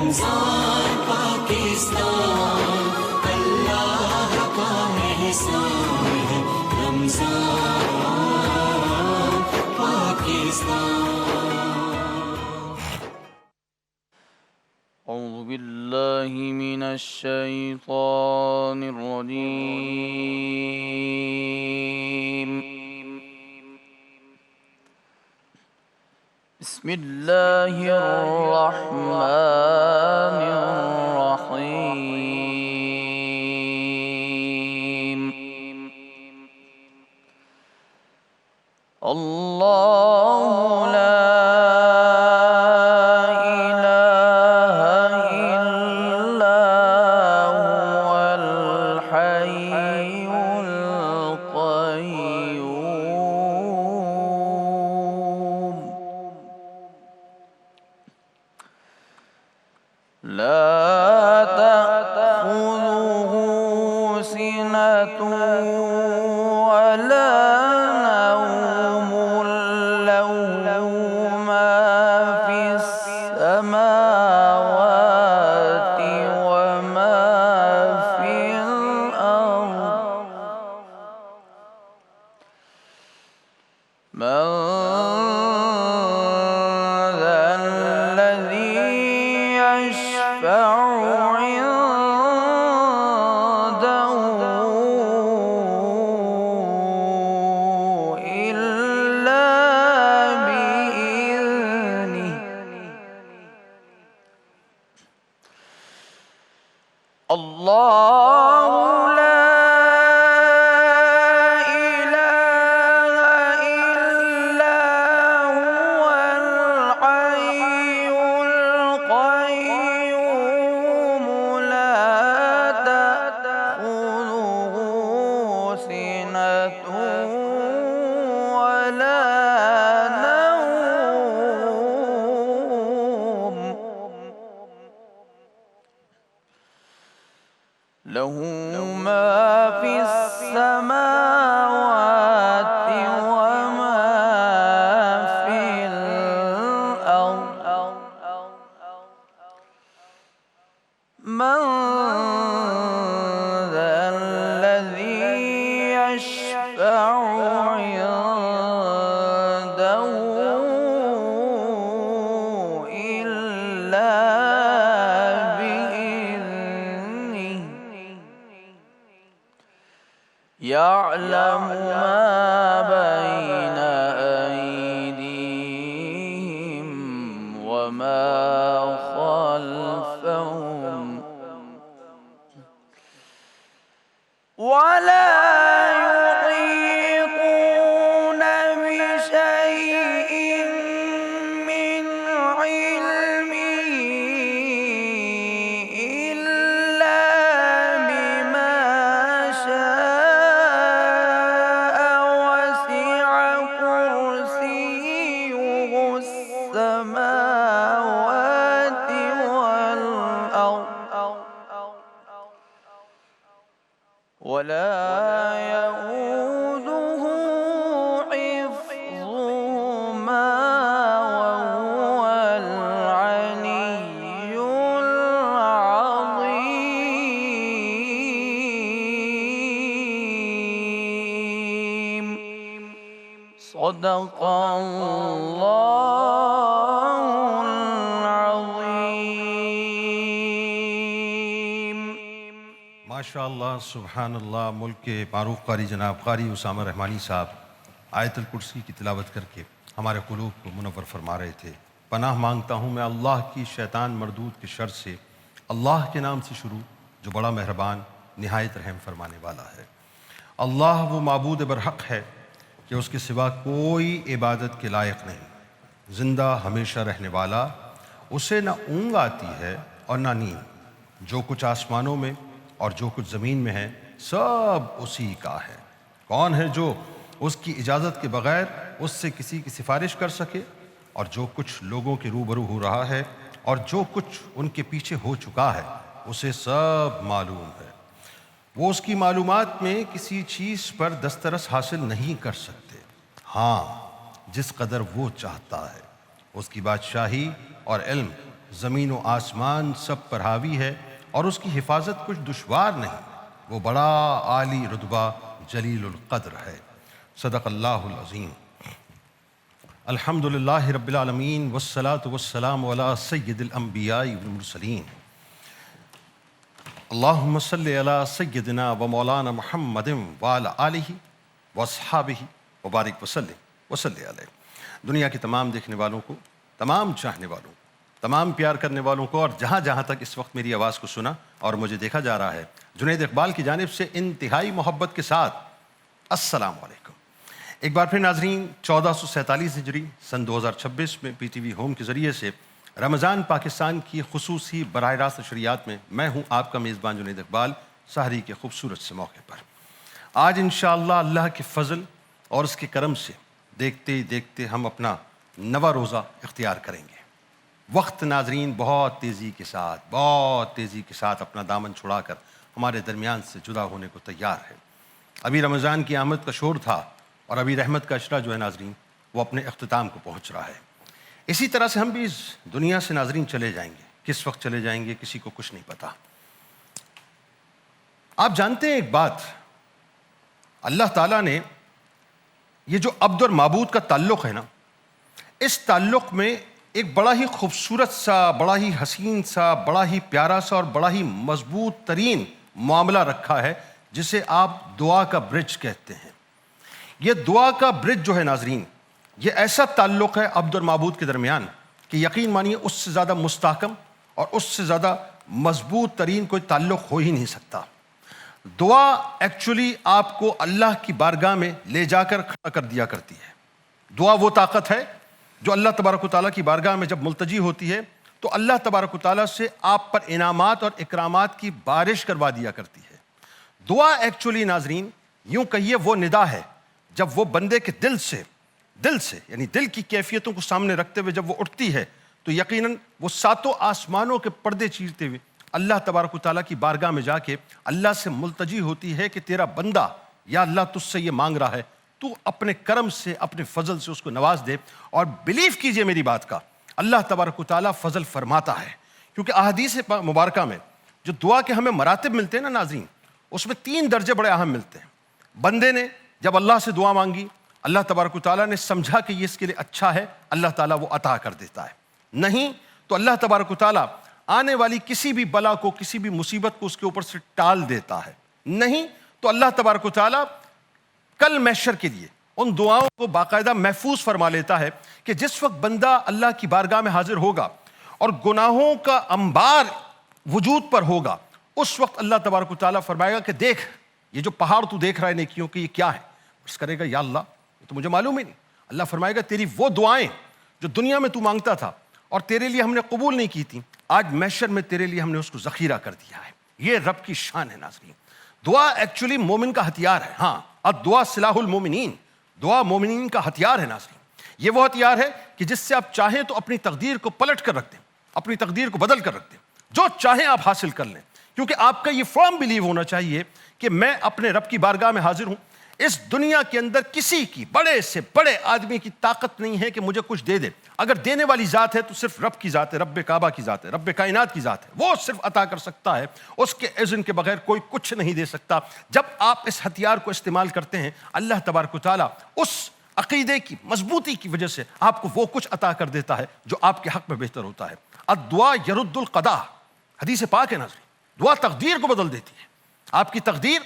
رمضان پاکستان اللہ کا احسان ہے، رمضان پاکستان۔ اعوذ باللہ من الشیطان الرجیم، بسم اللہ الرحمن الرحیم۔ اللہ لا يعلم ما بين أيديهم وما خلفهم ولا يحيطون بشيء من علمه إلا بما شاء وسع كرسيه السماوات والأرض ولا يؤوده حفظهما وهو العلي العظيم۔ صدق اللہ العظیم۔ ماشاء اللہ، سبحان اللہ۔ ملک کے معروف قاری جناب قاری اسامہ رحمانی صاحب آیت الکرسی کی تلاوت کر کے ہمارے قلوب کو منور فرما رہے تھے۔ پناہ مانگتا ہوں میں اللہ کی شیطان مردود کے شر سے، اللہ کے نام سے شروع جو بڑا مہربان نہایت رحم فرمانے والا ہے۔ اللہ وہ معبود برحق ہے کہ اس کے سوا کوئی عبادت کے لائق نہیں، زندہ ہمیشہ رہنے والا، اسے نہ اونگ آتی ہے اور نہ نیند۔ جو کچھ آسمانوں میں اور جو کچھ زمین میں ہے سب اسی کا ہے۔ کون ہے جو اس کی اجازت کے بغیر اس سے کسی کی سفارش کر سکے؟ اور جو کچھ لوگوں کے روبرو ہو رہا ہے اور جو کچھ ان کے پیچھے ہو چکا ہے اسے سب معلوم ہے۔ وہ اس کی معلومات میں کسی چیز پر دسترس حاصل نہیں کر سکتے، ہاں جس قدر وہ چاہتا ہے۔ اس کی بادشاہی اور علم زمین و آسمان سب پر حاوی ہے اور اس کی حفاظت کچھ دشوار نہیں، وہ بڑا عالی رتبہ جلیل القدر ہے۔ صدق اللہ العظیم۔ الحمدللہ رب العالمین والصلاة والسلام علی سید الانبیاء والمرسلین۔ اللہم صلی علی سیدنا و مولانا محمد وعلی آلہ واصحابہ وبارک وصلی علیہ۔ دنیا کے تمام دیکھنے والوں کو، تمام چاہنے والوں کو، تمام پیار کرنے والوں کو، اور جہاں جہاں تک اس وقت میری آواز کو سنا اور مجھے دیکھا جا رہا ہے، جنید اقبال کی جانب سے انتہائی محبت کے ساتھ السلام علیکم۔ ایک بار پھر ناظرین، 1447 ہجری سن 2026 میں پی ٹی وی ہوم کے ذریعے سے رمضان پاکستان کی خصوصی براہ راست نشریات میں میں ہوں آپ کا میزبان جنید اقبال، سحری کے خوبصورت سے موقع پر۔ آج انشاءاللہ اللہ کے فضل اور اس کے کرم سے دیکھتے دیکھتے ہم اپنا نواں روزہ اختیار کریں گے۔ وقت ناظرین بہت تیزی کے ساتھ اپنا دامن چھڑا کر ہمارے درمیان سے جدا ہونے کو تیار ہے۔ ابھی رمضان کی آمد کا شور تھا اور ابھی رحمت کا اشرا جو ہے ناظرین وہ اپنے اختتام کو پہنچ رہا ہے۔ اسی طرح سے ہم بھی اس دنیا سے ناظرین چلے جائیں گے، کس وقت چلے جائیں گے کسی کو کچھ نہیں پتا۔ آپ جانتے ہیں ایک بات، اللہ تعالیٰ نے یہ جو عبد اور معبود کا تعلق ہے نا، اس تعلق میں ایک بڑا ہی خوبصورت سا، بڑا ہی حسین سا، بڑا ہی پیارا سا اور بڑا ہی مضبوط ترین معاملہ رکھا ہے، جسے آپ دعا کا برج کہتے ہیں۔ یہ دعا کا برج جو ہے ناظرین، یہ ایسا تعلق ہے عبد اور معبود کے درمیان کہ یقین مانیے اس سے زیادہ مستحکم اور اس سے زیادہ مضبوط ترین کوئی تعلق ہو ہی نہیں سکتا۔ دعا ایکچولی آپ کو اللہ کی بارگاہ میں لے جا کر کھڑا کر دیا کرتی ہے۔ دعا وہ طاقت ہے جو اللہ تبارک و تعالیٰ کی بارگاہ میں جب ملتجی ہوتی ہے تو اللہ تبارک و تعالیٰ سے آپ پر انعامات اور اکرامات کی بارش کروا دیا کرتی ہے۔ دعا ایکچولی ناظرین یوں کہیے وہ ندا ہے جب وہ بندے کے دل سے یعنی دل کی کیفیتوں کو سامنے رکھتے ہوئے جب وہ اٹھتی ہے تو یقیناً وہ ساتوں آسمانوں کے پردے چیرتے ہوئے اللہ تبارک و تعالیٰ کی بارگاہ میں جا کے اللہ سے ملتجی ہوتی ہے کہ تیرا بندہ یا اللہ تجھ سے یہ مانگ رہا ہے، تو اپنے کرم سے، اپنے فضل سے اس کو نواز دے۔ اور بلیو کیجئے میری بات کا، اللہ تبارک و تعالیٰ فضل فرماتا ہے، کیونکہ احادیث مبارکہ میں جو دعا کے ہمیں مراتب ملتے ہیں نا ناظرین، اس میں 3 درجے بڑے اہم ملتے ہیں۔ بندے نے جب اللہ سے دعا مانگی، اللہ تبارک و تعالیٰ نے سمجھا کہ یہ اس کے لیے اچھا ہے، اللہ تعالیٰ وہ عطا کر دیتا ہے۔ نہیں تو اللہ تبارک و تعالیٰ آنے والی کسی بھی بلا کو، کسی بھی مصیبت کو اس کے اوپر سے ٹال دیتا ہے۔ نہیں تو اللہ تبارک و تعالیٰ کل محشر کے لیے ان دعاؤں کو باقاعدہ محفوظ فرما لیتا ہے کہ جس وقت بندہ اللہ کی بارگاہ میں حاضر ہوگا اور گناہوں کا انبار وجود پر ہوگا، اس وقت اللہ تبارک و تعالیٰ فرمائے گا کہ دیکھ یہ جو پہاڑ تو دیکھ رہا ہے نیکیوں کی، یہ کیا ہے؟ اس کرے گا یا اللہ یہ تو مجھے معلوم ہی نہیں۔ اللہ فرمائے گا تیری وہ دعائیں جو دنیا میں تو مانگتا تھا اور تیرے لیے ہم نے قبول نہیں کی تھی، آج محشر میں تیرے لیے ہم نے اس کو ذخیرہ کر دیا ہے۔ یہ رب کی شان ہے ناظرین۔ دعا ایکچولی مومن کا ہتھیار ہے۔ ہاں، الدعا سلاح المومنین، دعا مومنین کا ہتھیار ہے ناظرین۔ یہ وہ ہتھیار ہے کہ جس سے آپ چاہیں تو اپنی تقدیر کو پلٹ کر رکھ دیں، اپنی تقدیر کو بدل کر رکھ دیں، جو چاہیں آپ حاصل کر لیں، کیونکہ آپ کا یہ فرم بلیو ہونا چاہیے کہ میں اپنے رب کی بارگاہ میں حاضر ہوں۔ اس دنیا کے اندر کسی کی، بڑے سے بڑے آدمی کی طاقت نہیں ہے کہ مجھے کچھ دے دے۔ اگر دینے والی ذات ہے تو صرف رب کی ذات ہے، رب کعبہ کی ذات ہے، رب کائنات کی ذات ہے، وہ صرف عطا کر سکتا ہے، اس کے اذن کے بغیر کوئی کچھ نہیں دے سکتا۔ جب آپ اس ہتھیار کو استعمال کرتے ہیں، اللہ تبارک و تعالیٰ اس عقیدے کی مضبوطی کی وجہ سے آپ کو وہ کچھ عطا کر دیتا ہے جو آپ کے حق میں بہتر ہوتا ہے۔ الدعا یرد القضاء، حدیث پاک ہے ناظرین۔ دعا تقدیر کو بدل دیتی ہے۔ آپ کی تقدیر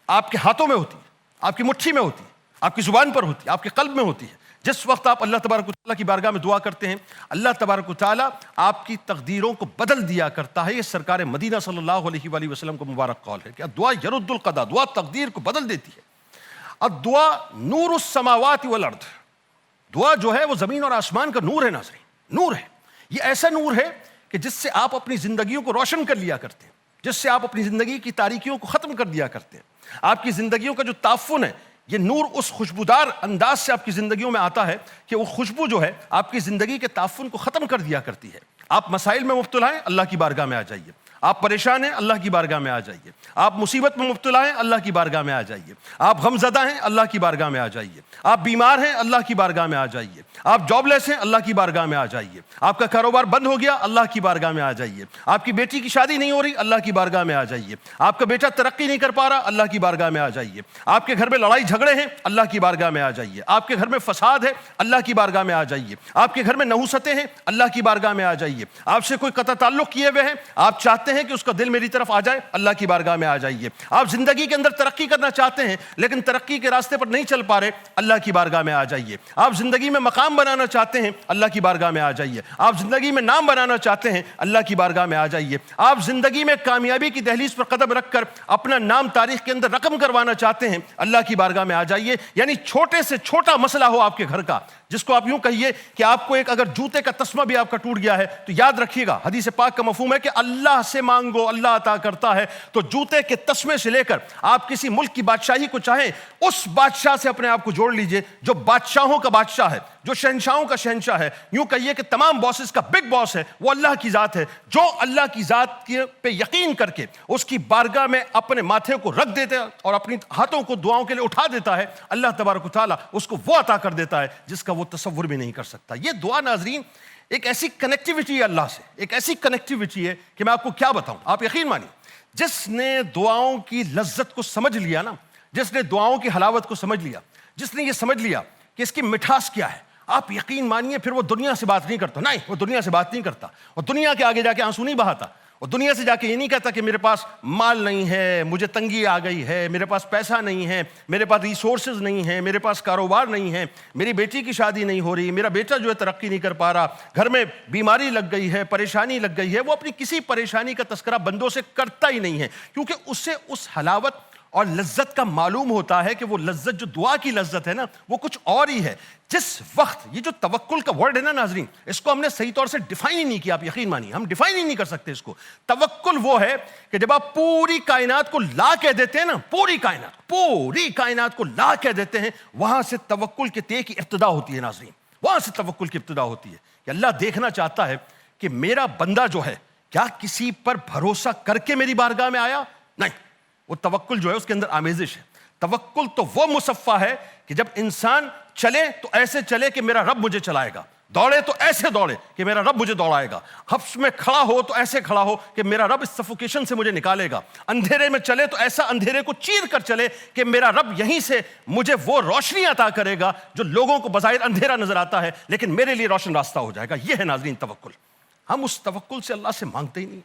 آپ کے ہاتھوں میں ہوتی ہے، آپ کی مٹھی میں ہوتی ہے، آپ کی زبان پر ہوتی ہے، آپ کے قلب میں ہوتی ہے۔ جس وقت آپ اللہ تبارک و تعالیٰ کی بارگاہ میں دعا کرتے ہیں، اللہ تبارک و تعالیٰ آپ کی تقدیروں کو بدل دیا کرتا ہے۔ یہ سرکار مدینہ صلی اللہ علیہ وآلہ وسلم کو مبارک قول ہے کہ دعا یرد القضاء، دعا تقدیر کو بدل دیتی ہے۔ الدعا نور السماوات والارض، دعا جو ہے وہ زمین اور آسمان کا نور ہے ناظرین، نور ہے۔ یہ ایسا نور ہے کہ جس سے آپ اپنی زندگیوں کو روشن کر لیا کرتے ہیں، جس سے آپ اپنی زندگی کی تاریکیوں کو ختم کر دیا کرتے ہیں۔ آپ کی زندگیوں کا جو تعفن ہے، یہ نور اس خوشبودار انداز سے آپ کی زندگیوں میں آتا ہے کہ وہ خوشبو جو ہے آپ کی زندگی کے تعفن کو ختم کر دیا کرتی ہے۔ آپ مسائل میں مبتلا ہیں، اللہ کی بارگاہ میں آ جائیے۔ آپ پریشان ہیں، اللہ کی بارگاہ میں آ جائیے۔ آپ مصیبت میں مبتلا ہیں، اللہ کی بارگاہ میں آ جائیے۔ آپ غم زدہ ہیں، اللہ کی بارگاہ میں آ جائیے۔ آپ بیمار ہیں، اللہ کی بارگاہ میں آ جائیے۔ آپ جاب لیس ہیں، اللہ کی بارگاہ میں آ جائیے. آپ کا کاروبار بند ہو گیا، اللہ کی بارگاہ میں آ جائیے. آپ کی بیٹی کی شادی نہیں ہو رہی، اللہ کی بارگاہ میں آ جائیے. آپ کا بیٹا ترقی نہیں کر پا رہا، اللہ کی بارگاہ میں آ جائیے. آپ کے گھر میں لڑائی جھگڑے ہیں، اللہ کی بارگاہ میں آ جائیے. آپ کے گھر میں فساد ہے، اللہ کی بارگاہ میں آ جائیے. آپ کے گھر میں نحوستیں ہیں، اللہ کی بارگاہ میں آ جائیے. آپ سے کوئی قطع تعلق کیے ہوئے ہیں، آپ چاہتے ہیں کہ اس کا دل میری طرف آ جائے، اللہ کی بارگاہ میں آ جائیے. آپ زندگی کے اندر ترقی کرنا چاہتے ہیں لیکن ترقی کے راستے پر نہیں چل پا رہے، اللہ کی بارگاہ میں آ جائیے. آپ زندگی میں مقام بنانا چاہتے ہیں، اللہ کی بارگاہ میں آ جائیے. آپ زندگی میں نام بنانا چاہتے ہیں، اللہ کی بارگاہ میں آ جائیے. آپ زندگی میں کامیابی کی دہلیز پر قدم رکھ کر اپنا نام تاریخ کے اندر رقم کروانا چاہتے ہیں، اللہ کی بارگاہ میں آ جائیے. یعنی چھوٹے سے چھوٹا مسئلہ ہو آپ کے گھر کا، جس کو آپ یوں کہیے کہ آپ کو ایک اگر جوتے کا تسمہ بھی آپ کا ٹوٹ گیا ہے تو یاد رکھیے گا، حدیث پاک کا مفہوم ہے کہ اللہ سے مانگو، اللہ عطا کرتا ہے. تو جوتے کے تسمے سے لے کر آپ کسی ملک کی بادشاہی کو چاہیں، اس بادشاہ سے اپنے آپ کو جوڑ لیجئے جو بادشاہوں کا بادشاہ ہے، جو شہنشاہوں کا شہنشاہ ہے. یوں کہیے کہ تمام باسز کا بگ باس ہے، وہ اللہ کی ذات ہے. جو اللہ کی ذات پہ یقین کر کے اس کی بارگاہ میں اپنے ماتھے کو رکھ دیتے اور اپنی ہاتھوں کو دعاؤں کے لیے اٹھا دیتا ہے، اللہ تبارک و تعالیٰ اس کو وہ عطا کر دیتا ہے جس کا وہ تصور بھی نہیں کر سکتا. یہ دعا ناظرین ایک ایسی کنیکٹیوٹی ہے اللہ سے، ایک ایسی کنیکٹیوٹی ہے کہ میں آپ کو کیا بتاؤں. آپ یقین مانیے، جس نے دعاؤں کی لذت کو سمجھ لیا نا، جس نے دعاؤں کی حلاوت کو سمجھ لیا، جس نے یہ سمجھ لیا کہ اس کی مٹھاس کیا ہے، آپ یقین مانیے پھر وہ دنیا سے بات نہیں کرتا. نہیں، وہ دنیا سے بات نہیں کرتا، وہ دنیا کے آگے جا کے آنسو نہیں بہاتا. وہ دنیا سے جا کے یہ نہیں کہتا کہ میرے پاس مال نہیں ہے، مجھے تنگی آ گئی ہے، میرے پاس پیسہ نہیں ہے، میرے پاس ریسورسز نہیں ہیں، میرے پاس کاروبار نہیں ہے، میری بیٹی کی شادی نہیں ہو رہی، میرا بیٹا جو ہے ترقی نہیں کر پا رہا، گھر میں بیماری لگ گئی ہے، پریشانی لگ گئی ہے. وہ اپنی کسی پریشانی کا تذکرہ بندوں سے کرتا ہی نہیں ہے، کیونکہ اسے اس حلاوت اور لذت کا معلوم ہوتا ہے کہ وہ لذت جو دعا کی لذت ہے نا، وہ کچھ اور ہی ہے. جس وقت یہ جو توکل کا ورڈ ہے نا ناظرین، اس کو ہم نے صحیح طور سے ڈیفائن ہی نہیں کیا. آپ یقین مانیے ہم ڈیفائن ہی نہیں کر سکتے اس کو. توکل وہ ہے کہ جب آپ پوری کائنات کو لا کہہ دیتے ہیں نا، پوری کائنات کو لا کہہ دیتے ہیں، وہاں سے توکل کے تے کی ابتدا ہوتی ہے ناظرین. وہاں سے توکل کی ابتدا ہوتی ہے کہ اللہ دیکھنا چاہتا ہے کہ میرا بندہ جو ہے کیا کسی پر بھروسہ کر کے میری بارگاہ میں آیا. نہیں، وہ توکل جو ہے اس کے اندر آمیزش ہے. توکل تو وہ مصفہ ہے کہ جب انسان چلے تو ایسے چلے کہ میرا رب مجھے چلائے گا، دوڑے تو ایسے دوڑے کہ میرا رب مجھے دوڑائے گا، حبس میں کھڑا ہو تو ایسے کھڑا ہو کہ میرا رب اس سفوکیشن سے مجھے نکالے گا، اندھیرے میں چلے تو ایسا اندھیرے کو چیر کر چلے کہ میرا رب یہیں سے مجھے وہ روشنی عطا کرے گا جو لوگوں کو بظاہر اندھیرا نظر آتا ہے لیکن میرے لیے روشن راستہ ہو جائے گا. یہ ہے ناظرین توکل. ہم اس توکل سے اللہ سے مانگتے ہی نہیں،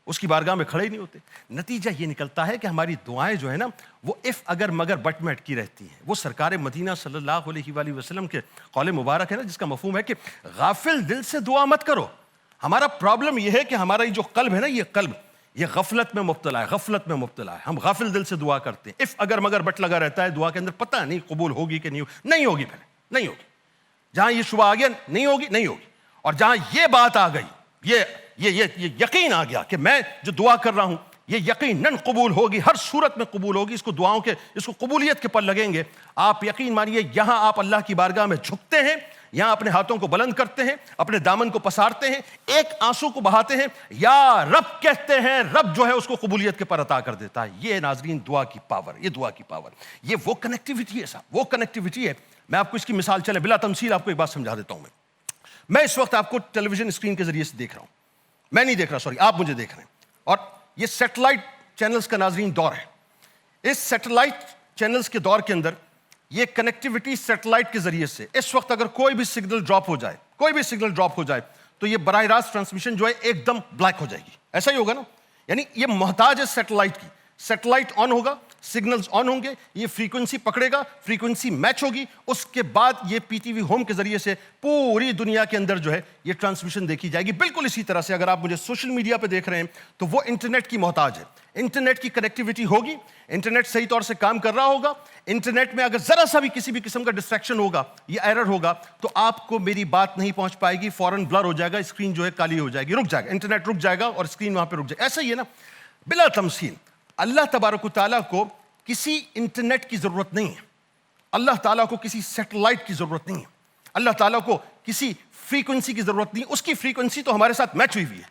اس کی بارگاہ میں کھڑے ہی نہیں ہوتے. نتیجہ یہ نکلتا ہے کہ ہماری دعائیں جو ہے نا وہ اف اگر مگر بٹ میں اٹکی رہتی ہیں. وہ سرکار مدینہ صلی اللہ علیہ وآلہ وسلم کے قول مبارک ہے نا، جس کا مفہوم ہے کہ غافل دل سے دعا مت کرو. ہمارا پرابلم یہ ہے کہ ہمارا جو قلب ہے نا، یہ قلب یہ غفلت میں مبتلا ہے. ہم غافل دل سے دعا کرتے ہیں، اف اگر مگر بٹ لگا رہتا ہے دعا کے اندر. پتہ نہیں قبول ہوگی کہ نہیں ہوگی. پہلے نہیں ہوگی، جہاں یہ شبہ آ گیا نہیں ہوگی. اور جہاں یہ بات آ گئی، یہ یقین آ گیا کہ میں جو دعا کر رہا ہوں یہ یقیناً قبول ہوگی، ہر صورت میں قبول ہوگی، اس کو قبولیت کے پر لگیں گے. آپ یقین مانیے یہاں آپ اللہ کی بارگاہ میں جھکتے ہیں، یہاں اپنے ہاتھوں کو بلند کرتے ہیں، اپنے دامن کو پسارتے ہیں، ایک آنسو کو بہاتے ہیں، یا رب کہتے ہیں، رب جو ہے اس کو قبولیت کے پر عطا کر دیتا ہے. یہ ناظرین دعا کی پاور، یہ وہ کنیکٹیوٹی ہے صاحب، وہ کنیکٹیوٹی ہے. میں آپ کو اس کی مثال چلے بلا تمثیل آپ کو ایک بات سمجھا دیتا ہوں. میں اس وقت آپ کو ٹیلی ویژن اسکرین کے ذریعے سے دیکھ رہا ہوں، میں نہیں دیکھ رہا، سوری، آپ مجھے دیکھ رہے ہیں. اور یہ سیٹلائٹ چینلز کا ناظرین دور ہے. اس سیٹلائٹ چینلز کے دور کے اندر یہ کنیکٹیوٹی سیٹلائٹ کے ذریعے سے اس وقت اگر کوئی بھی سگنل ڈراپ ہو جائے تو یہ براہ راست ٹرانسمیشن جو ہے ایک دم بلیک ہو جائے گی. ایسا ہی ہوگا نا، یعنی یہ محتاج ہے سیٹلائٹ کی. سیٹلائٹ آن ہوگا، سگنلز آن ہوں گے، یہ فریکوینسی پکڑے گا، فریکوینسی میچ ہوگی، اس کے بعد یہ پی ٹی وی ہوم کے ذریعے سے پوری دنیا کے اندر جو ہے یہ ٹرانسمیشن دیکھی جائے گی. بالکل اسی طرح سے اگر آپ مجھے سوشل میڈیا پہ دیکھ رہے ہیں تو وہ انٹرنیٹ کی محتاج ہے. انٹرنیٹ کی کنیکٹیوٹی ہوگی، انٹرنیٹ صحیح طور سے کام کر رہا ہوگا. انٹرنیٹ میں اگر ذرا سا بھی کسی بھی قسم کا ڈسٹریکشن ہوگا یا ایرر ہوگا تو آپ کو میری بات نہیں پہنچ پائے گی، فوراً بلر ہو جائے گا، اسکرین جو ہے کالی ہو جائے گی، رک جائے گا، انٹرنیٹ رک جائے گا اور اسکرین وہاں پہ رک جائے گا. ایسا ہی ہے نا، بلا تمثیل اللہ تبارک و تعالیٰ کو کسی انٹرنیٹ کی ضرورت نہیں ہے، اللہ تعالیٰ کو کسی سیٹلائٹ کی ضرورت نہیں ہے، اللہ تعالیٰ کو کسی فریکوینسی کی ضرورت نہیں. اس کی فریکوینسی تو ہمارے ساتھ میچ ہوئی ہے.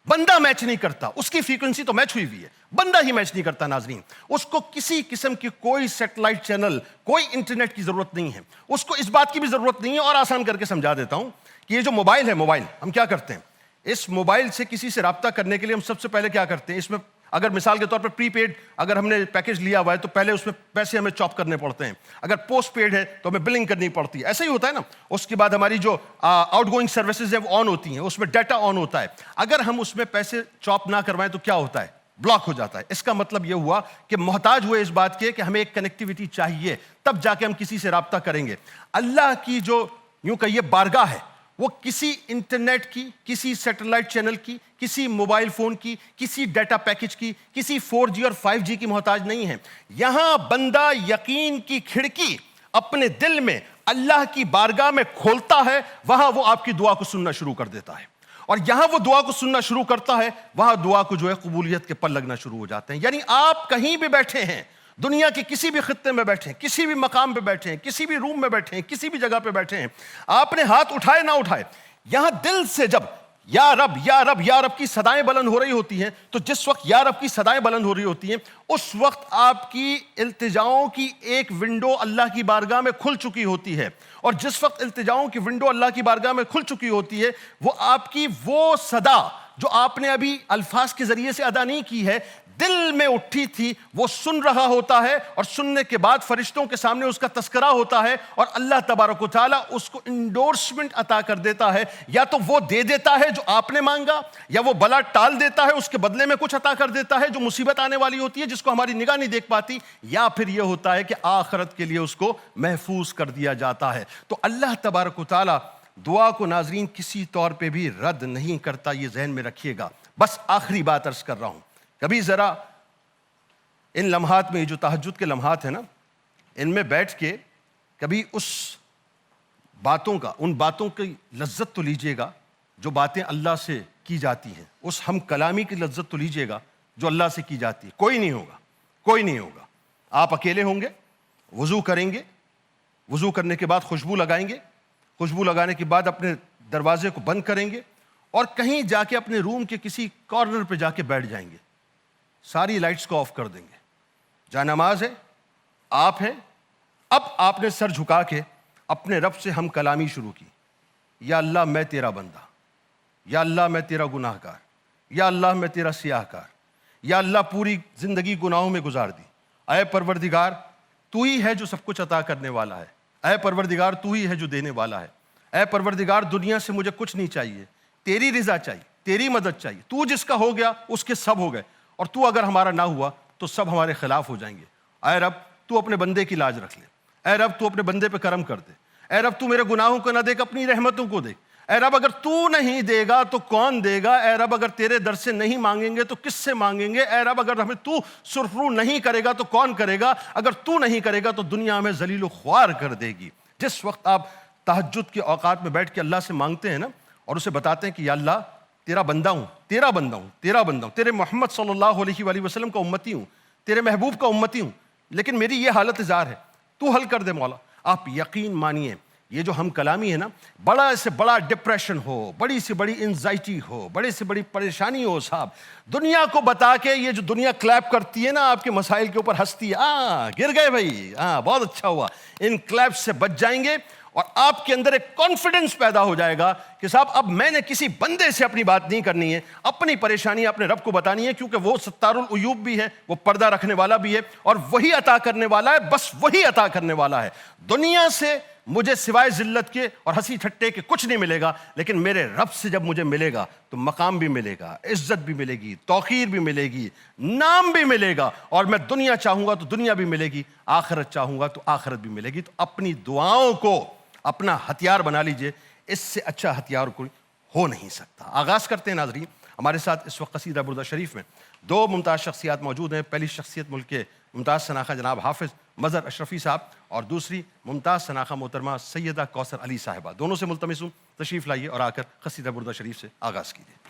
بندہ میچ نہیں کرتا, اس کی فریکوینسی تو میچ ہوئی ہوئی ہے, بندہ ہی میچ نہیں کرتا ناظرین. اس کو کسی قسم کی کوئی سیٹلائٹ چینل, کوئی انٹرنیٹ کی ضرورت نہیں ہے, اس کو اس بات کی بھی ضرورت نہیں ہے. اور آسان کر کے سمجھا دیتا ہوں کہ یہ جو موبائل ہے, موبائل ہم کیا کرتے ہیں, اس موبائل سے کسی سے رابطہ کرنے کے لیے ہم سب سے پہلے کیا کرتے ہیں, اس میں اگر مثال کے طور پر پری پیڈ اگر ہم نے پیکج لیا ہوا ہے تو پہلے اس میں پیسے ہمیں چاپ کرنے پڑتے ہیں, اگر پوسٹ پیڈ ہے تو ہمیں بلنگ کرنی پڑتی ہے, ایسا ہی ہوتا ہے نا. اس کے بعد ہماری جو آؤٹ گوئنگ سروسز ہیں وہ آن ہوتی ہیں, اس میں ڈیٹا آن ہوتا ہے. اگر ہم اس میں پیسے چاپ نہ کروائیں تو کیا ہوتا ہے, بلاک ہو جاتا ہے. اس کا مطلب یہ ہوا کہ محتاج ہوئے اس بات کے کہ ہمیں ایک کنیکٹیوٹی چاہیے, تب جا کے ہم کسی سے رابطہ کریں گے. اللہ کی جو یوں کہیے بارگاہ ہے وہ کسی انٹرنیٹ کی, کسی سیٹلائٹ چینل کی, کسی موبائل فون کی, کسی ڈیٹا پیکج کی, کسی 4G اور 5G کی محتاج نہیں ہے. یہاں بندہ یقین کی کھڑکی اپنے دل میں اللہ کی بارگاہ میں کھولتا ہے, وہاں وہ آپ کی دعا کو سننا شروع کر دیتا ہے. اور یہاں وہ دعا کو سننا شروع کرتا ہے, وہاں دعا کو جو ہے قبولیت کے پل لگنا شروع ہو جاتے ہیں. یعنی آپ کہیں بھی بیٹھے ہیں, دنیا کے کسی بھی خطے میں بیٹھے ہیں, کسی بھی مقام پہ بیٹھے ہیں, کسی بھی روم میں بیٹھے ہیں, کسی بھی جگہ پہ بیٹھے ہیں, آپ نے ہاتھ اٹھائے نہ اٹھائے, یہاں دل سے جب یا رب یا رب یا رب کی صدائیں بلند ہو رہی ہوتی ہیں, تو جس وقت یا رب کی صدائیں بلند ہو رہی ہوتی ہیں اس وقت آپ کی التجاؤں کی ایک ونڈو اللہ کی بارگاہ میں کھل چکی ہوتی ہے. اور جس وقت التجاؤں کی ونڈو اللہ کی بارگاہ میں کھل چکی ہوتی ہے, وہ آپ کی وہ صدا جو آپ نے ابھی الفاظ کے ذریعے سے ادا نہیں کی ہے, دل میں اٹھی تھی, وہ سن رہا ہوتا ہے. اور سننے کے بعد فرشتوں کے سامنے اس کا تذکرہ ہوتا ہے, اور اللہ تبارک و تعالیٰ اس کو انڈورسمنٹ عطا کر دیتا ہے. یا تو وہ دے دیتا ہے جو آپ نے مانگا, یا وہ بلا ٹال دیتا ہے, اس کے بدلے میں کچھ عطا کر دیتا ہے جو مصیبت آنے والی ہوتی ہے جس کو ہماری نگاہ نہیں دیکھ پاتی, یا پھر یہ ہوتا ہے کہ آخرت کے لیے اس کو محفوظ کر دیا جاتا ہے. تو اللہ تبارک و تعالیٰ دعا کو ناظرین کسی طور پہ بھی رد نہیں کرتا, یہ ذہن میں رکھیے گا. بس آخری بات عرض کر رہا ہوں, کبھی ذرا ان لمحات میں, جو تہجد کے لمحات ہیں نا, ان میں بیٹھ کے کبھی اس باتوں کا, ان باتوں کی لذت تو لیجئے گا جو باتیں اللہ سے کی جاتی ہیں, اس ہم کلامی کی لذت تو لیجئے گا جو اللہ سے کی جاتی ہے. کوئی نہیں ہوگا, کوئی نہیں ہوگا. آپ اکیلے ہوں گے, وضو کریں گے, وضو کرنے کے بعد خوشبو لگائیں گے, خوشبو لگانے کے بعد اپنے دروازے کو بند کریں گے, اور کہیں جا کے اپنے روم کے کسی کارنر پہ جا کے بیٹھ جائیں گے, ساری لائٹس کو آف کر دیں گے, جا نماز ہے, آپ ہیں. اب آپ نے سر جھکا کے اپنے رب سے ہم کلامی شروع کی, یا اللہ میں تیرا بندہ, یا اللہ میں تیرا گناہ گار, یا اللہ میں تیرا سیاہ کار, یا اللہ پوری زندگی گناہوں میں گزار دی, اے پروردگار تو ہی ہے جو سب کچھ عطا کرنے والا ہے, اے پروردگار تو ہی ہے جو دینے والا ہے, اے پروردگار دنیا سے مجھے کچھ نہیں چاہیے, تیری رضا چاہیے, تیری مدد چاہیے, تو جس کا ہو گیا اس کے سب ہو گئے, اور تو اگر ہمارا نہ ہوا تو سب ہمارے خلاف ہو جائیں گے. اے رب تو اپنے بندے کی لاج رکھ لے, اے رب تو اپنے بندے پہ کرم کر دے, اے رب تو میرے گناہوں کو نہ دیکھ, اپنی رحمتوں کو دیکھ, اے رب اگر تو نہیں دے گا تو کون دے گا, اے رب اگر تیرے در سے نہیں مانگیں گے تو کس سے مانگیں گے, اے رب اگر ہمیں تو سرخرو نہیں کرے گا تو کون کرے گا, اگر تو نہیں کرے گا تو دنیا ہمیں ذلیل و خوار کر دے گی. جس وقت آپ تہجد کے اوقات میں بیٹھ کے اللہ سے مانگتے ہیں نا, اور اسے بتاتے ہیں کہ یا اللہ تیرا بندہ ہوں, تیرا بندہ ہوں, تیرا بندہ ہوں, تیرے محمد صلی اللہ علیہ وآلہ وسلم کا امتی ہوں, تیرے محبوب کا امتی ہوں, لیکن میری یہ حالت زار ہے, تو حل کر دے مولا. آپ یقین مانیے یہ جو ہم کلامی ہے نا, بڑا سے بڑا ڈپریشن ہو, بڑی سے بڑی انزائٹی ہو, بڑے سے بڑی پریشانی ہو صاحب, دنیا کو بتا کے یہ جو دنیا کلیپ کرتی ہے نا آپ کے مسائل کے اوپر ہنستی ہے, گر گئے بھائی, بہت اچھا ہوا, ان کلیپ سے بچ جائیں گے, اور آپ کے اندر ایک کانفیڈنس پیدا ہو جائے گا کہ صاحب اب میں نے کسی بندے سے اپنی بات نہیں کرنی ہے, اپنی پریشانی اپنے رب کو بتانی ہے, کیونکہ وہ ستار العیوب بھی ہے, وہ پردہ رکھنے والا بھی ہے, اور وہی عطا کرنے والا ہے, بس وہی عطا کرنے والا ہے. دنیا سے مجھے سوائے ذلت کے اور ہنسی ٹھٹے کے کچھ نہیں ملے گا, لیکن میرے رب سے جب مجھے ملے گا تو مقام بھی ملے گا, عزت بھی ملے گی, توقیر بھی ملے گی, نام بھی ملے گا, اور میں دنیا چاہوں گا تو دنیا بھی ملے گی, آخرت چاہوں گا تو آخرت بھی ملے گی. تو اپنی دعاؤں کو اپنا ہتھیار بنا لیجئے, اس سے اچھا ہتھیار کوئی ہو نہیں سکتا. آغاز کرتے ہیں ناظرین. ہمارے ساتھ اس وقت قصیدہ بردہ شریف میں دو ممتاز شخصیات موجود ہیں. پہلی شخصیت ملک کے ممتاز شناخہ جناب حافظ مظہر اشرفی صاحب, اور دوسری ممتاز شناخہ محترمہ سیدہ کوثر علی صاحبہ. دونوں سے ملتمس ہوں تشریف لائیے اور آ کر قصیدہ بردہ شریف سے آغاز کیجیے.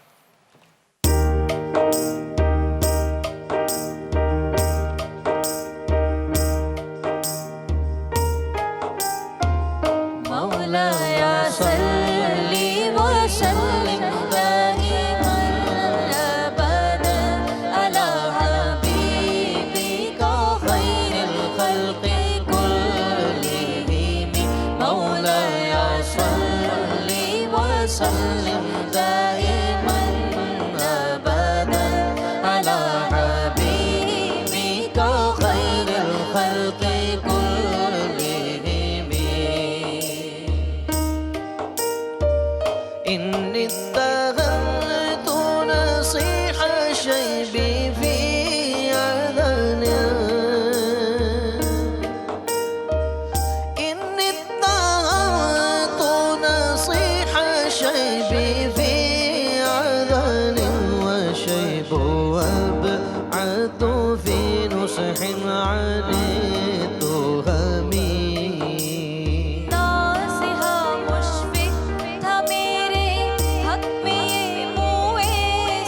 مولاي صل وسلم دائما الشيب في عدن إني اتبعت نصيح الشيب في عدن وشيب وابعد في نصح عن التهم ناصحہ مشفق تھا میرے حق میں یہ موئے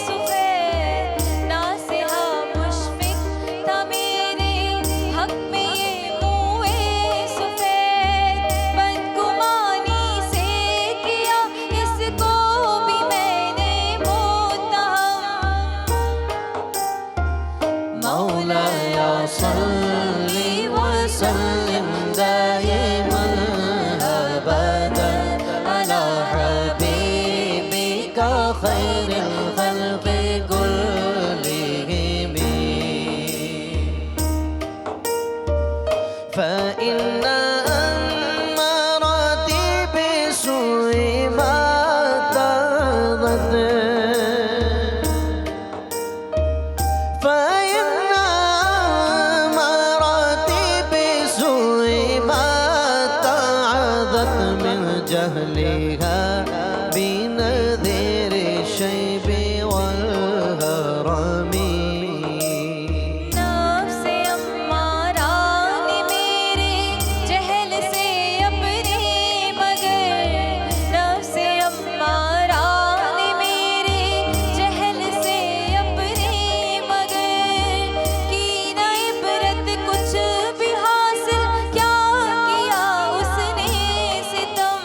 سفید ناصحہ مشفق تھا میرے حق میں یہ موئے سفید بدگمانی سے کیا اس کو بھی میں نے متہم مولاي صل وسلم دائما أبدا على حبيبك خير الخلق كلهم فإن مراتب سوء ما تعظت فإن مراتب سوء ما تعظت من جهلها بنذير الشيب والهرم نفس امارہ نے میرے جہل سے اپنے مگر نفس امارہ نے میرے جہل سے اپنے مگر کی نہ عبرت کچھ بھی حاصل کیا کیا اس نے ستم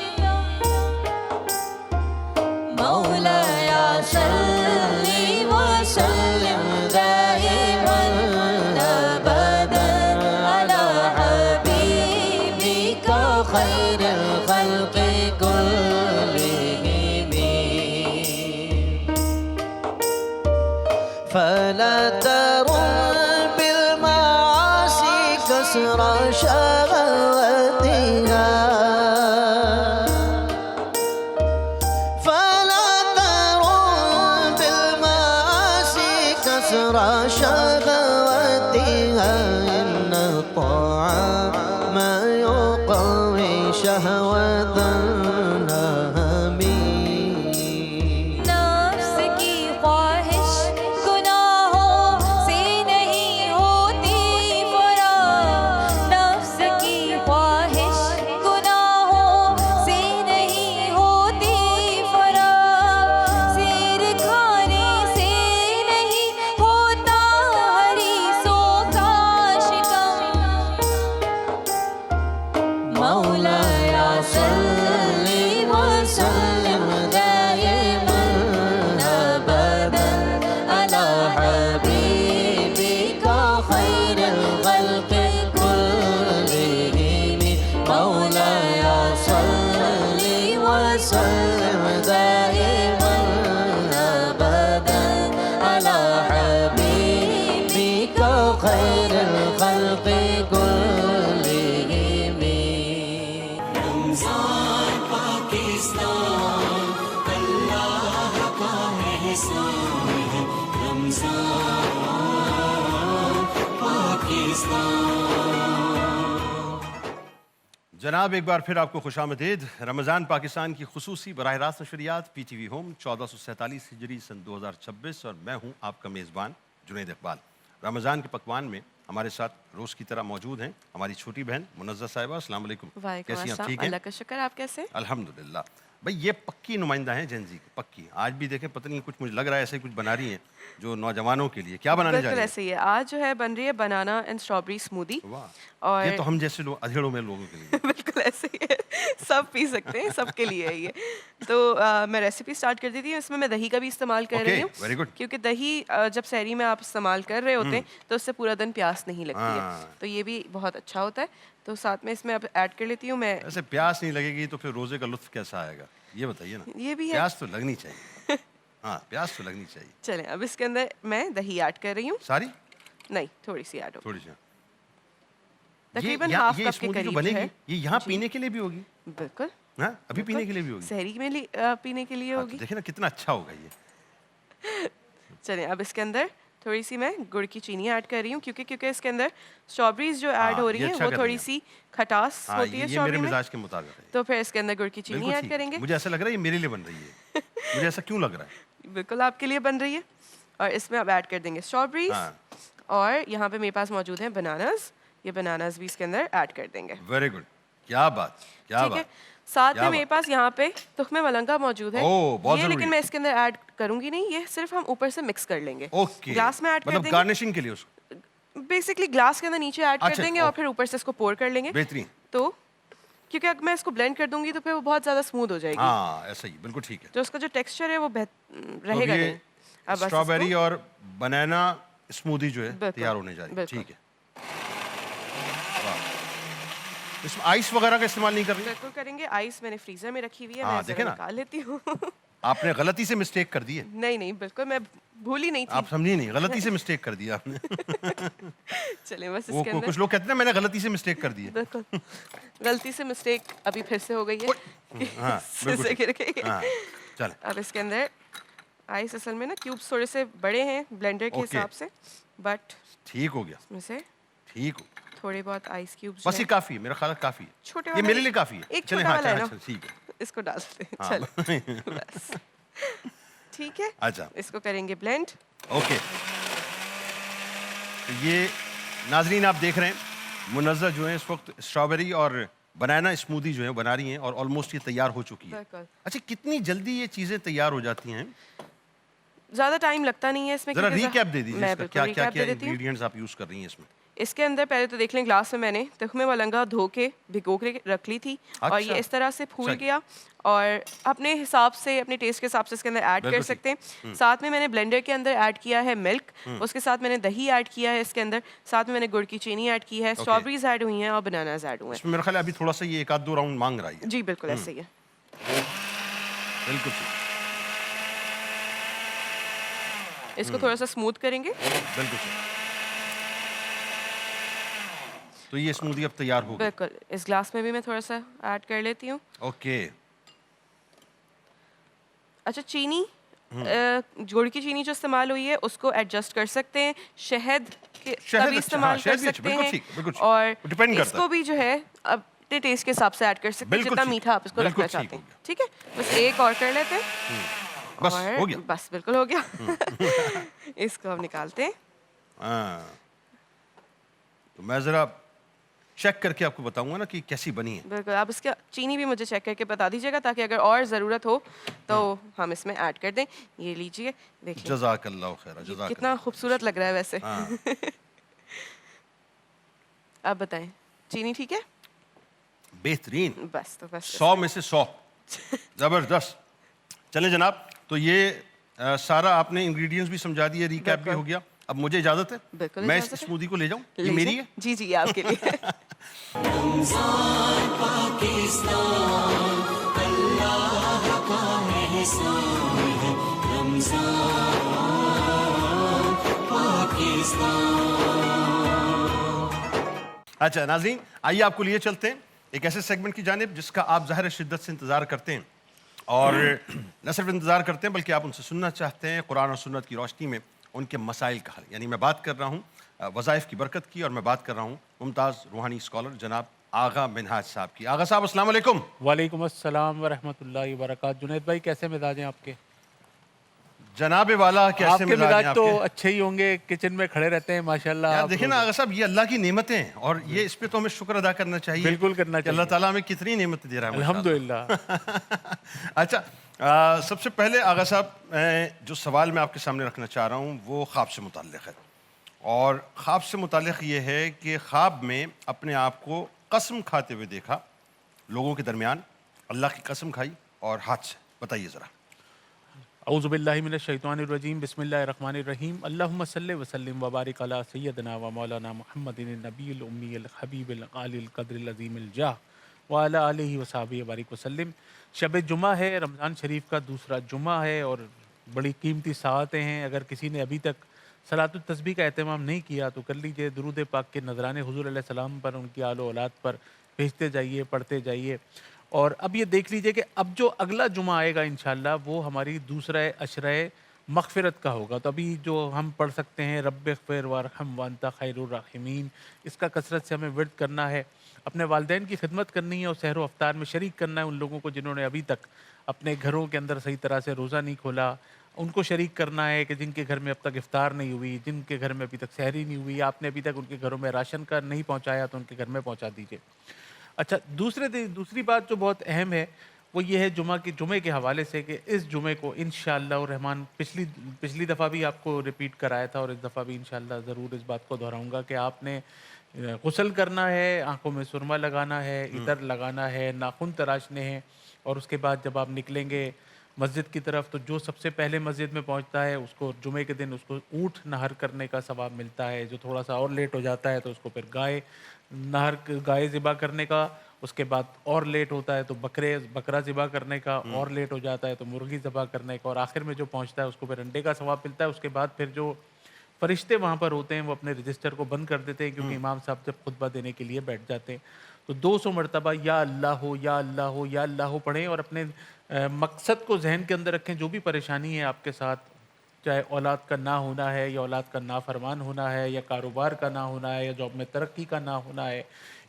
مولاي صل وسلم دائما أبدا على حبيبك خير الخلق كلهم فلا ترم بالمعاصي كسر شهوتها فلا ترم بالمعاصي كسر شهوتها إن الطعام يقوي شهوة النهم نفس کی خواہش گناہوں سے نہیں ہوتی فراغ نفس کی خواہش گناہوں سے نہیں ہوتی فراغ سیر کھانے سے نہیں ہوتا حریصوں کا شکم مولاي صل وسلم دائما أبدا على حبيبك خير الخلق كلهم مولاي صل وسلم دائما أبدا على حبيبك خير الخلق كلهم رمضان پاکستان اللہ کا احسان ہے رمضان پاکستان جناب ایک بار پھر آپ کو خوش آمدید. رمضان پاکستان کی خصوصی براہ راست نشریات پی ٹی وی ہوم 1447 ہجری سن 2026 اور میں ہوں آپ کا میزبان جنید اقبال. رمضان کے پکوان میں ہمارے ساتھ روز کی طرح موجود ہیں ہماری چھوٹی بہن منزہ صاحبہ. السلام علیکم. وعلیکم کیسی ہیں آپ؟ السلام. ٹھیک ہیں؟ اللہ کا شکر. آپ کیسے؟ الحمدللہ. بھائی یہ پکی نمائندہ ہیں جین زی کی، پکی. آج بھی دیکھیں پتہ نہیں کچھ مجھے لگ رہا ہے ایسے کچھ بنا رہی ہیں جو نوجوانوں کے لیے. کیا بنانے جا بالکل رہی ایسے ہی ہے. آج جو ہے بن رہی ہے بنانا اینڈ اسٹرابری اسموودی. واہ، اور یہ تو ہم جیسے لوگ ادھیڑوں میں لوگوں کے لیے. بالکل ایسے ہی ہے. سب پی سکتے ہیں, سب کے لیے ہے یہ. تو میں ریسیپی اسٹارٹ کر دیتی ہوں. اس میں میں دہی کا بھی استعمال کر رہی ہوں, ویری گڈ. کیونکہ دہی جب سحری میں آپ استعمال کر رہے ہوتے ہیں تو اس سے پورا دن پیاس نہیں لگتی ہے, تو یہ بھی بہت اچھا ہوتا ہے. تو ساتھ میں اس میں اب ایڈ کر لیتی ہوں میں. ایسے پیاس نہیں لگے گی تو پھر روزے کا لطف کیسا آئے گا یہ بتائیے نا. یہ بھی ہے, پیاس تو لگنی چاہیے. ہاں پیاس تو لگنی چاہیے. چلیں اب اس کے اندر میں دہی ایڈ کر رہی ہوں. ساری نہیں, تھوڑی سی ایڈ ہو, تھوڑی سی. تقریباً ہاف یہ کپ کے اسموتھی جو قریب بنے ہے. گی یہ یہاں پینے کے لیے بھی ہوگی؟ بالکل, ہاں ابھی پینے کے لیے بھی ہوگی. سحری میں پینے کے لیے ہوگی. دیکھیں نا کتنا اچھا ہوگا یہ. چلیں اب اس کے اندر تھوڑی سی میں گڑ کی چینی ایڈ کر رہی ہوں کیونکہ اس کے اندر اسٹرابریز جو ایڈ ہو رہی یہ ہیں اچھا وہ کر تھوڑی رہی ہیں سی کھٹاس ہاں ہوتی ہے یہ میرے اسٹرابری میں، مزاج کے مطابق ہے. تو پھر اس کے اندر گڑ کی چینی بالکل ایڈ ٹھیک. کریں گے. مجھے ایسا لگ رہا ہے یہ میرے لیے بن رہی ہے. مجھے ایسا کیوں لگ رہا ہے؟ بالکل آپ کے لیے بن رہی ہے. اور اس میں اب ایڈ کر دیں گے اسٹرابریز، ہاں اور یہاں پہ میرے پاس موجود ہیں بناناز. یہ بناناز بھی اس کے اندر ایڈ کر دیں گے. Very good. کیا بات کیا ٹھیک ہے. بات. ساتھ کیا میں میرے بات. پاس یہاں پہ تخمِ ملنگا موجود ہے. اوہ، بہت یہ ضروری لیکن ہے. میں اس کے اندر ایڈ کروں گی نہیں، یہ صرف ہم اوپر سے مکس کر لیں گے. اوکے گلاس میں ایڈ کر مطلب دیں گے، گارنشنگ کے لیے اس کو. بیسکلی گلاس کے اندر نیچے ایڈ کر اچھا، دیں گے اور اوکے. پھر اوپر سے اس کو پور کر لیں گے. بہترین. تو کیونکہ اگر میں اس کو بلینڈ کر دوں گی تو پھر وہ بہت زیادہ اسموتھ ہو جائے گی. ہاں ایسا ہی بالکل ٹھیک ہے. جو اس کا جو ٹیکسچر ہے وہ رہے تو گا یہ نہیں. اب بس اس کو- اسٹرابیری اور بنانا اسموتھی جو ہے بالکل، تیار ہونے جا رہی ہے. بالکل. ٹھیک ہے. اس میں آئس وغیرہ کا استعمال نہیں کر رہی؟ بالکل کریں گے. آئس میں نے فریزر میں رکھی ہوئی ہے، ہاں، میں دیکھیں ذرا نا. نکال لیتی ہوں. آپ نے غلطی سے مسٹیک کر دی ہے. نہیں بالکل میں بھولی نہیں آپ تھی. سمجھی نہیں، غلطی سے مسٹیک کر دیا آپ نے. چلیں بس اس وہ کے اندر کچھ لوگ کہتے ہیں میں نے غلطی سے مسٹیک کر دی ہے. بالکل غلطی سے مسٹیک ابھی پھر سے ہو گئی ہے. ہاں بالکل. سے گر گئی. ہاں چلیں. اب اس کے اندر آئس اصل میں نا کیوبس تھوڑے سے بڑے ہیں بلینڈر کے اوکے. حساب سے، بٹ ٹھیک ہو گیا. اس میں سے ٹھیک ہو. تھوڑے بہت آئس کیوبس بس یہ کافی ہے، میرا خیال ہے کافی ہے. چھوٹے یہ والا میرے لیے کافی ہے. ایک چلیں چھوٹا ہاں والا ہے نا، چلیں ٹھیک ہے. اس کو ڈالتے ہیں. ہاں. چلو بس ٹھیک ہے. اچھا اس کو کریں گے بلینڈ. اوکے. تو یہ ناظرین آپ دیکھ رہے ہیں منزہ جو ہیں اس وقت اسٹرابیری اور بنانا اسموتھی جو ہے بنا رہی ہیں اور آلموسٹ یہ تیار ہو چکی ہے. بالکل. اچھا کتنی جلدی یہ چیزیں تیار ہو جاتی ہیں؟ زیادہ ٹائم لگتا نہیں ہے اس میں. ذرا کیونکہ ریکیپ دے دیجیے میں اس کا بالکل کیا کیا ریکیپ کیا دے دیتی ہوں. انگریڈینٹس آپ یوز کر رہی ہیں اس میں. اس کے اندر پہلے تو دیکھ لیں گلاس میں میں نے تخمِ ملنگا دھو کے بھگو کے رکھ لی تھی، اور یہ اچھا. اس طرح سے پھول اچھا. گیا. اور اپنے حساب سے اپنے ٹیسٹ کے حساب سے اس کے اندر ایڈ کر بالکل سکتے ہیں. ساتھ میں نے بلینڈر کے اندر ایڈ کیا ہے ملک، اس کے ساتھ میں نے دہی ایڈ کیا ہے اس کے اندر، ساتھ میں نے گڑ کی چینی ایڈ کی ہے، اسٹرابریز ایڈ ہوئی ہیں اور بناناز ایڈ ہوئے اس میں میرا خیال ہے ابھی تھوڑا سا یہ ایک آدھ دو راؤنڈ مانگ رہا ہے. ہیں. جی بالکل ایسے ہی ہے. بالکل ٹھیک. اس کو تھوڑا سا اسموتھ کریں گے. بالکل ٹھیک. تو یہ اسموتھی اب تیار ہو گئی. بالکل. اس گلاس میں بھی میں تھوڑا سا ایڈ کر لیتی ہوں. اوکے. اچھا چینی، گڑ کی چینی جو استعمال ہوئی ہے اس کو ایڈجسٹ کر سکتے ہیں، شہد کے شہد بھی اچھا، استعمال ہاں، کر شہد بھی اچھا، سکتے بالکل ہیں، ٹھیک، بالکل ٹھیک. اور ڈپینڈ اس کرتا کو بھی جو ہے اپنے ٹیسٹ کے حساب سے ایڈ کر سکتے ہیں بالکل جتنا ٹھیک، میٹھا آپ اس کو بالکل رکھنا ٹھیک چاہتے ہو ہیں. گیا. ٹھیک ہے. بس ایک اور کر لیتے ہیں. بس اور ہو گیا. بس بالکل ہو گیا. اس کو ہم نکالتے ہیں. ہاں تو میں ذرا چیک کر کے آپ کو بتاؤں گا نا کہ کیسی بنی ہے. بالکل. آپ اس کا چینی بھی مجھے چیک کر کے بتا دیجیے گا تاکہ اگر اور ضرورت ہو تو ہم اس میں ایڈ کر دیں. یہ لیجیے دیکھیں جزاک اللہ خیر. جزاک کتنا خوبصورت لگ رہا ہے ویسے. ہاں. آپ بتائیں چینی ٹھیک ہے؟ بہترین. بس تو بس 100 میں سے 100. زبردست. چلیں جناب تو یہ سارا آپ نے انگریڈینٹس بھی سمجھا دیے، ریکیپ بھی ہو گیا. اب مجھے اجازت ہے بالکل میں اس اجازت ہے. اسموتھی کو لے جاؤں؟ یہ لیجیے. میری ہے. جی جی یہ آپ کے لیے. رمضان پاکستان اللہ کا احسان ہے. رمضان پاکستان. اچھا ناظرین آئیے آپ کو لیے چلتے ہیں ایک ایسے سیگمنٹ کی جانب جس کا آپ ظاہر شدت سے انتظار کرتے ہیں، اور نہ صرف انتظار کرتے ہیں بلکہ آپ ان سے سننا چاہتے ہیں قرآن اور سنت کی روشنی میں ان کے مسائل کا حل. یعنی میں بات کر رہا ہوں وظائف کی برکت کی، اور میں بات کر رہا ہوں ممتاز روحانی اسکالر جناب آغا منہاج صاحب کی. آغا صاحب السلام علیکم. وعلیکم السلام ورحمۃ اللہ وبرکاتہ. جنید بھائی کیسے مزاج ہیں آپ کے؟ جناب والا آپ کیسے کے مزاج ہیں مزاج آپ تو کے؟ اچھے ہی ہوں گے، کچن میں کھڑے رہتے ہیں ماشاءاللہ. یار آپ دیکھیں نا آغا صاحب یہ اللہ کی نعمتیں ہیں اور یہ اس پہ تو ہمیں شکر ادا کرنا چاہیے. بالکل کرنا کہ اللہ چاہیے. تعالیٰ ہمیں کتنی نعمت دے رہا ہے ماشاءاللہ. الحمدللہ. اچھا سب سے پہلے آغا صاحب جو سوال میں آپ کے سامنے رکھنا چاہ رہا ہوں وہ خواب سے متعلق ہے، اور خواب سے متعلق یہ ہے کہ خواب میں اپنے آپ کو قسم کھاتے ہوئے دیکھا، لوگوں کے درمیان اللہ کی قسم کھائی اور ہاتھ سے. بتائیے ذرا. اعوذ باللہ من الشیطان الرجیم. بسم اللہ الرحمن الرحیم. اللہم صلی وسلم وبارک علی سیدنا و مولانا محمد النبی الامی الحبیب العالی القدر العظیم الجاہ وعلی آلہ وصحبہ وبارک وسلم. شب جمعہ ہے، رمضان شریف کا دوسرا جمعہ ہے، اور بڑی قیمتی ساعتیں ہیں. اگر کسی نے ابھی تک صلاۃ التسبیح کا اہتمام نہیں کیا تو کر لیجئے. درود پاک کے نذرانے حضور علیہ السلام پر، ان کی آل و اولاد پر بھیجتے جائیے، پڑھتے جائیے. اور اب یہ دیکھ لیجئے کہ اب جو اگلا جمعہ آئے گا انشاءاللہ وہ ہماری دوسرا عشرہ مغفرت کا ہوگا. تو ابھی جو ہم پڑھ سکتے ہیں رب اغفر وارحم وانت خیر الراحمین، اس کا کثرت سے ہمیں ورد کرنا ہے، اپنے والدین کی خدمت کرنی ہے اور سحر و افطار میں شریک کرنا ہے. ان لوگوں کو جنہوں نے ابھی تک اپنے گھروں کے اندر صحیح طرح سے روزہ نہیں کھولا، ان کو شریک کرنا ہے کہ جن کے گھر میں اب تک افطار نہیں ہوئی، جن کے گھر میں ابھی تک سحری نہیں ہوئی، آپ نے ابھی تک ان کے گھروں میں راشن کا نہیں پہنچایا تو ان کے گھر میں پہنچا دیجیے. اچھا، دوسری بات جو بہت اہم ہے وہ یہ ہے جمعے کے حوالے سے کہ اس جمعے کو انشاءاللہ الرحمن پچھلی دفعہ بھی آپ کو ریپیٹ کرایا تھا اور اس دفعہ بھی انشاءاللہ ضرور اس بات کو دہراؤں گا کہ آپ نے غسل کرنا ہے، آنکھوں میں سرما لگانا ہے، عطر لگانا ہے، ناخن تراشنے ہیں، اور اس کے بعد جب آپ نکلیں گے مسجد کی طرف تو جو سب سے پہلے مسجد میں پہنچتا ہے اس کو جمعے کے دن اس کو اونٹ نہر کرنے کا ثواب ملتا ہے. جو تھوڑا سا اور لیٹ ہو جاتا ہے تو اس کو پھر گائے ذبح کرنے کا، اس کے بعد اور لیٹ ہوتا ہے تو بکرا ذبح کرنے کا، اور لیٹ ہو جاتا ہے تو مرغی ذبح کرنے کا، اور آخر میں جو پہنچتا ہے اس کو پھر انڈے کا ثواب ملتا ہے. اس کے بعد پھر جو فرشتے وہاں پر ہوتے ہیں وہ اپنے رجسٹر کو بند کر دیتے ہیں کیونکہ امام صاحب جب خطبہ دینے کے لیے بیٹھ جاتے ہیں. تو 200 مرتبہ یا اللہ ہو یا اللہ ہو یا اللہ ہو پڑھیں اور اپنے مقصد کو ذہن کے اندر رکھیں. جو بھی پریشانی ہے آپ کے ساتھ، چاہے اولاد کا نہ ہونا ہے یا اولاد کا نافرمان ہونا ہے یا کاروبار کا نہ ہونا ہے یا جاب میں ترقی کا نہ ہونا ہے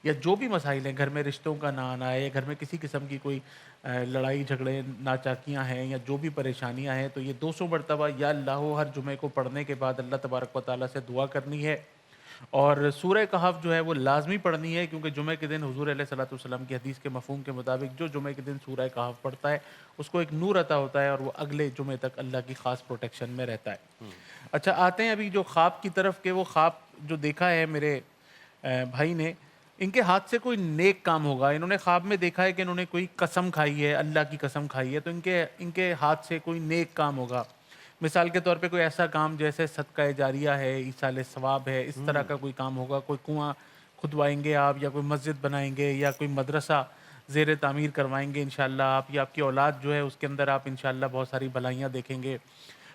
یا جو بھی مسائل ہیں، گھر میں رشتوں کا نہ آنا ہے یا گھر میں کسی قسم کی کوئی لڑائی جھگڑے ناچاکیاں ہیں یا جو بھی پریشانیاں ہیں، تو یہ 200 مرتبہ یا اللہ ہو ہر جمعے کو پڑھنے کے بعد اللہ تبارک و تعالیٰ سے دعا کرنی ہے. اور سورہ کہف جو ہے وہ لازمی پڑھنی ہے کیونکہ جمعے کے دن حضور علیہ الصلوۃ والسلام کی حدیث کے مفہوم کے مطابق جو جمعے کے دن سورہ کہف پڑھتا ہے اس کو ایک نور عطا ہوتا ہے اور وہ اگلے جمعے تک اللہ کی خاص پروٹیکشن میں رہتا ہے. اچھا، آتے ہیں ابھی جو خواب کی طرف کہ وہ خواب جو دیکھا ہے میرے بھائی نے، ان کے ہاتھ سے کوئی نیک کام ہوگا. انہوں نے خواب میں دیکھا ہے کہ انہوں نے کوئی قسم کھائی ہے، اللہ کی قسم کھائی ہے، تو ان کے ہاتھ سے کوئی نیک کام ہوگا. مثال کے طور پہ کوئی ایسا کام جیسے صدقہ جاریہ ہے، ایصال ثواب ہے، اس طرح کا کوئی کام ہوگا. کوئی کنواں کھدوائیں گے آپ، یا کوئی مسجد بنائیں گے، یا کوئی مدرسہ زیر تعمیر کروائیں گے انشاءاللہ آپ، یا آپ کی اولاد جو ہے اس کے اندر آپ انشاءاللہ بہت ساری بھلائیاں دیکھیں گے.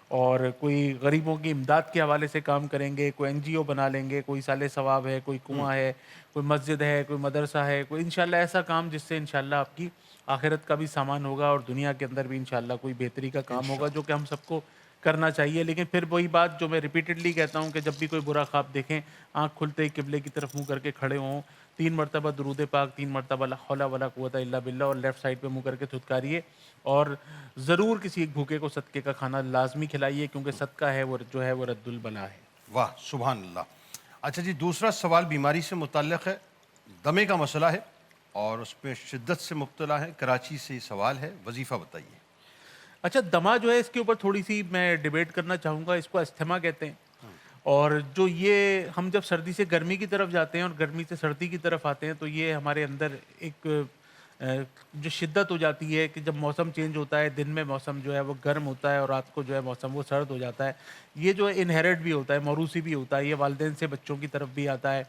اور کوئی غریبوں کی امداد کے حوالے سے کام کریں گے، کوئی NGO بنا لیں گے، کوئی ایصال ثواب ہے، کوئی کنواں ہے، کوئی مسجد ہے، کوئی مدرسہ ہے، کوئی انشاءاللہ ایسا کام جس سے انشاءاللہ آپ کی آخرت کا بھی سامان ہوگا اور دنیا کے اندر بھی انشاءاللہ کوئی بہتری کا کام ہوگا، جو کہ ہم سب کو کرنا چاہیے. لیکن پھر وہی بات جو میں ریپیٹڈلی کہتا ہوں کہ جب بھی کوئی برا خواب دیکھیں، آنکھ کھلتے ہی قبلے کی طرف منہ کر کے کھڑے ہوں، 3 مرتبہ درود پاک، 3 مرتبہ لا حول ولا قوت الا باللہ، اور لیفٹ سائڈ پہ منہ کر کے تھتکاریے. اور ضرور کسی ایک بھوکے کو صدقے کا کھانا لازمی کھلائیے کیونکہ صدقہ ہے وہ جو ہے وہ رد البلا ہے. واہ سبحان اللہ. اچھا جی، دوسرا سوال بیماری سے متعلق ہے، دمے کا مسئلہ ہے اور اس پہ شدت سے مبتلا ہے. کراچی سے یہ سوال ہے، وظیفہ بتائیے. اچھا، دمہ جو ہے اس کے اوپر تھوڑی سی میں ڈیبیٹ کرنا چاہوں گا. اس کو استھما کہتے ہیں، اور جو یہ ہم جب سردی سے گرمی کی طرف جاتے ہیں اور گرمی سے سردی کی طرف آتے ہیں تو یہ ہمارے اندر ایک جو شدت ہو جاتی ہے کہ جب موسم چینج ہوتا ہے، دن میں موسم جو ہے وہ گرم ہوتا ہے اور رات کو جو ہے موسم وہ سرد ہو جاتا ہے. یہ جو انہیریٹ بھی ہوتا ہے، موروثی بھی ہوتا ہے، یہ والدین سے بچوں کی طرف بھی آتا ہے.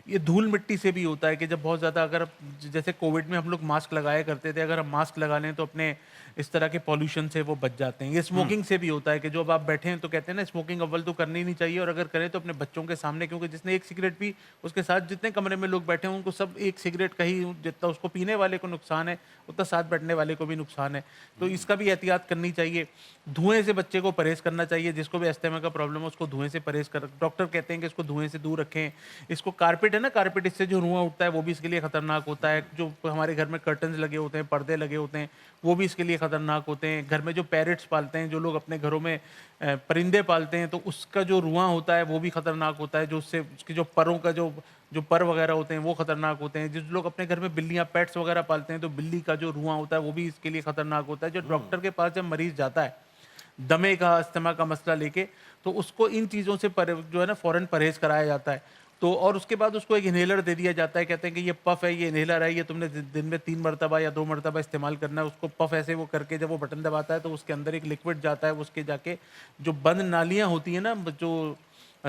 یہ دھول مٹی سے بھی ہوتا ہے کہ جب بہت زیادہ، اگر جیسے کووڈ میں ہم لوگ ماسک لگایا کرتے تھے، اگر ہم ماسک لگا لیں تو اپنے اس طرح کے پالوشن سے وہ بچ جاتے ہیں. یہ اسموکنگ سے بھی ہوتا ہے کہ جب آپ بیٹھے ہیں تو کہتے ہیں نا اسموکنگ اول تو کرنی نہیں چاہیے، اور اگر کریں تو اپنے بچوں کے سامنے، کیونکہ جس نے ایک سگریٹ پی اس کے ساتھ جتنے کمرے میں لوگ بیٹھے ہیں ان کو سب ایک سگریٹ کا ہی، جتنا اس کو پینے والے کو نقصان ہے اتنا ساتھ بیٹھنے والے کو بھی نقصان ہے. تو اس کا بھی احتیاط کرنی چاہیے. دھوئیں سے بچے کو پرہیز کرنا چاہیے. جس کو بھی استھما کا پرابلم ہے اس کو دھوئیں سے پرہیز کر، ڈاکٹر کہتے ہیں کہ اس کو دھوئیں سے دور رکھیں. اس کو کارپیٹ ہے نا، کارپیٹ، اس سے جو دھواں اٹھتا ہے وہ بھی اس کے لیے خطرناک ہوتا ہے. جو ہمارے گھر میں کرٹنز لگے ہوتے ہیں، پردے لگے ہوتے ہیں، وہ بھی اس کے لیے خطرناک ہوتے ہیں. گھر میں جو پیرٹس پالتے ہیں، جو لوگ اپنے گھروں میں پرندے پالتے ہیں، تو اس کا جو دھواں ہوتا ہے وہ بھی خطرناک ہوتا ہے. جو اس سے اس کی جو پروں کا جو پر وغیرہ ہوتے ہیں وہ خطرناک ہوتے ہیں. جس لوگ اپنے گھر میں بلیاں، پیٹس وغیرہ پالتے ہیں، تو بلی کا جو دھواں ہوتا ہے وہ بھی اس کے لیے خطرناک ہوتا ہے. جو ڈاکٹر کے پاس جب مریض جاتا ہے دمے کا، استھما کا مسئلہ لے کے، تو اس کو ان چیزوں سے جو ہے نا فوراً پرہیز کرایا جاتا ہے. تو اور اس کے بعد اس کو ایک انہیلر دے دیا جاتا ہے. کہتے ہیں کہ یہ پف ہے، یہ انہیلر ہے، یہ تم نے دن میں 3 مرتبہ یا 2 مرتبہ استعمال کرنا ہے. اس کو پف ایسے وہ کر کے جب وہ بٹن دباتا ہے تو اس کے اندر ایک لکوڈ جاتا ہے. اس کے جا کے جو بند نالیاں ہوتی ہیں نا، جو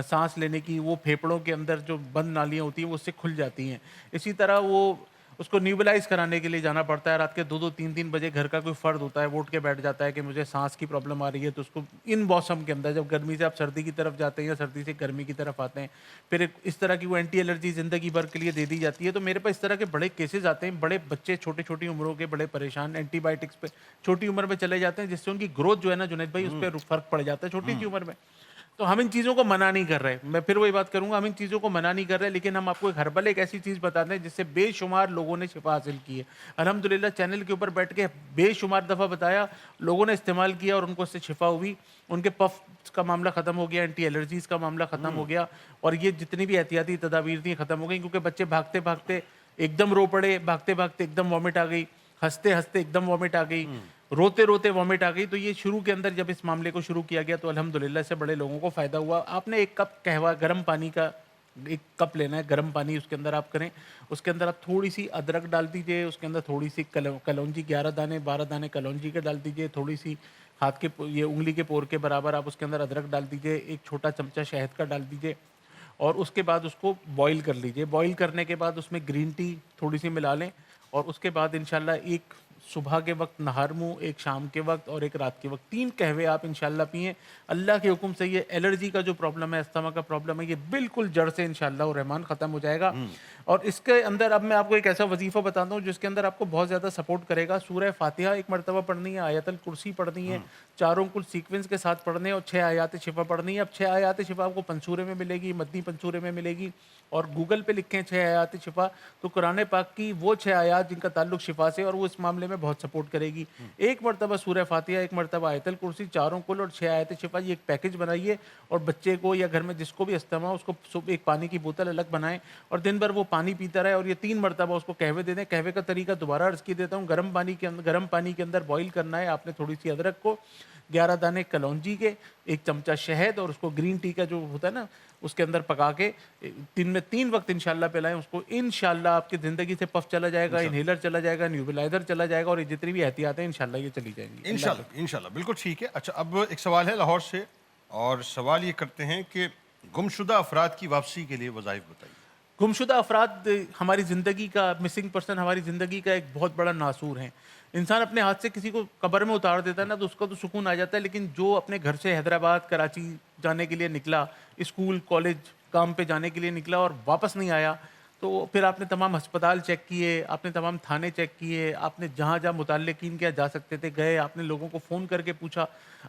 سانس لینے کی، وہ پھیپڑوں کے اندر جو بند نالیاں ہوتی ہیں وہ اس سے کھل جاتی ہیں. اسی طرح وہ اس کو نیوبلائز کرانے کے لیے جانا پڑتا ہے. رات کے 2-3 بجے گھر کا کوئی فرد ہوتا ہے وہ اٹھ کے بیٹھ جاتا ہے کہ مجھے سانس کی پرابلم آ رہی ہے, تو اس کو ان موسم کے اندر جب گرمی سے آپ سردی کی طرف جاتے ہیں یا سردی سے گرمی کی طرف آتے ہیں, پھر اس طرح کی وہ اینٹی الرجی زندگی بھر کے لیے دے دی جاتی ہے. تو میرے پاس اس طرح کے بڑے کیسز آتے ہیں, بڑے بچے چھوٹی عمروں کے بڑے پریشان, اینٹی بایوٹکس پہ چھوٹی عمر میں چلے جاتے ہیں, جس سے ان کی گروتھ جو ہے نا جنید بھائی اس پہ فرق پڑ جاتا ہے چھوٹی سی عمر میں. تو ہم ان چیزوں کو منع نہیں کر رہے, میں پھر وہی بات کروں گا, ہم ان چیزوں کو منع نہیں کر رہے, لیکن ہم آپ کو ایک ہربل ایک ایسی چیز بتاتے ہیں جس سے بے شمار لوگوں نے شفا حاصل کی ہے. الحمدللہ چینل کے اوپر بیٹھ کے بے شمار دفعہ بتایا, لوگوں نے استعمال کیا اور ان کو اس سے شفا ہوئی, ان کے پف کا معاملہ ختم ہو گیا, اینٹی الرجیز کا معاملہ ختم ہو گیا, اور یہ جتنی بھی احتیاطی تدابیر تھیں ختم ہو گئی. کیونکہ بچے بھاگتے بھاگتے ایک دم رو پڑے, بھاگتے بھاگتے ایک دم وامٹ آ گئی, ہنستے ہنستے ایک دم وامٹ آ گئی, روتے روتے وامٹ آ گئی. تو یہ شروع کے اندر جب اس معاملے کو شروع کیا گیا تو الحمدللہ اس سے بڑے لوگوں کو فائدہ ہوا. آپ نے ایک کپ قہوہ گرم پانی کا ایک کپ لینا ہے, گرم پانی اس کے اندر آپ کریں, اس کے اندر آپ تھوڑی سی ادرک ڈال دیجئے, اس کے اندر تھوڑی سی کلونجی 12 دانے کلونجی کے ڈال دیجئے, تھوڑی سی ہاتھ کے یہ انگلی کے پور کے برابر آپ اس کے اندر ادرک ڈال دیجئے, ایک چھوٹا چمچہ شہد کا ڈال دیجئے, اور اس کے بعد اس کو بوائل کر لیجئے. بوائل کرنے کے بعد اس میں گرین ٹی تھوڑی سی ملا لیں, اور اس کے بعد انشاءاللہ ایک صبح کے وقت نہار منہ, ایک شام کے وقت اور ایک رات کے وقت 3 قہوے آپ انشاءاللہ پئیں. اللہ کے حکم سے یہ الرجی کا جو پرابلم ہے, استما کا پرابلم ہے, یہ بالکل جڑ سے انشاءاللہ الرحمن ختم ہو جائے گا. اور اس کے اندر اب میں آپ کو ایک ایسا وظیفہ بتاتا ہوں جس کے اندر آپ کو بہت زیادہ سپورٹ کرے گا. سورہ فاتحہ ایک مرتبہ پڑھنی ہے, آیت الکرسی پڑھنی ہے, چاروں کل سیکوینس کے ساتھ پڑھنے ہیں, اور 6 آیات شفا پڑھنی ہے. اب 6 آیات شفا آپ کو پنسورے میں ملے گی, مدنی پنسورے میں ملے گی, اور گوگل پہ لکھیں 6 آیات شفا تو قرآن پاک کی وہ 6 آیات جن کا تعلق شفا سے, اور وہ اس معاملے میں بہت سپورٹ کرے گی. ایک مرتبہ سورہ فاتحہ, ایک مرتبہ آیت الکرسی, چاروں کل اور 6 آیات شفا, یہ ایک پیکج بنائیے, اور بچے کو یا گھر میں جس کو بھی استما ہو اس کو صبح ایک پانی کی بوتل الگ بنائیں, اور دن بھر وہ پانی پیتا رہے, اور یہ 3 مرتبہ اس کو قہوے دے دیں. قہوے کا طریقہ دوبارہ عرض کی دیتا ہوں, گرم پانی کے اندر بوائل کرنا ہے آپ نے تھوڑی سی ادرک کو, 11 دانے کلونجی کے, ایک چمچہ شہد, اور اس کو گرین ٹی کا جو ہوتا ہے نا اس کے اندر پکا کے دن میں 3 وقت انشاءاللہ پلائیں اس کو. انشاءاللہ آپ کی زندگی سے پف چلا جائے گا, انہیلر چلا جائے گا, نیوبلائزر چلا جائے گا, اور یہ جتنی بھی احتیاط ہیں انشاءاللہ یہ چلی جائیں گی انشاءاللہ بالکل ٹھیک ہے. اچھا, اب ایک سوال ہے لاہور سے, اور سوال یہ کرتے ہیں کہ گمشدہ افراد کی واپسی کے لیے وظائف بتائیے. گمشدہ افراد ہماری زندگی کا, مسنگ پرسن ہماری زندگی کا ایک بہت بڑا ناسور ہیں. انسان اپنے ہاتھ سے کسی کو قبر میں اتار دیتا ہے نا تو اس کا تو سکون آ جاتا ہے, لیکن جو اپنے گھر سے حیدرآباد کراچی جانے کے لیے نکلا, اسکول کالج کام پہ جانے کے لیے نکلا اور واپس نہیں آیا, تو پھر آپ نے تمام ہسپتال چیک کیے, آپ نے تمام تھانے چیک کیے, آپ نے جہاں جہاں متعلقین کیا جا سکتے تھے گئے, آپ نے لوگوں کو فون کر کے پوچھا.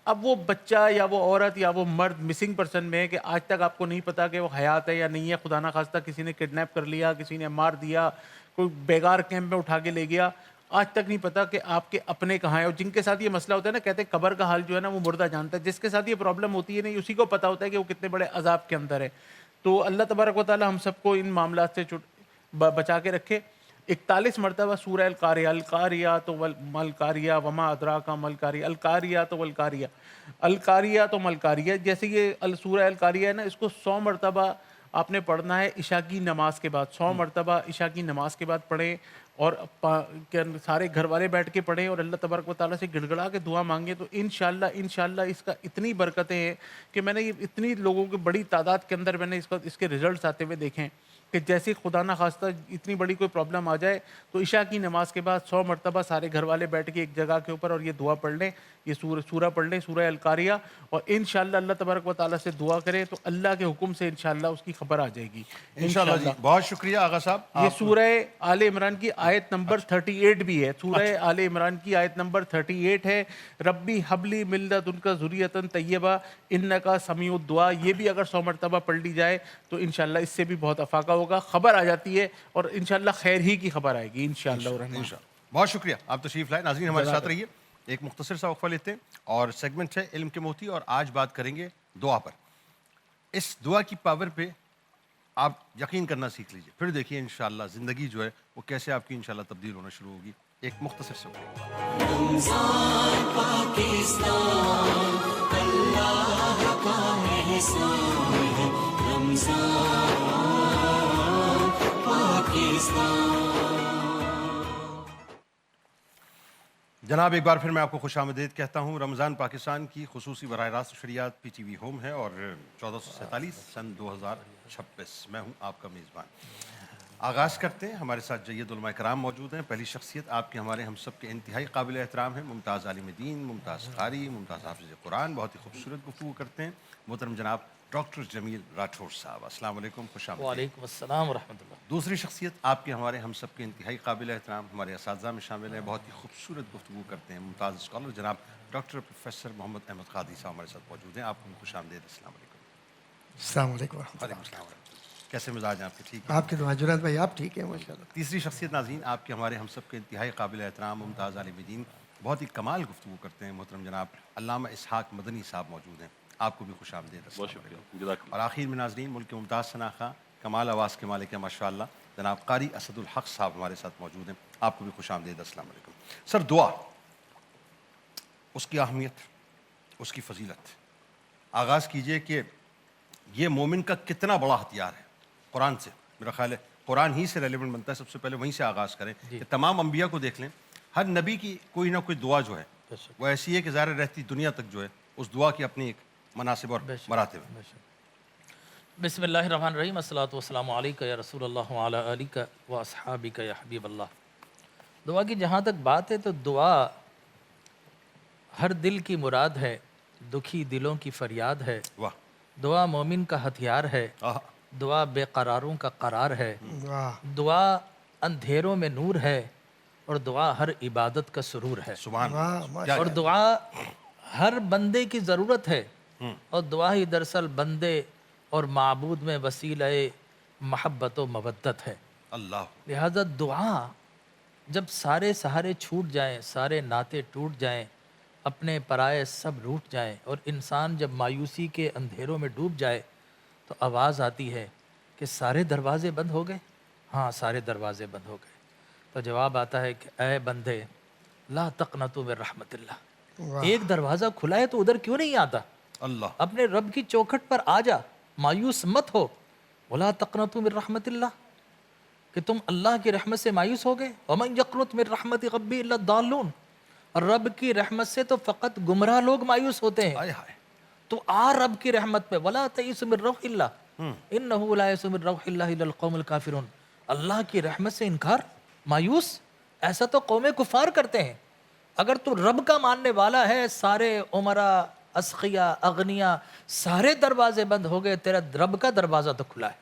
اب وہ بچہ یا وہ عورت یا وہ مرد مسنگ پرسن میں ہے کہ آج تک آپ کو نہیں پتا کہ وہ حیات ہے یا نہیں ہے. خدا نخواستہ کسی نے کڈنیپ کر لیا, کسی نے مار دیا, کوئی بیگار کیمپ میں اٹھا کے لے گیا, آج تک نہیں پتا کہ آپ کے اپنے کہاں ہیں. اور جن کے ساتھ یہ مسئلہ ہوتا ہے نا, کہتے ہیں قبر کا حال جو ہے نا وہ مردہ جانتا ہے. جس کے ساتھ یہ پرابلم ہوتی ہے نہیں, اسی کو پتا ہوتا ہے کہ وہ کتنے بڑے عذاب کے اندر ہے. تو اللہ تبارک و تعالی ہم سب کو ان معاملات سے بچا کے رکھے. 41 مرتبہ سورہ القاریہ, القاریات والقاریہ وما ادراک ملقاریہ, القاریات والقاریہ, القاریات ملقاریہ. جیسے یہ سورہ القاریہ ہے نا, اس کو 100 مرتبہ آپ نے پڑھنا ہے عشاء کی نماز کے بعد. 100 مرتبہ عشاء کی نماز کے بعد پڑھیں, اور سارے گھر والے بیٹھ کے پڑھیں, اور اللہ تبارک و تعالیٰ سے گڑ گڑا کے دعا مانگیں. تو انشاءاللہ اس کا اتنی برکتیں ہیں کہ میں نے یہ اتنی لوگوں کی بڑی تعداد کے اندر میں نے اس کے ریزلٹس آتے ہوئے دیکھیں کہ جیسے خدا نہ خواستہ اتنی بڑی کوئی پرابلم آ جائے تو عشاء کی نماز کے بعد 100 مرتبہ سارے گھر والے بیٹھ کے ایک جگہ کے اوپر اور یہ دعا پڑھ لیں, یہ سورہ پڑھ لیں, سورہ القاریہ, اور انشاءاللہ اللہ تبارک و تعالیٰ سے دعا کریں تو اللہ کے حکم سے انشاءاللہ اس کی خبر آ جائے گی انشاءاللہ. جی بہت شکریہ آغا صاحب. یہ سورہ آل عمران کی آیت نمبر 38 بھی ہے. سورہ آل عمران کی آیت نمبر 38 ہے, ربی حبلی من لدنک ذریۃ طیبہ انک سمیع الدعاء. یہ بھی اگر 100 مرتبہ پڑھ لی جائے تو انشاءاللہ اس سے بھی بہت افاقہ ہوگا, خبر آ جاتی ہے, اور انشاءاللہ خیر ہی کی خبر آئے گی انشاءاللہ الرحمن. بہت شکریہ, آپ تشریف لائے. ناظرین ہمارے ساتھ رہیے, ایک مختصر سا وقفہ لیتے ہیں, اور سیگمنٹ ہے علم کے موتی, اور آج بات کریں گے دعا پر. اس دعا کی پاور پہ آپ یقین کرنا سیکھ لیجئے, پھر دیکھیے انشاءاللہ زندگی جو ہے وہ کیسے آپ کی انشاءاللہ تبدیل ہونا شروع ہوگی. ایک مختصر سا وقفہ. رمضان پاکستان اللہ کا احسان ہے, رمضان پاکستان. جناب ایک بار پھر میں آپ کو خوش آمدید کہتا ہوں. رمضان پاکستان کی خصوصی براہ راست نشریات پی ٹی وی ہوم ہے, اور 1447 سن 2026. میں ہوں آپ کا میزبان. آغاز کرتے ہیں. ہمارے ساتھ جید علماء کرام موجود ہیں. پہلی شخصیت آپ کے ہمارے ہم سب کے انتہائی قابل احترام ہیں. ممتاز عالم دین، ممتاز قاری، ممتاز حافظ قرآن. بہت ہی خوبصورت گفتگو کرتے ہیں. محترم جناب ڈاکٹر جمیل راٹھور صاحب، السلام علیکم، خوش آمدید. وعلیکم السلام ورحمۃ اللہ. دوسری شخصیت آپ کے ہمارے ہم سب کے انتہائی قابل احترام ہمارے اساتذہ میں شامل ہیں. بہت ہی خوبصورت گفتگو کرتے ہیں. ممتاز اسکالر جناب ڈاکٹر پروفیسر محمد احمد قادری صاحب ہمارے ساتھ موجود ہیں. آپ کو خوش آمدید. السلام علیکم. السلام علیکم ورحمۃ وعلیکم السلام ورحمۃ اللہ. کیسے مزاج ہیں آپ کے؟ ٹھیک ہے. اللہ. آپ کے دعا جنید بھائی آپ ٹھیک ہیں ماشاء اللہ. تیسری شخصیت ناظرین آپ کے ہمارے ہم سب کے انتہائی قابل احترام ممتاز عالم دین، بہت ہی کمال گفتگو کرتے ہیں. محترم جناب علامہ اسحاق مدنی صاحب موجود ہیں. آپ کو بھی خوش آمدید. بہت شکریہ. اور آخر میں ناظرین ملک کے ممتاز شناخواں کمال آواز کے مالک ہیں ماشاء اللہ جناب قاری اسد الحق صاحب ہمارے ساتھ موجود ہیں. آپ کو بھی خوش آمدید. السلام علیکم. سر، دعا، اس کی اہمیت، اس کی فضیلت، آغاز کیجئے کہ یہ مومن کا کتنا بڑا ہتھیار ہے. قرآن سے میرا خیال ہے قرآن ہی سے ریلیونٹ بنتا ہے. سب سے پہلے وہیں سے آغاز کریں کہ تمام انبیاء کو دیکھ لیں، ہر نبی کی کوئی نہ کوئی دعا جو ہے وہ ایسی ہے کہ ظاہر رہتی دنیا تک جو ہے اس دعا کی اپنی ایک مناسب اور مراتب ہے. بسم اللہ الرحمن الرحیم. الصلاۃ والسلام علیکہ یا رسول اللہ وعلی آلکہ و اصحابکہ یا حبیب اللہ. دعا کی جہاں تک بات ہے تو دعا ہر دل کی مراد ہے، دکھی دلوں کی فریاد ہے. واہ دعا مومن کا ہتھیار ہے، آہا. دعا بے قراروں کا قرار ہے. واہ دعا اندھیروں میں نور ہے اور دعا ہر عبادت کا سرور ہے. سبحان واہ اللہ. ماشاء اور دعا ہر بندے کی ضرورت ہے اور دعا ہی دراصل بندے اور معبود میں وسیلہ محبت و مودت ہے. اللہ. لہذا دعا جب سارے سہارے چھوٹ جائیں، سارے ناطے ٹوٹ جائیں، اپنے پرائے سب روٹ جائیں اور انسان جب مایوسی کے اندھیروں میں ڈوب جائے تو آواز آتی ہے کہ سارے دروازے بند ہو گئے. ہاں، سارے دروازے بند ہو گئے. تو جواب آتا ہے کہ اے بندے لا تقنطوا من رحمت اللہ. ایک دروازہ کھلا ہے تو ادھر کیوں نہیں آتا؟ اللہ. اپنے رب کی چوکھٹ پر آ جا، مایوس مت ہو. ولا تقنطوا من رحمت اللہ، کہ تم اللہ کی رحمت سے مایوس ہو گئے. ومن یقنط من رحمت ربی الا الضالون. اور رب کی رحمت سے تو فقط گمراہ لوگ مایوس ہوتے ہیں. ہائے ہائے. تو آ رب کی رحمت پہ. ولا تئسوا من روح اللہ انہ لا یئس من روح اللہ الا القوم الکافرون. اللہ کی رحمت سے انکار، مایوس، ایسا تو قوم کفار کرتے ہیں. اگر تو رب کا ماننے والا ہے، سارے عمراء، اسقیا، اغنیا، سارے دروازے بند ہو گئے، تیرا رب کا دروازہ تو کھلا ہے.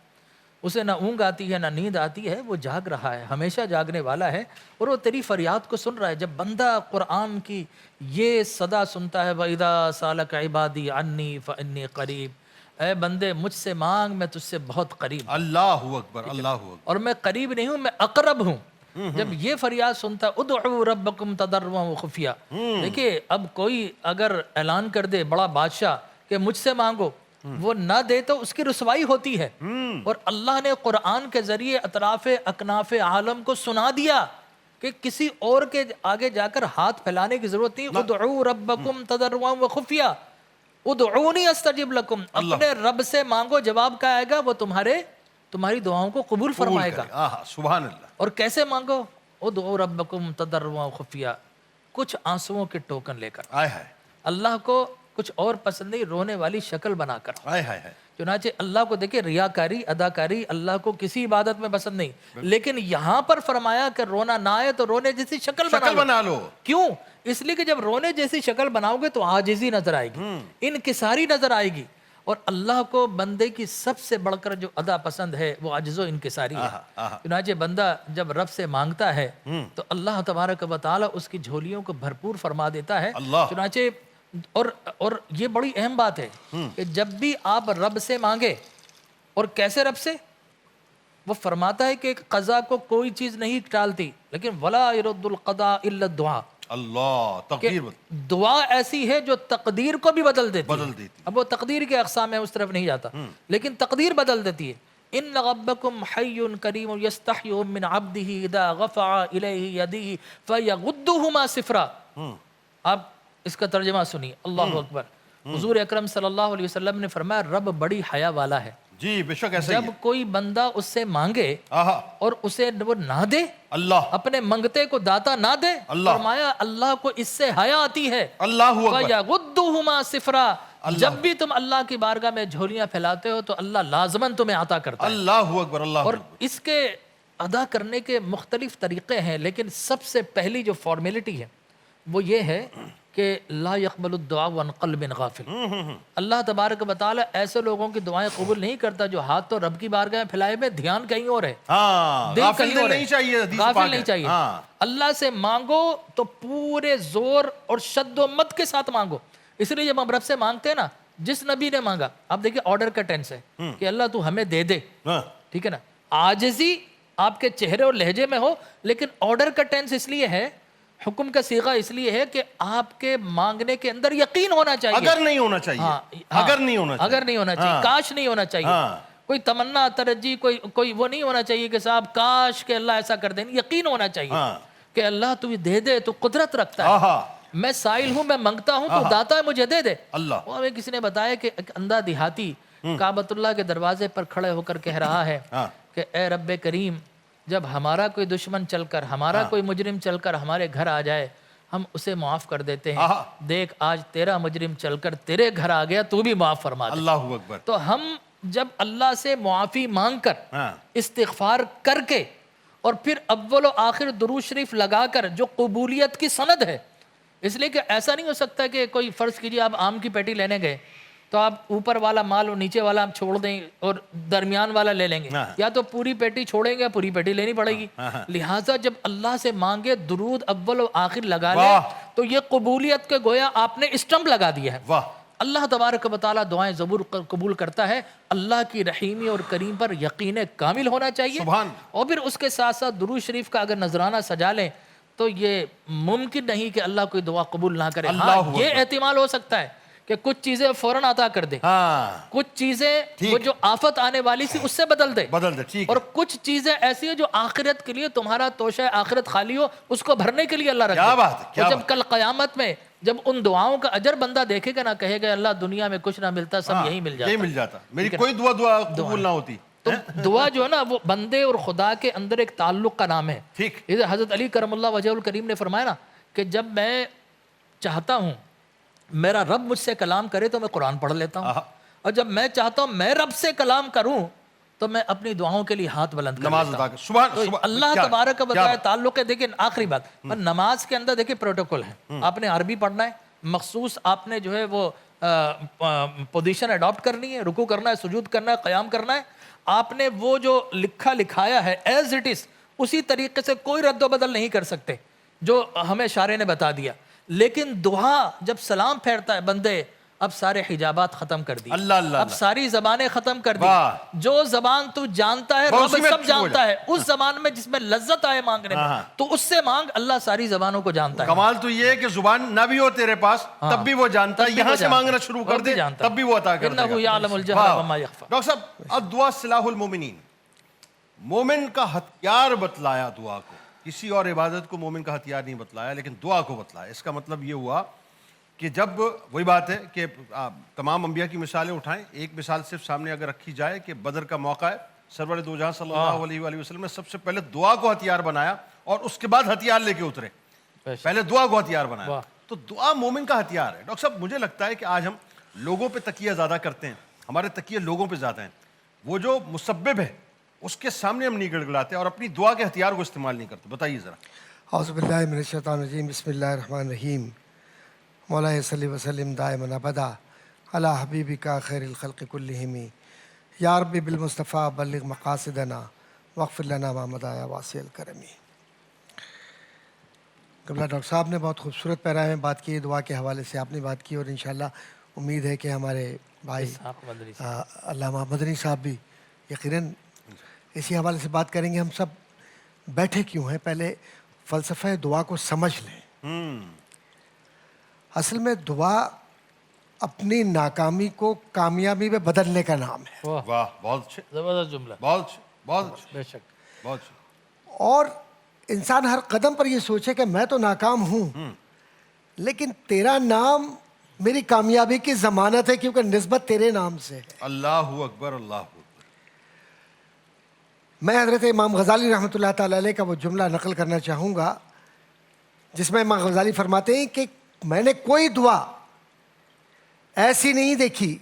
اسے نہ اونگ آتی ہے نہ نیند آتی ہے، وہ جاگ رہا ہے، ہمیشہ جاگنے والا ہے اور وہ تیری فریاد کو سن رہا ہے. جب بندہ قرآن کی یہ صدا سنتا ہے وَإِذَا سَأَلَكَ عِبَادِي عَنِّي فَإِنِّي قَرِيب، اے بندے مجھ سے مانگ، میں تجھ سے بہت قریب. اللہ اکبر. اللہ اکبر. اور میں قریب نہیں ہوں، میں اقرب ہوں. جب یہ فریاد سنتا ہے ادعوا ربکم تضرعا وخفیا. دیکھیے اب کوئی اگر اعلان کر دے بڑا بادشاہ کہ مجھ سے مانگو، وہ نہ دے تو اس کی رسوائی ہوتی ہے. اور اللہ نے قرآن کے ذریعے اطراف اکناف عالم کو سنا دیا کہ کسی اور کے آگے جا کر ہاتھ پھیلانے کی ضرورت نہیں. ادعوا ربکم تضرعا وخفیا ادعونی استجب لکم. اپنے رب سے مانگو، جواب کیا آئے گا؟ وہ تمہاری دعاؤں کو قبول فرمائے گا. سبحان اللہ. اور کیسے مانگو؟ ادعوا ربکم تضرعا وخفیا، کچھ آنسوؤں کے ٹوکن لے کر. آئے ہائے. اللہ کو کچھ اور پسند نہیں، رونے والی شکل بنا کر. آئے ہائے ہائے. چنانچہ اللہ کو دیکھیں، ریاکاری، اداکاری اللہ کو کسی عبادت میں پسند نہیں، لیکن یہاں پر فرمایا کہ رونا نہ آئے تو رونے جیسی شکل بنا لو. کیوں؟ اس لیے کہ جب رونے جیسی شکل بناؤ گے تو عاجزی نظر آئے گی، انکساری نظر آئے گی. اور اللہ کو بندے کی سب سے بڑھ کر جو ادا پسند ہے وہ عجز و انکساری ہے. چنانچہ بندہ جب رب سے مانگتا ہے تو اللہ تبارک و تعالی اس کی جھولیوں کو بھرپور فرما دیتا ہے. چنانچہ اور یہ بڑی اہم بات ہے کہ جب بھی آپ رب سے مانگے، اور کیسے رب سے، وہ فرماتا ہے کہ قضا کو کوئی چیز نہیں ٹالتی، لیکن ولا يرد القضاء الا الدعاء. اللہ. تقدیر دعا ایسی ہے جو تقدیر کو بھی بدل دیتی. اب وہ تقدیر کے اقسام ہے، اس طرف نہیں جاتا، لیکن تقدیر بدل دیتی ہے. ان ربکم حی کریم یستحی من عبدہ اذا غفع الیہ یدیہ فیغدہما صفرا. آپ اس کا ترجمہ سنیے. اللہ اکبر. حضور اکرم صلی اللہ علیہ وسلم نے فرمایا رب بڑی حیا والا ہے. جی بے شک ایسا ہی جب ہے. کوئی بندہ اس سے مانگے اور اسے وہ نہ دے، اللہ اپنے منگتے کو داتا نہ دے، فرمایا اللہ کو اس سے حیا آتی ہے. اللہ اکبر. فَيَغُدُّهُمَا صِفْرًا. جب بھی تم اللہ کی بارگاہ میں جھولیاں پھیلاتے ہو تو اللہ لازماً تمہیں عطا کرتا ہے. اللہ اکبر. اللہ اور اس کے ادا کرنے کے مختلف طریقے ہیں، لیکن سب سے پہلی جو فارمیلٹی ہے وہ یہ ہے کہ لا يقبل الدعاء عن قلب غافل. اللہ تبارک و تعالیٰ ایسے لوگوں کی دعائیں قبول نہیں کرتا جو ہاتھ تو رب کی بارگاہ میں پھیلائے ہوئے دھیان کہیں اور ہے، ہاں دل غافل کہیں دل اور ہے. نہیں چاہیے، حدیث غافل پاک نہیں ہے. چاہیے. ہاں اللہ سے مانگو تو پورے زور اور شد و مت کے ساتھ مانگو. اس لیے جب ہم رب سے مانگتے ہیں نا، جس نبی نے مانگا، آپ دیکھیں آرڈر کا ٹینس ہے کہ اللہ تو ہمیں دے دے، ہاں ٹھیک ہے نا. عاجزی آپ کے چہرے اور لہجے میں ہو، لیکن آرڈر کا ٹینس اس لیے ہے، حکم کا صیغہ اس لیے ہے کہ آپ کے مانگنے کے اندر یقین ہونا چاہیے. اگر نہیں ہونا چاہیے، اگر نہیں ہونا چاہیے، اگر نہیں ہونا چاہیے، کاش نہیں ہونا چاہیے. کوئی تمنا ترجی کوئی وہ نہیں ہونا چاہیے کہ صاحب کاش کہ اللہ ایسا کر دیں. یقین ہونا چاہیے کہ اللہ تو دے دے، تو قدرت رکھتا ہے. میں سائل ہوں، میں منگتا ہوں، تو داتا ہے، مجھے دے دے. اللہ وہ ہمیں کسی نے بتایا کہ ایک اندھا دیہاتی کعبۃ اللہ کے دروازے پر کھڑے ہو کر کہہ رہا ہے کہ اے رب کریم، جب ہمارا کوئی دشمن چل کر، ہمارا کوئی مجرم چل کر ہمارے گھر آ جائے، ہم اسے معاف کر دیتے ہیں. دیکھ آج تیرا مجرم چل کر تیرے گھر آ گیا، تو بھی معاف فرما دے. اللہ اکبر. تو ہم جب اللہ سے معافی مانگ کر، استغفار کر کے، اور پھر اول و آخر درود شریف لگا کر، جو قبولیت کی سند ہے، اس لیے کہ ایسا نہیں ہو سکتا کہ کوئی فرض کیجیے آپ آم کی پیٹی لینے گئے تو آپ اوپر والا مال اور نیچے والا آپ چھوڑ دیں اور درمیان والا لے لیں گے، یا تو پوری پیٹی چھوڑیں گے، پوری پیٹی لینی پڑے گی. لہٰذا جب اللہ سے مانگے، درود اول و آخر لگا لیں، تو یہ قبولیت کے گویا آپ نے اسٹمپ لگا دیا ہے. اللہ تبارک و تعالیٰ دعائیں ضرور قبول کرتا ہے. اللہ کی رحیمی اور کریم پر یقین کامل ہونا چاہیے. اور پھر اس کے ساتھ ساتھ درود شریف کا اگر نذرانہ سجا لیں تو یہ ممکن نہیں کہ اللہ کوئی دعا قبول نہ کرے. ہاں یہ احتمال ہو سکتا ہے کہ کچھ چیزیں فوراً عطا کر دے، کچھ چیزیں وہ جو آفت آنے والی تھی اس سے بدل دے، اور کچھ چیزیں ایسی ہیں جو آخرت کے لیے تمہارا توشہ آخرت خالی ہو، اس کو بھرنے کے لیے اللہ رکھے. اور جب کل قیامت میں جب ان دعاؤں کا اجر بندہ دیکھے گا، نہ کہے گا اللہ دنیا میں کچھ نہ ملتا، سب یہی مل جاتا، میری کوئی دعا قبول نہ ہوتی. تو دعا جو ہے نا وہ بندے اور خدا کے اندر ایک تعلق کا نام ہے. حضرت علی کرم اللہ وجہ الکریم نے فرمایا نا کہ جب میں چاہتا ہوں میرا رب مجھ سے کلام کرے تو میں قرآن پڑھ لیتا ہوں، اور جب میں چاہتا ہوں میں رب سے کلام کروں تو میں اپنی دعاؤں کے لیے ہاتھ بلند کر لیتا ہوں. تو اللہ تبارک و تعالیٰ تعلق ہے. دیکھیں آخری بات، نماز کے اندر دیکھیں پروٹوکول ہے. آپ نے عربی پڑھنا ہے، مخصوص آپ نے جو ہے وہ پوزیشن اڈاپٹ کرنی ہے، رکوع کرنا ہے، سجود کرنا ہے، قیام کرنا ہے. آپ نے وہ جو لکھایا ہے ایز اٹ از، اسی طریقے سے کوئی رد و بدل نہیں کر سکتے جو ہمیں شارع نے بتا دیا. لیکن دعا جب سلام پھیرتا ہے بندے، اب سارے حجابات ختم کر دی، اب ساری زبانیں ختم کر دی. جو زبان تو جانتا ہے رب سب جانتا ہے، اس زبان میں جس میں لذت آئے مانگنے میں تو اس سے مانگ. اللہ ساری زبانوں کو جانتا ہے. کمال تو یہ ہے کہ زبان نہ بھی ہو تیرے پاس تب بھی وہ جانتا ہے، یہاں سے مانگنا شروع کر دے تب بھی وہ عطا کر دے گا. ڈاکٹر صاحب الدعاء سلاح المومنین، مومن کا ہتھیار بتلایا دعا کو. کسی اور عبادت کو مومن کا ہتھیار نہیں بتلایا، لیکن دعا کو بتلایا. اس کا مطلب یہ ہوا کہ جب وہی بات ہے کہ تمام انبیاء کی مثالیں اٹھائیں، ایک مثال صرف سامنے اگر رکھی جائے کہ بدر کا موقع ہے، سرور دو جہاں صلی اللہ علیہ وآلہ وسلم نے سب سے پہلے دعا کو ہتھیار بنایا اور اس کے بعد ہتھیار لے کے اترے. پہلے دعا کو ہتھیار بنایا. تو دعا مومن کا ہتھیار ہے. ڈاکٹر صاحب مجھے لگتا ہے کہ آج ہم لوگوں پہ تکیہ زیادہ کرتے ہیں، ہمارے تکیے لوگوں پہ زیادہ ہیں. وہ جو مسبب ہے اس کے سامنے ہم نہیں گڑگڑاتے اور اپنی دعا کے ہتھیار کو استعمال نہیں کرتے. بتائیے ذرا. اعوذ باللہ من الشیطان الرجیم، بسم اللہ الرحمن الرحیم. مولا صلی وسلم دائما ابدا علی حبیبک خیر الخلق کلہم، یا رب بالمصطفیٰ بلغ مقاصدنا واغفر لنا ما مضی یا واسع الکرم. قبلہ ڈاکٹر صاحب نے بہت خوبصورت پیرا میں بات کی، دعا کے حوالے سے آپ نے بات کی، اور انشاءاللہ امید ہے کہ ہمارے بھائی علامہ مدنی صاحب بھی یقیناً اسی حوالے سے بات کریں گے. ہم سب بیٹھے کیوں ہیں؟ پہلے فلسفہ دعا کو سمجھ لیں. اصل میں دعا اپنی ناکامی کو کامیابی میں بدلنے کا نام ہے. واہ، بہت اچھے، زبردست جملہ، بہت بہت بے شک، بہت. اور انسان ہر قدم پر یہ سوچے کہ میں تو ناکام ہوں لیکن تیرا نام میری کامیابی کی ضمانت ہے، کیونکہ نسبت تیرے نام سے ہے. اللہ اکبر، اللہ اکبر. میں حضرت امام غزالی رحمۃ اللہ تعالی علیہ کا وہ جملہ نقل کرنا چاہوں گا جس میں امام غزالی فرماتے ہیں کہ میں نے کوئی دعا ایسی نہیں دیکھی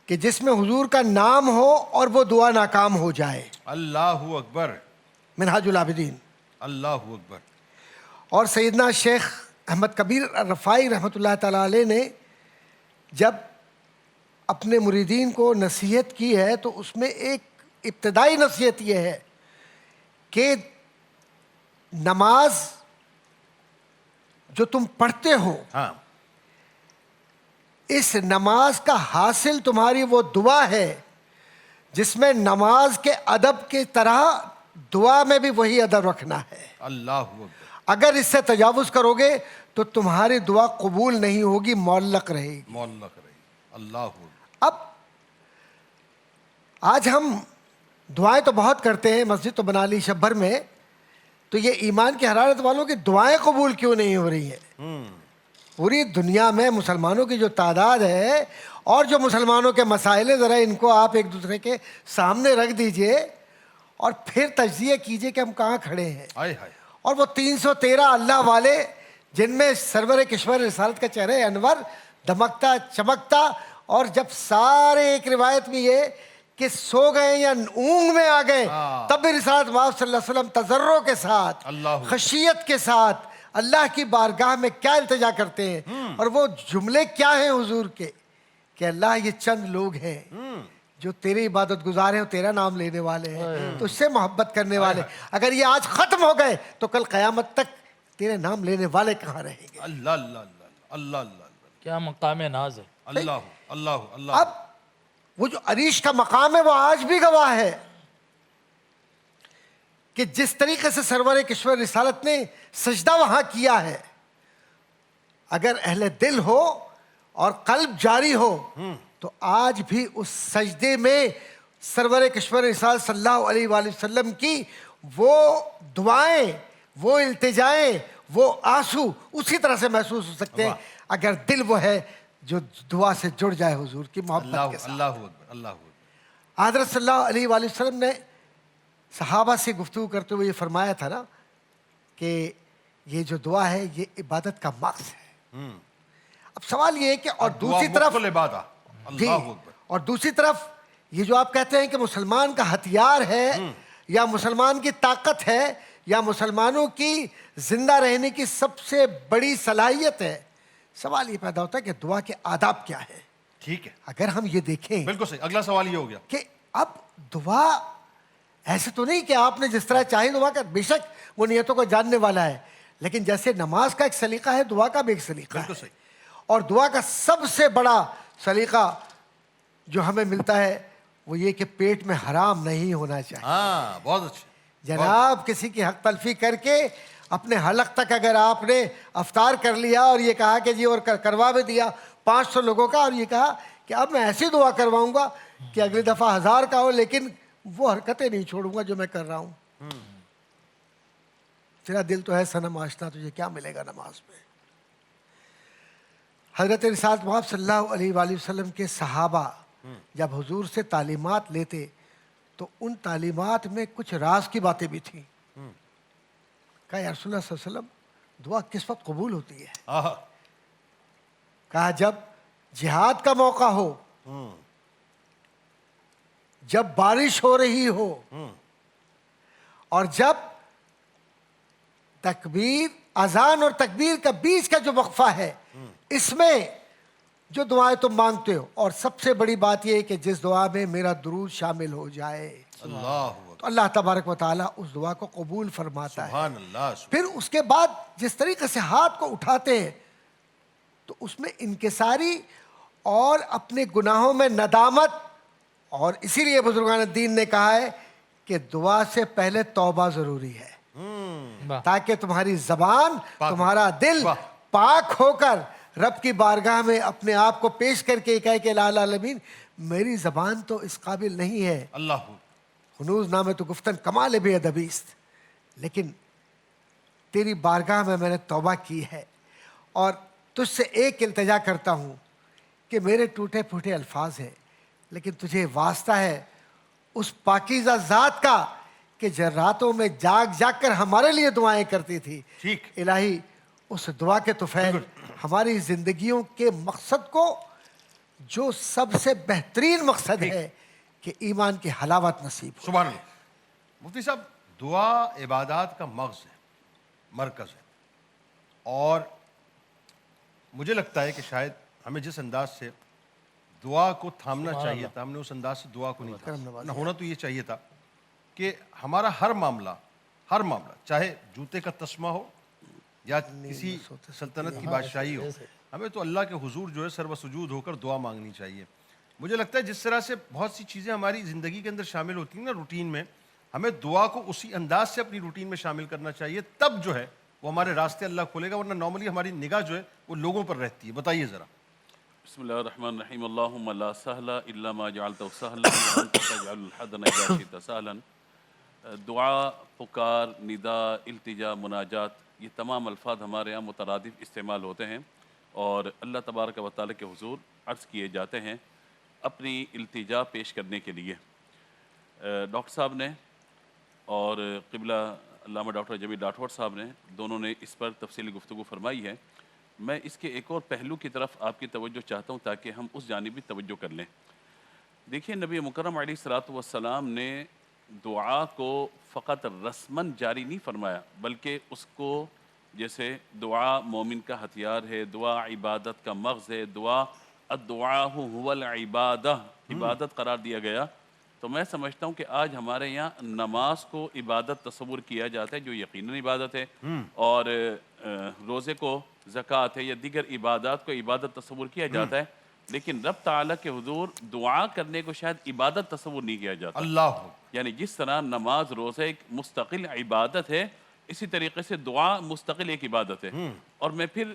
کہ جس میں حضور کا نام ہو اور وہ دعا ناکام ہو جائے. اللہ اکبر. منہاج العابدین. اللہ اکبر. اور سیدنا شیخ احمد کبیر الرفاعی رحمۃ اللہ تعالیٰ علیہ نے جب اپنے مریدین کو نصیحت کی ہے تو اس میں ایک ابتدائی نصیحت یہ ہے کہ نماز جو تم پڑھتے ہو ہاں اس نماز کا حاصل تمہاری وہ دعا ہے جس میں نماز کے ادب کی طرح دعا میں بھی وہی ادب رکھنا ہے. اللہ اکبر. اگر اس سے تجاوز کرو گے تو تمہاری دعا قبول نہیں ہوگی, معلق رہے گی. معلق رہی. اللہ اکبر. اب آج ہم دعائیں تو بہت کرتے ہیں, مسجد تو بنا لی شب بھر میں, تو یہ ایمان کی حرارت والوں کی دعائیں قبول کیوں نہیں ہو رہی ہیں؟ پوری دنیا میں مسلمانوں کی جو تعداد ہے اور جو مسلمانوں کے مسائل ہیں, ذرا ان کو آپ ایک دوسرے کے سامنے رکھ دیجئے اور پھر تجزیہ کیجئے کہ ہم کہاں کھڑے ہیں. ہائے ہائے. اور وہ 313 اللہ والے جن میں سرور کشور رسالت کا چہرہ انور دمکتا چمکتا, اور جب سارے ایک روایت میں یہ کہ سو گئے یا اونگ میں آ گئے تب بھی رسالت مآب صلی اللہ علیہ وسلم تضرع کے ساتھ, خشیت کے ساتھ اللہ کی بارگاہ میں کیا التجا کرتے ہیں. اور وہ جملے کیا ہیں حضور کے کہ اللہ یہ چند لوگ ہیں جو تیری عبادت گزار ہیں, تیرا نام لینے والے ہیں, تو اس سے محبت کرنے والے. اگر یہ آج ختم ہو گئے تو کل قیامت تک تیرے نام لینے والے کہاں رہیں گے؟ اللہ اللہ اللہ اللہ اللہ. کیا مقام ناز ہے. اللہ اللہ اللہ. اب وہ جو عریش کا مقام ہے وہ آج بھی گواہ ہے کہ جس طریقے سے سرور کشور رسالت نے سجدہ وہاں کیا ہے, اگر اہل دل ہو اور قلب جاری ہو تو آج بھی اس سجدے میں سرور کشور رسالت صلی اللہ علیہ وآلہ وسلم کی وہ دعائیں, وہ التجائیں, وہ آنسو اسی طرح سے محسوس ہو سکتے ہیں اگر دل وہ ہے جو دعا سے جڑ جائے حضور کی محبت کے ساتھ. اللہ اکبر. اللہ اکبر. حضرت صلی اللہ علیہ وآلہ وسلم نے صحابہ سے گفتگو کرتے ہوئے یہ فرمایا تھا نا کہ یہ جو دعا ہے یہ عبادت کا مقصد ہے. اب سوال یہ ہے کہ اور دوسری طرف جی, اور دوسری طرف یہ جو آپ کہتے ہیں کہ مسلمان کا ہتھیار ہے یا مسلمان کی طاقت ہے یا مسلمانوں کی زندہ رہنے کی سب سے بڑی صلاحیت ہے, سوال یہ پیدا ہوتا ہے کہ دعا کے آداب کیا ہے. ٹھیک ہے, اگر ہم یہ دیکھیں بالکل صحیح. اگلا سوال یہ ہو گیا کہ اب دعا ایسے تو نہیں کہ آپ نے جس طرح چاہی دعا کر, بے شک وہ نیتوں کو جاننے والا ہے, لیکن جیسے نماز کا ایک سلیقہ ہے دعا کا بھی ایک سلیقہ بالکل ہے. صحیح. اور دعا کا سب سے بڑا سلیقہ جو ہمیں ملتا ہے وہ یہ کہ پیٹ میں حرام نہیں ہونا چاہیے. ہاں بہت اچھا. جناب کسی کی حق تلفی کر کے اپنے حلق تک اگر آپ نے افطار کر لیا اور یہ کہا کہ جی اور کروا بھی دیا 500 لوگوں کا, اور یہ کہا کہ اب میں ایسی دعا کرواؤں گا کہ اگلی دفعہ 1000 کا ہو لیکن وہ حرکتیں نہیں چھوڑوں گا جو میں کر رہا ہوں. تیرا دل تو ہے صنم آشنا, تجھے کیا ملے گا نماز میں. حضرت رسالت مآب صلی اللہ علیہ وآلہ وسلم کے صحابہ جب حضور سے تعلیمات لیتے تو ان تعلیمات میں کچھ راز کی باتیں بھی تھیں. کہا یا رسول اللہ صلی اللہ علیہ وسلم دعا کس وقت قبول ہوتی ہے؟ کہا جب جہاد کا موقع ہو, جب بارش ہو رہی ہو, اور جب تکبیر اذان اور تکبیر کا بیچ کا جو وقفہ ہے اس میں جو دعائیں تم مانگتے ہو, اور سب سے بڑی بات یہ ہے کہ جس دعا میں میرا درود شامل ہو جائے تو اللہ تبارک و تعالیٰ اس دعا کو قبول فرماتا ہے. سبحان اللہ. پھر اس کے بعد جس طریقے سے ہاتھ کو اٹھاتے ہیں تو اس میں انکساری اور اپنے گناہوں میں ندامت, اور اسی لیے بزرگان الدین نے کہا ہے کہ دعا سے پہلے توبہ ضروری ہے تاکہ تمہاری زبان تمہارا دل پاک ہو کر رب کی بارگاہ میں اپنے آپ کو پیش کر کے کہے کہ الہ العالمین میری زبان تو اس قابل نہیں ہے, اللہ ہنوز نام تو گفتن کمال بے ادبیست, لیکن تیری بارگاہ میں نے توبہ کی ہے اور تجھ سے ایک التجا کرتا ہوں کہ میرے ٹوٹے پھوٹے الفاظ ہیں لیکن تجھے واسطہ ہے اس پاکیزہ ذات کا کہ راتوں میں جاگ جاگ کر ہمارے لیے دعائیں کرتی تھی. ٹھیک. الہی اس دعا کے طفیل ہماری زندگیوں کے مقصد کو جو سب سے بہترین مقصد ہے کہ ایمان کی حلاوت نصیب ہو. سبحان اللہ. مفتی صاحب دعا عبادات کا مغز ہے، مرکز ہے، اور مجھے لگتا ہے کہ شاید ہمیں جس انداز سے دعا کو تھامنا چاہیے تھا، ہم نے اس انداز سے دعا کو نہیں تھاما۔ ہونا تو یہ چاہیے تھا کہ ہمارا ہر معاملہ چاہے جوتے کا تسمہ ہو یا کسی سلطنت کی بادشاہی ہو، ہمیں تو اللہ کے حضور جو ہے سر و سجود ہو کر دعا مانگنی چاہیے۔ مجھے لگتا ہے جس طرح سے بہت سی چیزیں ہماری زندگی کے اندر شامل ہوتی ہیں نا روٹین میں، ہمیں دعا کو اسی انداز سے اپنی روٹین میں شامل کرنا چاہیے، تب جو ہے وہ ہمارے راستے اللہ کھولے گا، ورنہ نارملی ہماری نگاہ جو ہے وہ لوگوں پر رہتی ہے۔ بتائیے ذرا۔ بسم اللہ الرحمن الرحیم، اللہم لا سہل الا ما جعلتہ سہلا وانت تجعل الحزن اذا شئت سہلا۔ دعا، پکار، ندا، التجا، مناجات، یہ تمام الفاظ ہمارے یہاں مترادف استعمال ہوتے ہیں اور اللہ تبارک و تعالیٰ کے حضور عرض کیے جاتے ہیں اپنی التجا پیش کرنے کے لیے۔ ڈاکٹر صاحب نے اور قبلہ علامہ ڈاکٹر جمیل راٹھوڑ صاحب نے دونوں نے اس پر تفصیلی گفتگو فرمائی ہے۔ میں اس کے ایک اور پہلو کی طرف آپ کی توجہ چاہتا ہوں تاکہ ہم اس جانب بھی توجہ کر لیں۔ دیکھیے نبی مکرم علیہ الصلوۃ والسلام نے دعا کو فقط رسماً جاری نہیں فرمایا، بلکہ اس کو جیسے دعا مومن کا ہتھیار ہے، دعا عبادت کا مغز ہے، الدعاء هو العبادہ، عبادت قرار دیا گیا۔ تو میں سمجھتا ہوں کہ آج ہمارے یہاں نماز کو عبادت تصور کیا جاتا ہے، جو یقیناً عبادت ہے، اور روزے کو، زکوٰۃ ہے یا دیگر عبادات کو عبادت تصور کیا جاتا ہے، لیکن رب تعالیٰ کے حضور دعا کرنے کو شاید عبادت تصور نہیں کیا جاتا۔ اللہ، یعنی جس طرح نماز، روزہ ایک مستقل عبادت ہے، اسی طریقے سے دعا مستقل ایک عبادت ہے۔ اور میں پھر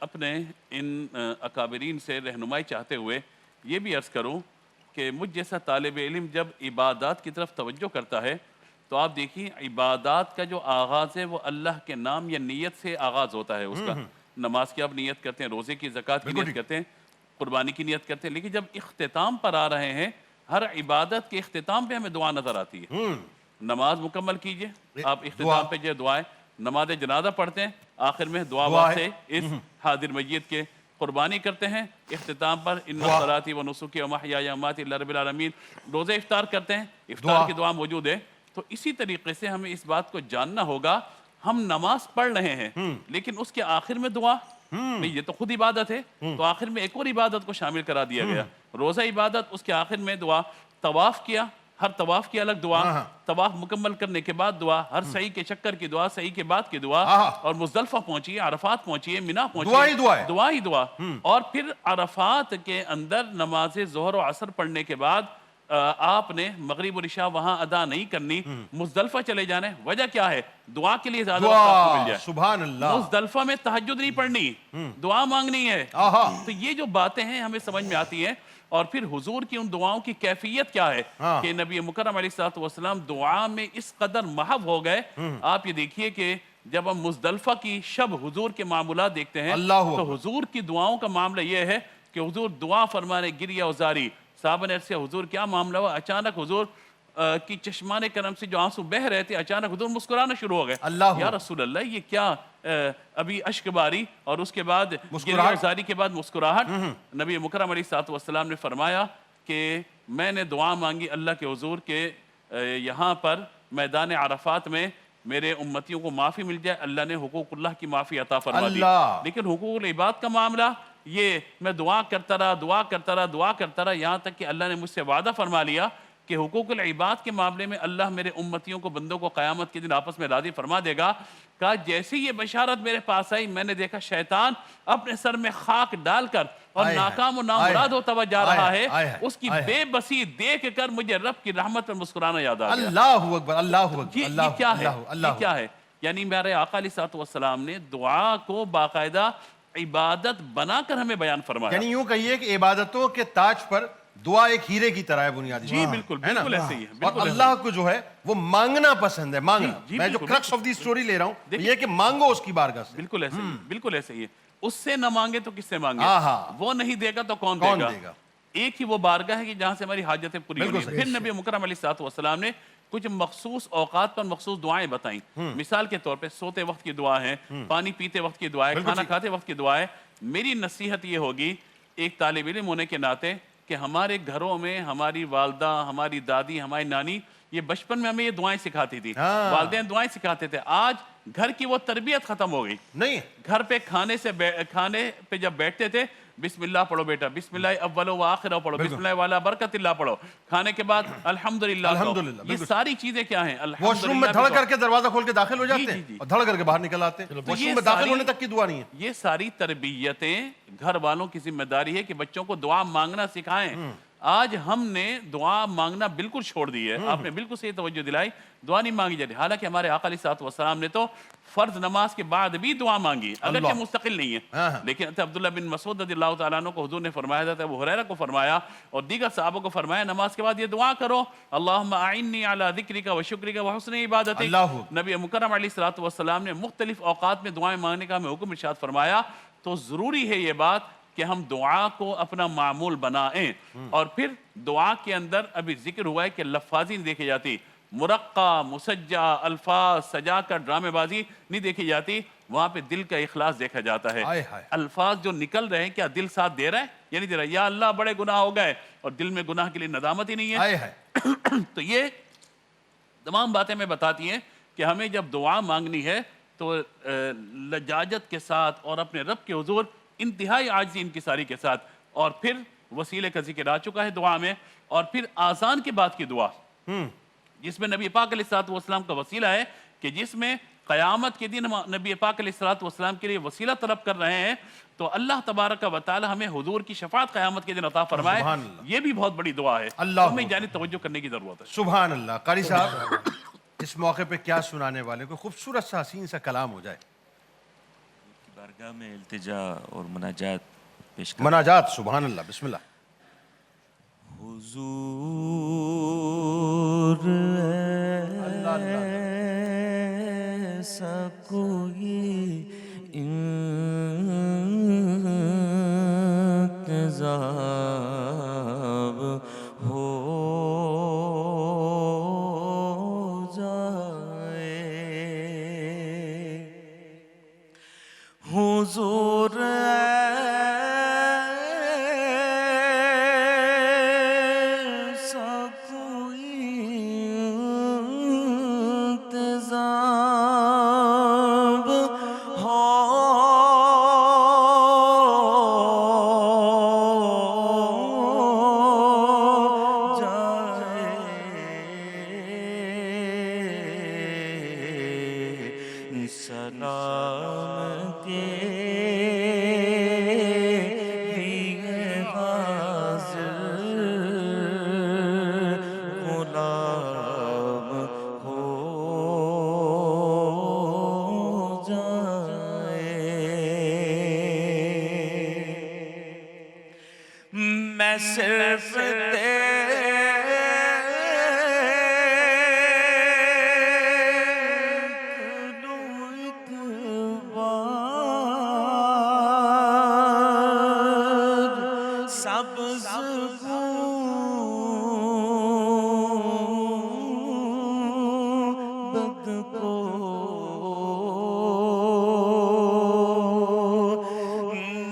اپنے ان اکابرین سے رہنمائی چاہتے ہوئے یہ بھی عرض کروں کہ مجھ جیسا طالب علم جب عبادات کی طرف توجہ کرتا ہے تو آپ دیکھیں عبادات کا جو آغاز ہے وہ اللہ کے نام یا نیت سے آغاز ہوتا ہے اس کا۔ نماز کی آپ نیت کرتے ہیں، روزے کی، زکوٰۃ کی نیت کرتے ہیں، قربانی کی نیت کرتے ہیں، لیکن جب اختتام پر آ رہے ہیں، ہر عبادت کے اختتام پہ ہمیں دعا نظر آتی ہے۔ نماز مکمل کیجئے، آپ اختتام پہ جو دعائیں، نماز جنازہ پڑھتے ہیں، آخر میں دعا واسطے اس حاضر میت کے، قربانی کرتے ہیں، اختتام پر ان صلاتی و نسکی و محیای و مماتی لرب العالمین، روزے افطار کرتے ہیں، افطار کی دعا موجود ہے۔ تو اسی طریقے سے ہمیں اس بات کو جاننا ہوگا، ہم نماز پڑھ رہے ہیں لیکن اس کے آخر میں دعا، یہ تو خود عبادت ہے، تو آخر میں ایک اور عبادت کو شامل کرا دیا گیا، روزہ عبادت، اس کے آخر میں دعا، طواف کیا، ہر طواف کی الگ دعا، طواف مکمل کرنے کے بعد دعا، ہر سعی کے چکر کی دعا، سعی کے بعد کی دعا، اور مزدلفہ پہنچیے، عرفات پہنچیے، منی پہنچیے، دعا ہی دعا، اور پھر عرفات کے اندر نماز ظہر و عصر پڑھنے کے بعد آپ نے مغرب و عشاء وہاں ادا نہیں کرنی، مزدلفہ چلے جانے۔ وجہ کیا ہے؟ دعا کے لیے زیادہ وقت آپ کو مل جائے۔ سبحان اللہ۔ مزدلفہ میں تہجد نہیں پڑھنی، دعا مانگنی ہے۔ تو یہ جو باتیں ہیں ہمیں سمجھ میں آتی ہیں، اور پھر حضور کی ان دعاؤں کی کیفیت کیا ہے کہ نبی مکرم علیہ الصلوۃ والسلام دعا میں اس قدر محو ہو گئے۔ آپ یہ دیکھیے کہ جب ہم مزدلفہ کی شب حضور کے معمولات دیکھتے ہیں تو حضور کی دعاؤں کا معاملہ یہ ہے کہ حضور دعا فرمانے گریہ ازاری، صحابہ نے عرض کیا حضور کیا معاملہ ہوا؟ اچانک حضور کی چشمان کرم سے جو آنسو بہ رہے تھے، اچانک حضور مسکرانا شروع ہو گئے۔ یا رسول اللہ یہ کیا؟ ابھی اشک باری اور اس کے بعد گریہ ازاری کے بعد مسکراہٹ۔ نبی مکرم علیہ الصلوۃ والسلام نے فرمایا کہ میں نے دعا مانگی اللہ کے حضور کے یہاں پر میدان عرفات میں میرے امتیوں کو معافی مل جائے، اللہ نے حقوق اللہ کی معافی عطا فرما دی۔ لیکن حقوق العباد کا معاملہ یہ میں دعا کرتا رہا یہاں تک کہ اللہ نے مجھ سے وعدہ فرما لیا کہ حقوق العباد کے معاملے میں اللہ میرے امتیوں کو، بندوں کو قیامت کے دن آپس میں راضی فرما دے گا۔ کہا جیسے یہ بشارت میرے پاس آئی، میں نے دیکھا شیطان اپنے سر میں خاک ڈال کر اور ناکام و نامراد ہوتا ہوا جا رہا ہے۔ اس کی بے بسی دیکھ کر مجھے رب کی رحمت پر مسکرانا یاد آ گیا۔ اللہ اکبر، اللہ اکبر۔ یہ کیا ہے؟ یہ کیا ہے؟ یعنی میرے آقا علیہ الصلوۃ والسلام نے دعا کو باقاعدہ عبادت بنا کر ہمیں بیان فرمایا۔ یعنی یوں کہیے کہ عبادتوں کے تاج پر دعا ایک ہیرے کی طرح ہے بنیادی۔ جی بالکل، بالکل ایسے ہی ہے۔ اور اللہ کو جو ہے وہ مانگنا پسند ہے، مانگنا۔ میں جو کرکس آف دی سٹوری لے رہا ہوں یہ کہ مانگو اس کی بارگاہ سے۔ بالکل ایسے ہی، بالکل ایسے ہی ہے۔ اس سے نہ مانگے تو کس سے مانگے؟ وہ نہیں دے گا تو کون دے گا؟ ایک ہی وہ بارگاہ ہے کہ جہاں سے ہماری حاجتیں پوری ہوں گی۔ پھر نبی مکرم علیہ الصلوۃ والسلام نے کچھ مخصوص اوقات پر مخصوص دعائیں بتائیں۔ مثال کے طور پہ سوتے وقت کی دعا ہے، پانی پیتے وقت کی دعا ہے، کھانا کھاتے وقت کی دعا ہے۔ میری نصیحت یہ ہوگی ایک طالب علم ہونے کے ناطے کہ ہمارے گھروں میں ہماری والدہ، ہماری دادی، ہماری نانی یہ بچپن میں ہمیں یہ دعائیں سکھاتی تھی، والدین دعائیں سکھاتے تھے. آج گھر کی وہ تربیت ختم ہو گئی. نہیں گھر پہ کھانے پہ جب بیٹھتے تھے بسم اللہ پڑھو بیٹا، بسم اللہ اول و آخر پڑھو، بسم اللہ والا برکت اللہ پڑھو، کھانے کے بعد الحمدللہ الحمدللہ، یہ ساری چیزیں کیا ہیں؟ واش روم میں دھڑ کر کے دروازہ کھول کے داخل ہو جاتے ہیں اور دھڑ کر کے باہر نکل آتے ہیں. واش روم میں داخل ہونے تک کی دعا نہیں ہے. یہ ساری تربیتیں گھر والوں کی ذمہ داری ہے کہ بچوں کو دعا مانگنا سکھائیں. آج ہم نے دعا مانگنا بالکل چھوڑ دی ہے. آپ نے بالکل صحیح توجہ دلائی، دعا نہیں مانگی جاتی. حالانکہ ہمارے آقا علیہ الصلوۃ والسلام نے تو فرض نماز کے بعد بھی دعا مانگی، اگرچہ مستقل نہیں ہے. لیکن عبداللہ بن مسعود رضی اللہ تعالیٰ عنہ کو حضور نے فرمایا تھا، ابو ہریرہ کو فرمایا اور دیگر صحابہ کو فرمایا نماز کے بعد یہ دعا کرو، اللہم اعنی علی ذکرک و شکرک و حسن عبادتک. نبی مکرم علیہ الصلوۃ والسلام نے مختلف اوقات میں دعائیں مانگنے کا ہمیں حکم ارشاد فرمایا. تو ضروری ہے یہ بات کہ ہم دعا کو اپنا معمول بنائیں. اور پھر دعا کے اندر ابھی ذکر ہوا ہے کہ لفاظی نہیں دیکھی جاتی، مرقع مسجع الفاظ سجا کر ڈرامے بازی نہیں دیکھی جاتی، وہاں پہ دل کا اخلاص دیکھا جاتا ہے. الفاظ جو نکل رہے ہیں کیا دل ساتھ دے رہا ہے یا نہیں دے رہا ہے؟ یا اللہ بڑے گناہ ہو گئے اور دل میں گناہ کے لیے ندامت ہی نہیں ہے. تو یہ تمام باتیں میں بتاتی ہیں کہ ہمیں جب دعا مانگنی ہے تو لجاجت کے ساتھ اور اپنے رب کے حضور انتہائی عاجزی انکساری کے ساتھ. اور پھر وسیلے کا ذکر آ چکا ہے دعا میں. اور پھر آذان کے بعد کی دعا جس میں نبی پاک علیہ الصلوۃ والسلام کا وسیلہ ہے، کہ جس میں قیامت کے دن نبی پاک علیہ الصلوۃ والسلام کے لیے وسیلہ طلب کر رہے ہیں، تو اللہ تبارک و تعالی ہمیں حضور کی شفاعت قیامت کے دن عطا فرمائے. یہ بھی بہت بڑی دعا ہے، ہمیں جانب توجہ کرنے کی ضرورت ہے. سبحان اللہ. قاری صاحب اس موقع پہ کیا سنانے والے کو خوبصورت سا حسین سا کلام ہو جائے. بارگاہ میں التجا اور مناجات پیش کریں. مناجات. سبحان اللہ. بسم اللہ. حضور ایسا کوئی انتظام ہو جائے، حضور میں صرف سبز گنبد کو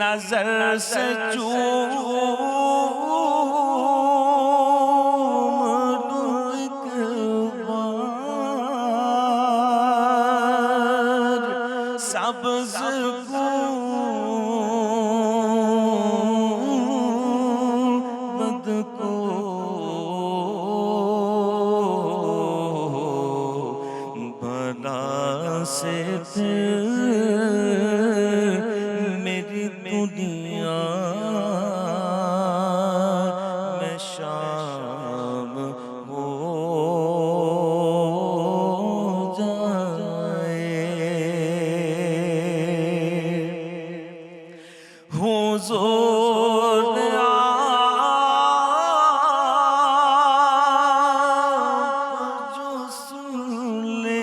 نظر سے چوم لوں ایک بار، سبز گنبد کو بنا سے پھر میری دنیا میں شام ہو جائے. حضور آپ جو سن لے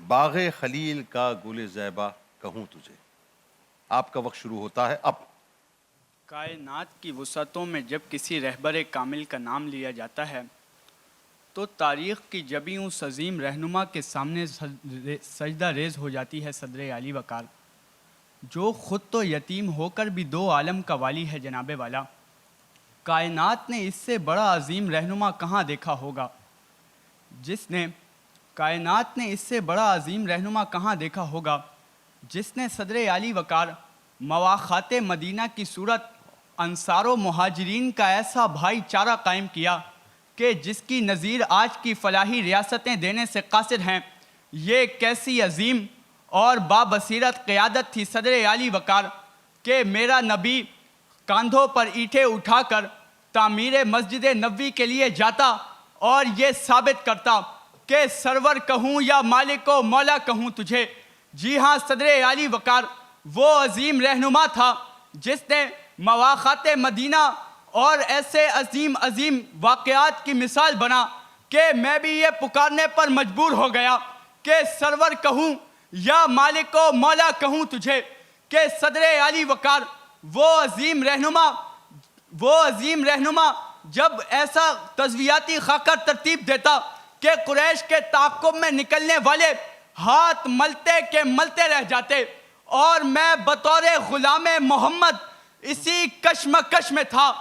باغ خلیل کا گل زیبا کہوں تجھے. آپ کا وقت شروع ہوتا ہے اب. کائنات کی وسعتوں میں جب کسی رہبر کامل کا نام لیا جاتا ہے تو تاریخ کی جبیں اس عظیم رہنما کے سامنے سجدہ ریز ہو جاتی ہے صدر عالی وقار، جو خود تو یتیم ہو کر بھی دو عالم کا والی ہے جناب والا. کائنات نے اس سے بڑا عظیم رہنما کہاں دیکھا ہوگا کائنات نے اس سے بڑا عظیم رہنما کہاں دیکھا ہوگا جس نے صدر عالی وقار مواخات مدینہ کی صورت انصار و مہاجرین کا ایسا بھائی چارہ قائم کیا کہ جس کی نظیر آج کی فلاحی ریاستیں دینے سے قاصر ہیں. یہ کیسی عظیم اور بابصیرت قیادت تھی صدر عالی وقار کہ میرا نبی کاندھوں پر اینٹیں اٹھا کر تعمیر مسجد نبوی کے لیے جاتا اور یہ ثابت کرتا کہ سرور کہوں یا مالک و مولا کہوں تجھے. جی ہاں، صدر عالی وقار وہ عظیم رہنما تھا جس نے مواخات مدینہ اور ایسے عظیم واقعات کی مثال بنا کہ میں بھی یہ پکارنے پر مجبور ہو گیا کہ سرور کہوں یا مالک و مولا کہوں تجھے کہ صدر عالی وقار وہ عظیم رہنما جب ایسا تزویاتی خاکہ ترتیب دیتا کہ قریش کے تعاقب میں نکلنے والے ہاتھ ملتے کے ملتے رہ جاتے اور میں بطور غلام محمد اسی کشمکش میں تھا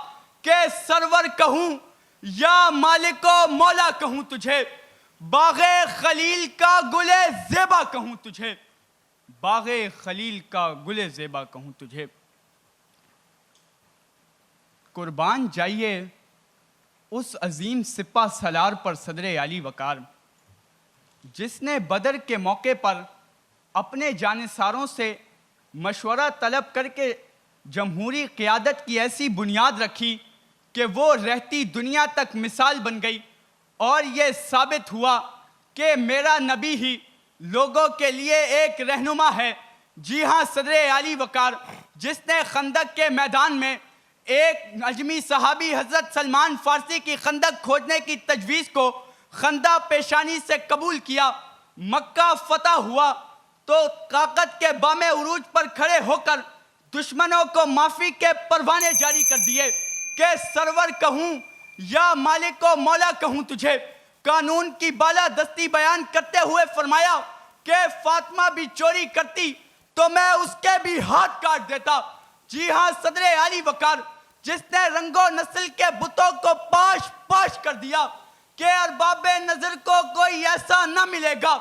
کہ سرور کہوں یا مالک و مولا کہوں تجھے. باغ خلیل کا گل زیبا کہوں تجھے. باغ خلیل کا گل زیبا کہوں تجھے. قربان جائیے اس عظیم سپہ سالار پر صدر عالی وقار جس نے بدر کے موقع پر اپنے جانثاروں سے مشورہ طلب کر کے جمہوری قیادت کی ایسی بنیاد رکھی کہ وہ رہتی دنیا تک مثال بن گئی اور یہ ثابت ہوا کہ میرا نبی ہی لوگوں کے لیے ایک رہنما ہے. جی ہاں، صدر عالی وقار جس نے خندق کے میدان میں ایک اجمی صحابی حضرت سلمان فارسی کی خندق کھودنے کی تجویز کو خندہ پیشانی سے قبول کیا. مکہ فتح ہوا تو طاقت کے بام عروج پر کھڑے ہو کر دشمنوں کو معافی کے پروانے جاری کر دیے کہ سرور کہوں یا مالک و مولا کہوں تجھے. قانون کی بالا دستی بیان کرتے ہوئے فرمایا کہ فاطمہ بھی چوری کرتی تو میں اس کے بھی ہاتھ کاٹ دیتا. جی ہاں، صدر عالی وقار جس نے رنگ و نسل کے بتوں کو پاش پاش کر دیا کہ ارباب نظر کو کوئی ایسا نہ ملے گا،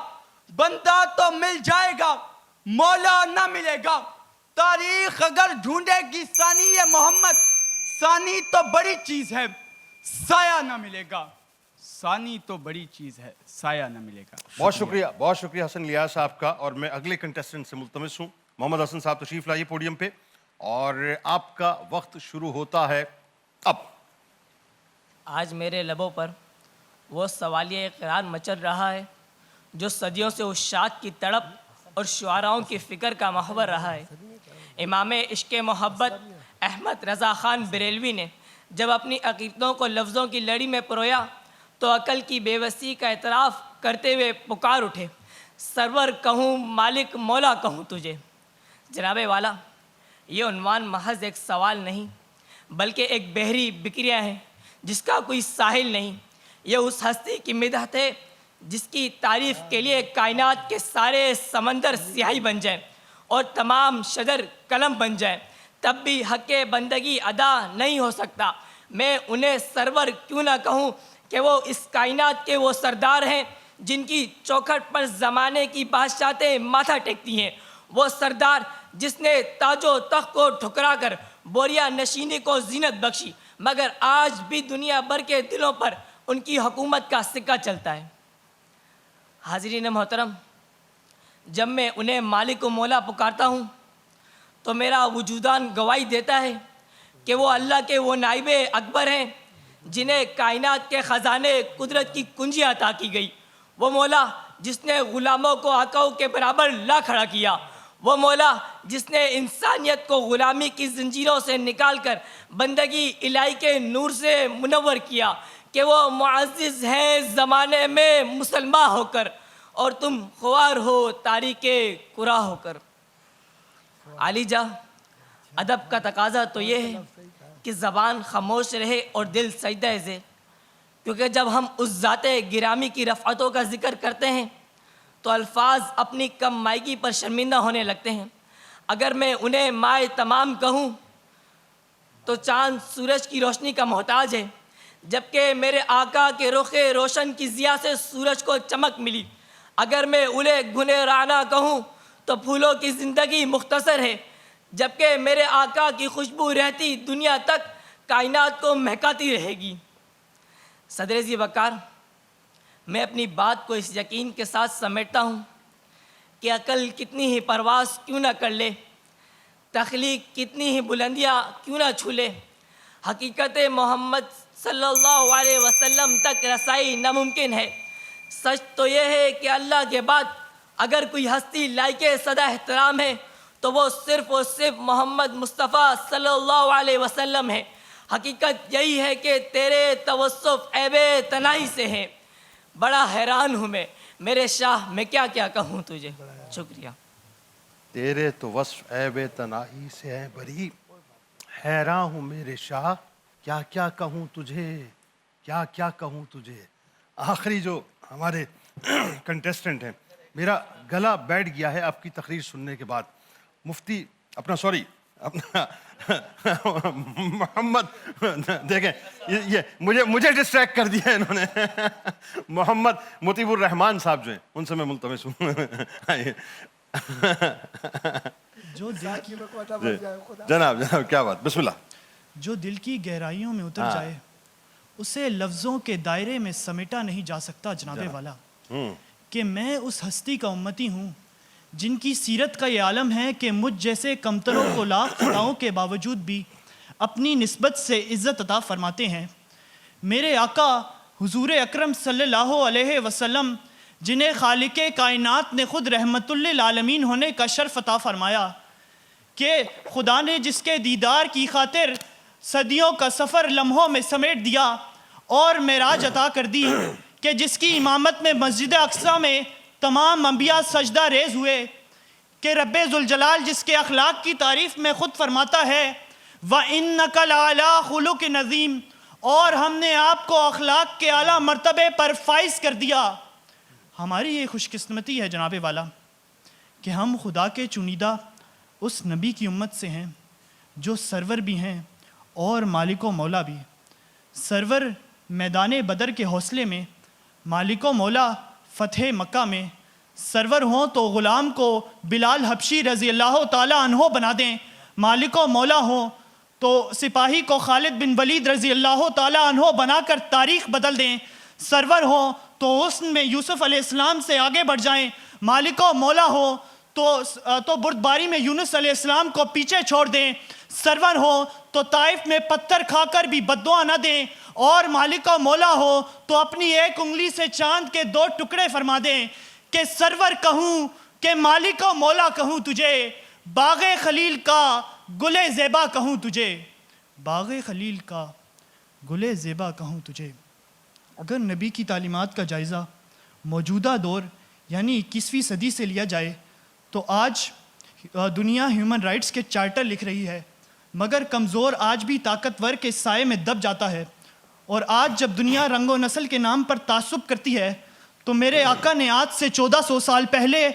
بندہ تو مل جائے گا مولا نہ ملے گا. تاریخ اگر ڈھونڈے گی ثانی محمد، ثانی تو بڑی چیز ہے سایہ نہ ملے گا. ثانی تو بڑی چیز ہے سایہ نہ ملے گا. بہت شکریہ حسن الیاس صاحب کا. اور میں اگلے کنٹیسٹنٹ سے ملتمس ہوں. محمد حسن صاحب تشریف لائیے پوڈیم پہ اور آپ کا وقت شروع ہوتا ہے اب. آج میرے لبوں پر وہ سوالیہ اقرار مچل رہا ہے جو صدیوں سے اشاعت کی تڑپ اور شعراؤں کی فکر کا محور رہا ہے. امام عشق محبت احمد رضا خان بریلوی نے جب اپنی عقیدتوں کو لفظوں کی لڑی میں پرویا تو عقل کی بے وسیع کا اعتراف کرتے ہوئے پکار اٹھے، سرور کہوں مالک مولا کہوں تجھے. جناب والا، یہ عنوان محض ایک سوال نہیں بلکہ ایک بحری بکریہ ہے جس کا کوئی ساحل نہیں. یہ اس ہستی کی مدحت ہے جس کی تعریف کے لیے کائنات کے سارے سمندر سیاہی بن جائیں اور تمام شجر قلم بن جائیں تب بھی حق بندگی ادا نہیں ہو سکتا. میں انہیں سرور کیوں نہ کہوں کہ وہ اس کائنات کے وہ سردار ہیں جن کی چوکھٹ پر زمانے کی بادشاہتیں ماتھا ٹیکتی ہیں. وہ سردار جس نے تاج و تخت کو ٹھکرا کر بوریا نشینی کو زینت بخشی مگر آج بھی دنیا بھر کے دلوں پر ان کی حکومت کا سکہ چلتا ہے. حاضرین محترم، جب میں انہیں مالک و مولا پکارتا ہوں تو میرا وجودان گواہی دیتا ہے کہ وہ اللہ کے وہ نائب اکبر ہیں جنہیں کائنات کے خزانے قدرت کی کنجیاں عطا کی گئی. وہ مولا جس نے غلاموں کو آقاؤں کے برابر لا کھڑا کیا. وہ مولا جس نے انسانیت کو غلامی کی زنجیروں سے نکال کر بندگی الہی کے نور سے منور کیا کہ وہ معزز ہیں زمانے میں مسلمان ہو کر. اور تم خوار ہو تاریک قرا ہو کر۔ علی جا، ادب کا تقاضا تو یہ ہے کہ زبان خاموش رہے اور دل سجدہ زے، کیونکہ جب ہم اس ذات گرامی کی رفعتوں کا ذکر کرتے ہیں تو الفاظ اپنی کم مائگی پر شرمندہ ہونے لگتے ہیں۔ اگر میں انہیں مائے تمام کہوں تو چاند سورج کی روشنی کا محتاج ہے، جبکہ میرے آقا کے رخ روشن کی ضیاء سے سورج کو چمک ملی۔ اگر میں انہیں گنہ رانا کہوں تو پھولوں کی زندگی مختصر ہے، جبکہ میرے آقا کی خوشبو رہتی دنیا تک کائنات کو مہکاتی رہے گی۔ صدر ذی وقار، میں اپنی بات کو اس یقین کے ساتھ سمیٹتا ہوں کہ عقل کتنی ہی پرواز کیوں نہ کر لے، تخلیق کتنی ہی بلندیاں کیوں نہ چھو لے، حقیقت محمد صلی اللہ علیہ وسلم تک رسائی ناممکن ہے۔ سچ تو یہ ہے کہ اللہ کے بعد اگر کوئی ہستی لائق صدا احترام ہے تو وہ صرف اور صرف محمد مصطفیٰ صلی اللہ علیہ وسلم ہے۔ حقیقت یہی ہے کہ تیرے توصف عیب تنائی سے ہے۔ بڑا حیران ہوں میں میرے شاہ، میں کیا کیا کہوں تجھے۔ شکریہ۔ تیرے تو وصف عیب تنائی سے ہیں بری، حیران ہوں میرے شاہ، کیا کیا کہوں تجھے، کیا کیا کہوں تجھے۔ آخری جو ہمارے کنٹیسٹنٹ ہیں، میرا گلا بیٹھ گیا ہے آپ کی تقریر سننے کے بعد۔ مفتی اپنا محمد، دیکھیں یہ مجھے ڈسٹریکٹ کر دیا انہوں نے۔ محمد مطیب الرحمان صاحب جو ہیں ان سے میں ملتمس ہوں۔ جو جناب کیا بات، بسم اللہ۔ جو دل کی گہرائیوں میں اتر جائے اسے لفظوں کے دائرے میں سمیٹا نہیں جا سکتا جناب والا، کہ میں اس ہستی کا امتی ہوں جن کی سیرت کا یہ عالم ہے کہ مجھ جیسے کمتروں کو لاکھ خطاؤں کے باوجود بھی اپنی نسبت سے عزت عطا فرماتے ہیں۔ میرے آقا حضور اکرم صلی اللہ علیہ وسلم، جنہیں خالق کائنات نے خود رحمت للعالمین ہونے کا شرف عطا فرمایا، کہ خدا نے جس کے دیدار کی خاطر صدیوں کا سفر لمحوں میں سمیٹ دیا اور معراج عطا کر دی، کہ جس کی امامت میں مسجد اقصیٰ میں تمام انبیاء سجدہ ریز ہوئے، کہ رب ذوالجلال جس کے اخلاق کی تعریف میں خود فرماتا ہے وَإِنَّكَ لَعَلَىٰ خُلُقٍ عَظِيمٍ، اور ہم نے آپ کو اخلاق کے اعلیٰ مرتبے پر فائز کر دیا۔ ہماری یہ خوش قسمتی ہے جناب والا کہ ہم خدا کے چنیدہ اس نبی کی امت سے ہیں جو سرور بھی ہیں اور مالک و مولا بھی۔ سرور میدان بدر کے حوصلے میں، مالک و مولا فتح مکہ میں۔ سرور ہوں تو غلام کو بلال حبشی رضی اللہ تعالیٰ عنہ بنا دیں، مالک و مولا ہوں تو سپاہی کو خالد بن ولید رضی اللہ تعالیٰ عنہ بنا کر تاریخ بدل دیں۔ سرور ہوں تو حسن میں یوسف علیہ السلام سے آگے بڑھ جائیں، مالک و مولا ہو تو بردباری میں یونس علیہ السلام کو پیچھے چھوڑ دیں۔ سرور ہو تو طائف میں پتھر کھا کر بھی بددعا نہ دیں، اور مالک و مولا ہو تو اپنی ایک انگلی سے چاند کے 2 ٹکڑے فرما دیں۔ کہ سرور کہوں کہ مالک و مولا کہوں تجھے، باغ خلیل کا گل زیبا کہوں تجھے، باغ خلیل کا گل زیبا کہوں تجھے۔ اگر نبی کی تعلیمات کا جائزہ موجودہ دور یعنی 21ویں صدی سے لیا جائے تو آج دنیا ہیومن رائٹس کے چارٹر لکھ رہی ہے، مگر کمزور آج بھی طاقتور کے سائے میں دب جاتا ہے۔ اور آج جب دنیا رنگ و نسل کے نام پر تعصب کرتی ہے تو میرے آقا نے آج سے 1400 سال پہلے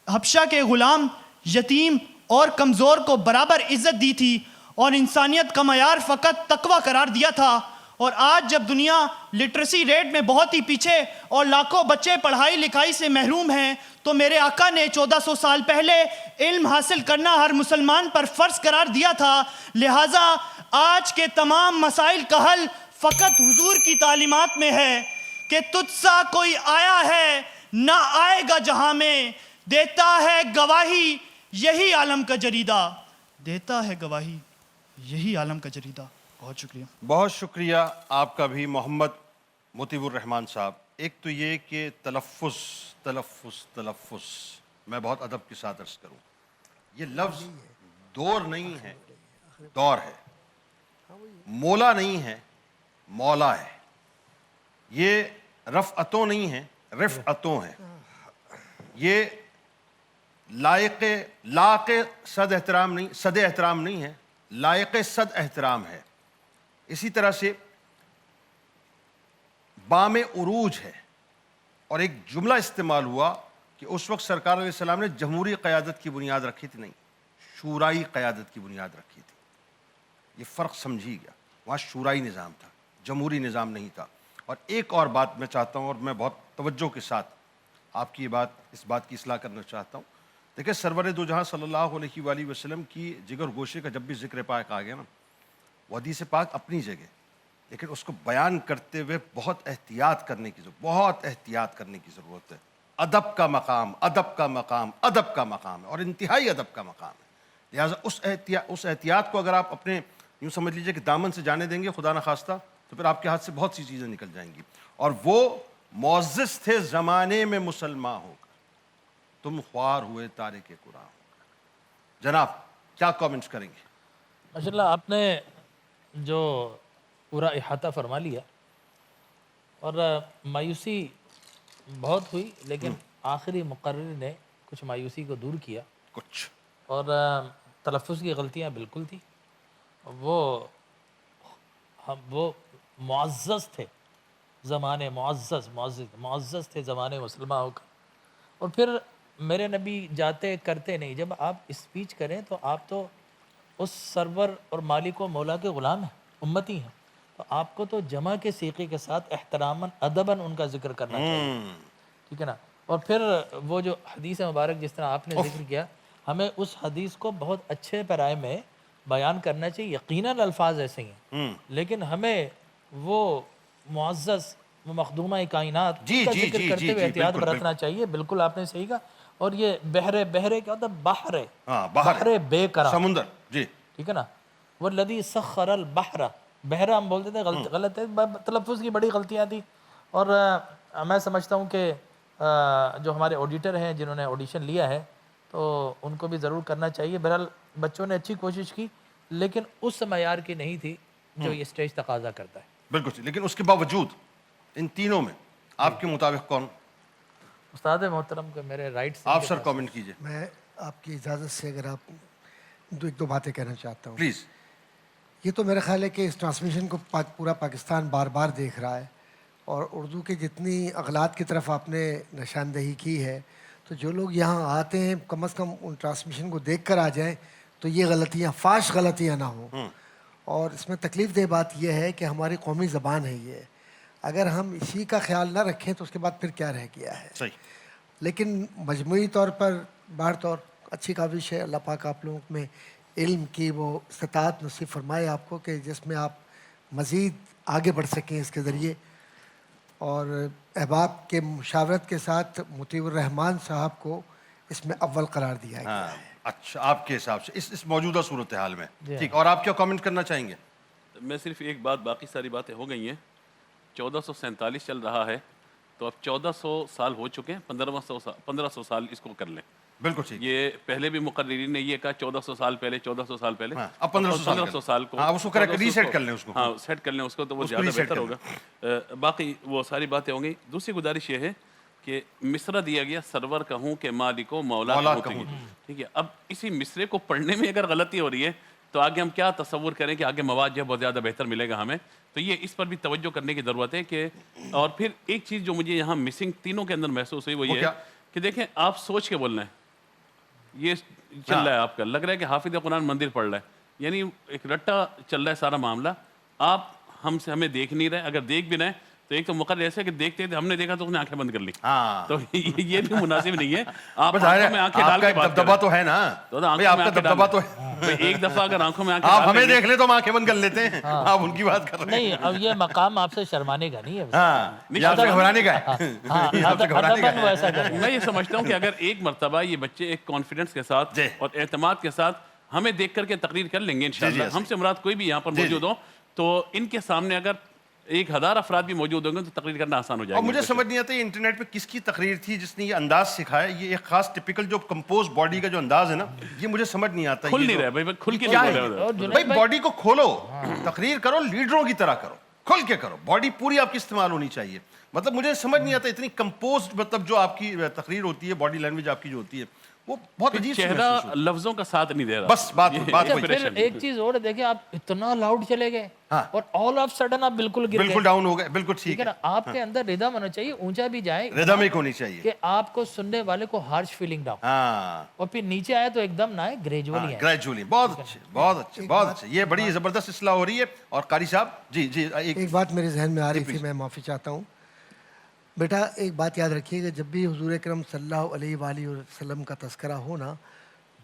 حبشہ کے غلام، یتیم اور کمزور کو برابر عزت دی تھی اور انسانیت کا معیار فقط تقوی قرار دیا تھا۔ اور آج جب دنیا لٹریسی ریٹ میں بہت ہی پیچھے اور لاکھوں بچے پڑھائی لکھائی سے محروم ہیں تو میرے آقا نے 1400 سال پہلے علم حاصل کرنا ہر مسلمان پر فرض قرار دیا تھا۔ لہٰذا آج کے تمام مسائل کا حل فقط حضور کی تعلیمات میں ہے کہ تجھ سا کوئی آیا ہے نہ آئے گا جہاں میں، دیتا ہے گواہی یہی عالم کا جریدہ، دیتا ہے گواہی یہی عالم کا جریدہ۔ بہت شکریہ۔ بہت شکریہ آپ کا بھی محمد مطیب الرحمان صاحب۔ ایک تو یہ کہ تلفظ تلفظ تلفظ میں بہت ادب کے ساتھ عرض کروں، یہ لفظ دور نہیں ہے، دور ہے، مولا نہیں ہے، مولا ہے، یہ رفعتوں نہیں ہے، رفعتوں ہیں۔ یہ لائق صد احترام نہیں ہے، لائق صد احترام ہے. اسی طرح سے بام عروج ہے. اور ایک جملہ استعمال ہوا کہ اس وقت سرکار علیہ السلام نے جمہوری قیادت کی بنیاد رکھی تھی، نہیں، شورائی قیادت کی بنیاد رکھی تھی. یہ فرق سمجھی گیا، وہاں شورائی نظام تھا، جمہوری نظام نہیں تھا. اور ایک اور بات میں چاہتا ہوں، اور میں بہت توجہ کے ساتھ آپ کی اس بات کی اصلاح کرنا چاہتا ہوں. دیکھیں سرور دو جہاں صلی اللہ علیہ وآلہ وسلم کی جگر گوشے کا جب بھی ذکر پاک آ گیا نا، وہ حدیث پاک اپنی جگہ، لیکن اس کو بیان کرتے ہوئے بہت احتیاط کرنے کی ضرورت ہے. ادب کا مقام، ادب کا مقام، ادب کا مقام ہے، اور انتہائی ادب کا مقام ہے. لہٰذا اس احتیاط کو اگر آپ اپنے یوں سمجھ لیجئے کہ دامن سے جانے دیں گے خدا نخواستہ، تو پھر آپ کے ہاتھ سے بہت سی چیزیں نکل جائیں گی. اور وہ معزز تھے زمانے میں مسلمان ہو کر، تم خوار ہوئے تارک قرآن ہو کر. جناب کیا کامنٹس کریں گے؟ ماشاءاللہ آپ نے جو پورا احاطہ فرما لیا، اور مایوسی بہت ہوئی، لیکن آخری مقرر نے کچھ مایوسی کو دور کیا. کچھ اور تلفظ کی غلطیاں بالکل تھی. وہ معزز تھے زمانے، معزز تھے زمانے مسلمان ہو کر. اور پھر میرے نبی جاتے کرتے نہیں. جب آپ اسپیچ کریں تو آپ تو اس سرور اور مالک و مولا کے غلام ہیں، امتی ہیں، تو آپ کو تو جمع کے سیقے کے ساتھ احتراماً ادباً ان کا ذکر کرنا چاہیے، ٹھیک ہے نا. اور پھر وہ جو حدیث مبارک جس طرح آپ نے ذکر کیا، ہمیں اس حدیث کو بہت اچھے پیرائے میں بیان کرنا چاہیے. یقیناً الفاظ ایسے ہیں، لیکن ہمیں وہ معزز وہ مخدومہ کائنات کا ذکر کرتے ہوئے احتیاط برتنا چاہیے. بالکل آپ نے صحیح کہا. اور یہ بحرے کیا ہوتا ہے؟ بحر بے قرار، سمندر، جی ٹھیک ہے نا. والذی سخر البحر، بحر ہم بولتے تھے، غلط ہے، تلفظ کی بڑی غلطیاں تھی. اور میں سمجھتا ہوں کہ جو ہمارے آڈیٹر ہیں جنہوں نے آڈیشن لیا ہے، تو ان کو بھی ضرور کرنا چاہیے. بہرحال بچوں نے اچھی کوشش کی، لیکن اس معیار کی نہیں تھی جو یہ اسٹیج تقاضا کرتا ہے. بالکل. لیکن اس کے باوجود ان تینوں میں آپ کے مطابق کون؟ استاد محترم کے میرے رائٹ سے آپ سر کامنٹ کیجئے. میں آپ کی اجازت سے اگر آپ ایک دو باتیں کہنا چاہتا ہوں پلیز. یہ تو میرا خیال ہے کہ اس ٹرانسمیشن کو پورا پاکستان بار بار دیکھ رہا ہے، اور اردو کے جتنی اغلاط کی طرف آپ نے نشاندہی کی ہے، تو جو لوگ یہاں آتے ہیں کم از کم ان ٹرانسمیشن کو دیکھ کر آ جائیں تو یہ غلطیاں، فاش غلطیاں نہ ہوں. اور اس میں تکلیف دہ بات یہ ہے کہ ہماری قومی زبان ہے یہ، اگر ہم اسی کا خیال نہ رکھیں تو اس کے بعد پھر کیا رہ گیا ہے. صحیح. لیکن مجموعی طور پر باہر طور اچھی کاوش ہے. اللہ پاک آپ لوگوں میں علم کی وہ استطاعت نصیب فرمائے آپ کو کہ جس میں آپ مزید آگے بڑھ سکیں اس کے ذریعے. اور احباب کے مشاورت کے ساتھ مطیع الرحمان صاحب کو اس میں اول قرار دیا گیا ہے. اچھا، آپ کے حساب سے اس موجودہ صورتحال میں ٹھیک. اور آپ کیا کامنٹ کرنا چاہیں گے؟ میں صرف ایک بات، باقی ساری باتیں ہو گئی ہیں. 1447 چل رہا ہے، تو اب 1400 سال ہو چکے ہیں، 1500 سال اس کو کر لیں. بالکل ٹھیک. یہ پہلے بھی مقررین نے یہ کہا 1400 سال پہلے، 1400 سال پہلے، اب 1500 سال کو اس کو ریسیٹ کر لیں، اس کو ہاں سیٹ کر لیں اس کو، تو وہ زیادہ بہتر ہوگا. باقی وہ ساری باتیں ہوں گی. دوسری گزارش یہ ہے کہ مصرع دیا گیا، سرور کہوں کہ مالک و مولا کہوں، ٹھیک ہے. اب اسی مصرے کو پڑھنے میں اگر غلطی ہو رہی ہے تو آگے ہم کیا تصور کریں کہ آگے مواد جو ہے بہت زیادہ بہتر ملے گا ہمیں. تو یہ اس پر بھی توجہ کرنے کی ضرورت ہے کہ. اور پھر ایک چیز جو مجھے یہاں مسنگ تینوں کے اندر محسوس ہوئی وہ یہ ہے کہ دیکھیں آپ سوچ کے بول رہے ہیں، یہ چل رہا ہے آپ کا، لگ رہا ہے کہ حافظ قرآن مندر پڑھ رہا ہے، یعنی ایک رٹا چل رہا ہے سارا معاملہ. آپ ہمیں دیکھ نہیں رہے، اگر دیکھ بھی رہے تو ایک تو مقرر ایسے کہ دیکھتے تھے، ہم نے دیکھا تو اس نے آنکھیں بند کر لی، تو یہ بھی مناسب نہیں ہے. آپ آنکھوں میں آنکھیں ڈال کے بات دبدبا تو ہے نا، آپ کا دبدبا تو ہے. ایک دفعہ اگر آنکھوں میں آنکھیں آپ ہمیں دیکھ لیں تو ہم آنکھیں بند کر لیتے ہیں، آپ ان کی بات کر رہے ہیں. نہیں، اب یہ مقام آپ سے شرمانے کا نہیں ہے، آپ سے گھبرانے کا ہے. میں یہ سمجھتا ہوں کہ اگر ایک مرتبہ یہ بچے ایک کانفیڈنس کے ساتھ اور اعتماد کے ساتھ ہمیں دیکھ کر کے تقریر کر لیں گے انشاءاللہ. ہم سے مراد کوئی بھی یہاں پر موجود ہو تو ان کے سامنے اگر 1000 افراد بھی موجود ہوں گے تو تقریر کرنا آسان ہو جائے گا. اور مجھے سمجھ نہیں آتا یہ انٹرنیٹ پہ کس کی تقریر تھی جس نے یہ انداز سکھایا. یہ ایک خاص ٹپیکل جو کمپوز باڈی کا جو انداز ہے نا، یہ مجھے سمجھ نہیں آتا. کھل نہیں رہا بھائی، کھل کے نہیں بول رہے بھائی. باڈی کو کھولو، تقریر کرو، لیڈروں کی طرح کرو. کھل کے کرو, باڈی پوری آپ کی استعمال ہونی چاہیے. مطلب مجھے سمجھ نہیں آتا اتنی کمپوزڈ مطلب جو آپ کی تقریر ہوتی ہے, باڈی لینگویج آپ کی جو ہوتی ہے وہ بہت عجیب سی محسوس ہوتی ہے. چہرہ لفظوں کا ساتھ نہیں دے رہا. بس بات پھر ایک چیز اور دیکھیں, آپ اتنا لاؤڈ چلے گئے اور آل آف سڈن آپ بالکل گر گئے, بالکل ڈاؤن ہو گئے. بالکل ٹھیک ہے, آپ کے اندر ردم ہونا چاہیے, اونچا بھی جائے, ردمک ہونی چاہیے کہ آپ کو سننے والے کو ہارش فیلنگ نہ ہو, اور پھر نیچے آئے تو ایک دم نہ آئے, گریجولی آئے. گریجولی. بہت اچھے, بہت اچھے, بہت اچھے. یہ بڑی زبردست اصلاح ہو رہی ہے. اور قاری صاحب جی جی ایک بات میرے ذہن میں آ رہی تھی, میں معافی چاہتا ہوں. بیٹا ایک بات یاد رکھیے کہ جب بھی حضور اکرم صلی اللہ علیہ وآلہ وسلم کا تذکرہ ہونا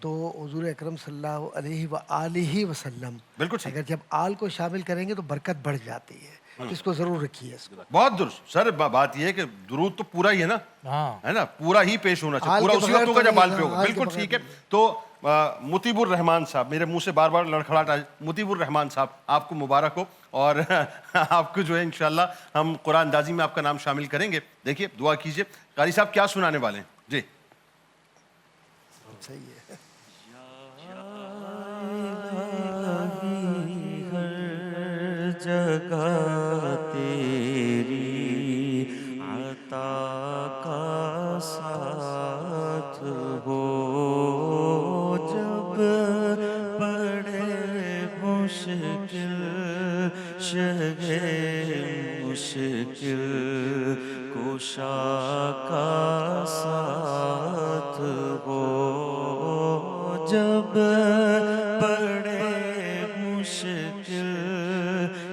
تو حضور اکرم صلی اللہ علیہ وآلہ وسلم, اگر جب آل کو شامل کریں گے تو برکت بڑھ جاتی ہے. اس کو ضرور رکھیے. بہت درست سر. بات یہ ہے کہ درود تو پورا ہی ہے نا, ہے نا, پورا ہی پیش ہونا چاہیے, پورا اسی وقت ہوگا جب آل پہ ہوگا. بالکل ٹھیک ہے. تو مطیب الرحمان صاحب, میرے منہ سے بار بار لڑکھڑاہٹ آئی, مطیب الرحمان صاحب آپ کو مبارک ہو, اور آپ کو جو ہے انشاءاللہ ہم قرآن اندازی میں آپ کا نام شامل کریں گے. دیکھیے دعا کیجئے. قاری صاحب کیا سنانے والے ہیں؟ جی صحیح ہے. جگہ تیری عطا کا ساتھ ہو, جب بڑے مشکل شگے مشکل کشا کا ساتھ ہو, جب بڑے مشکل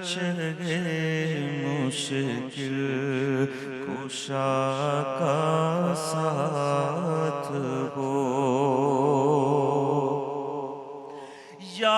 شگے مشکل کشا کا ساتھ ہو. یا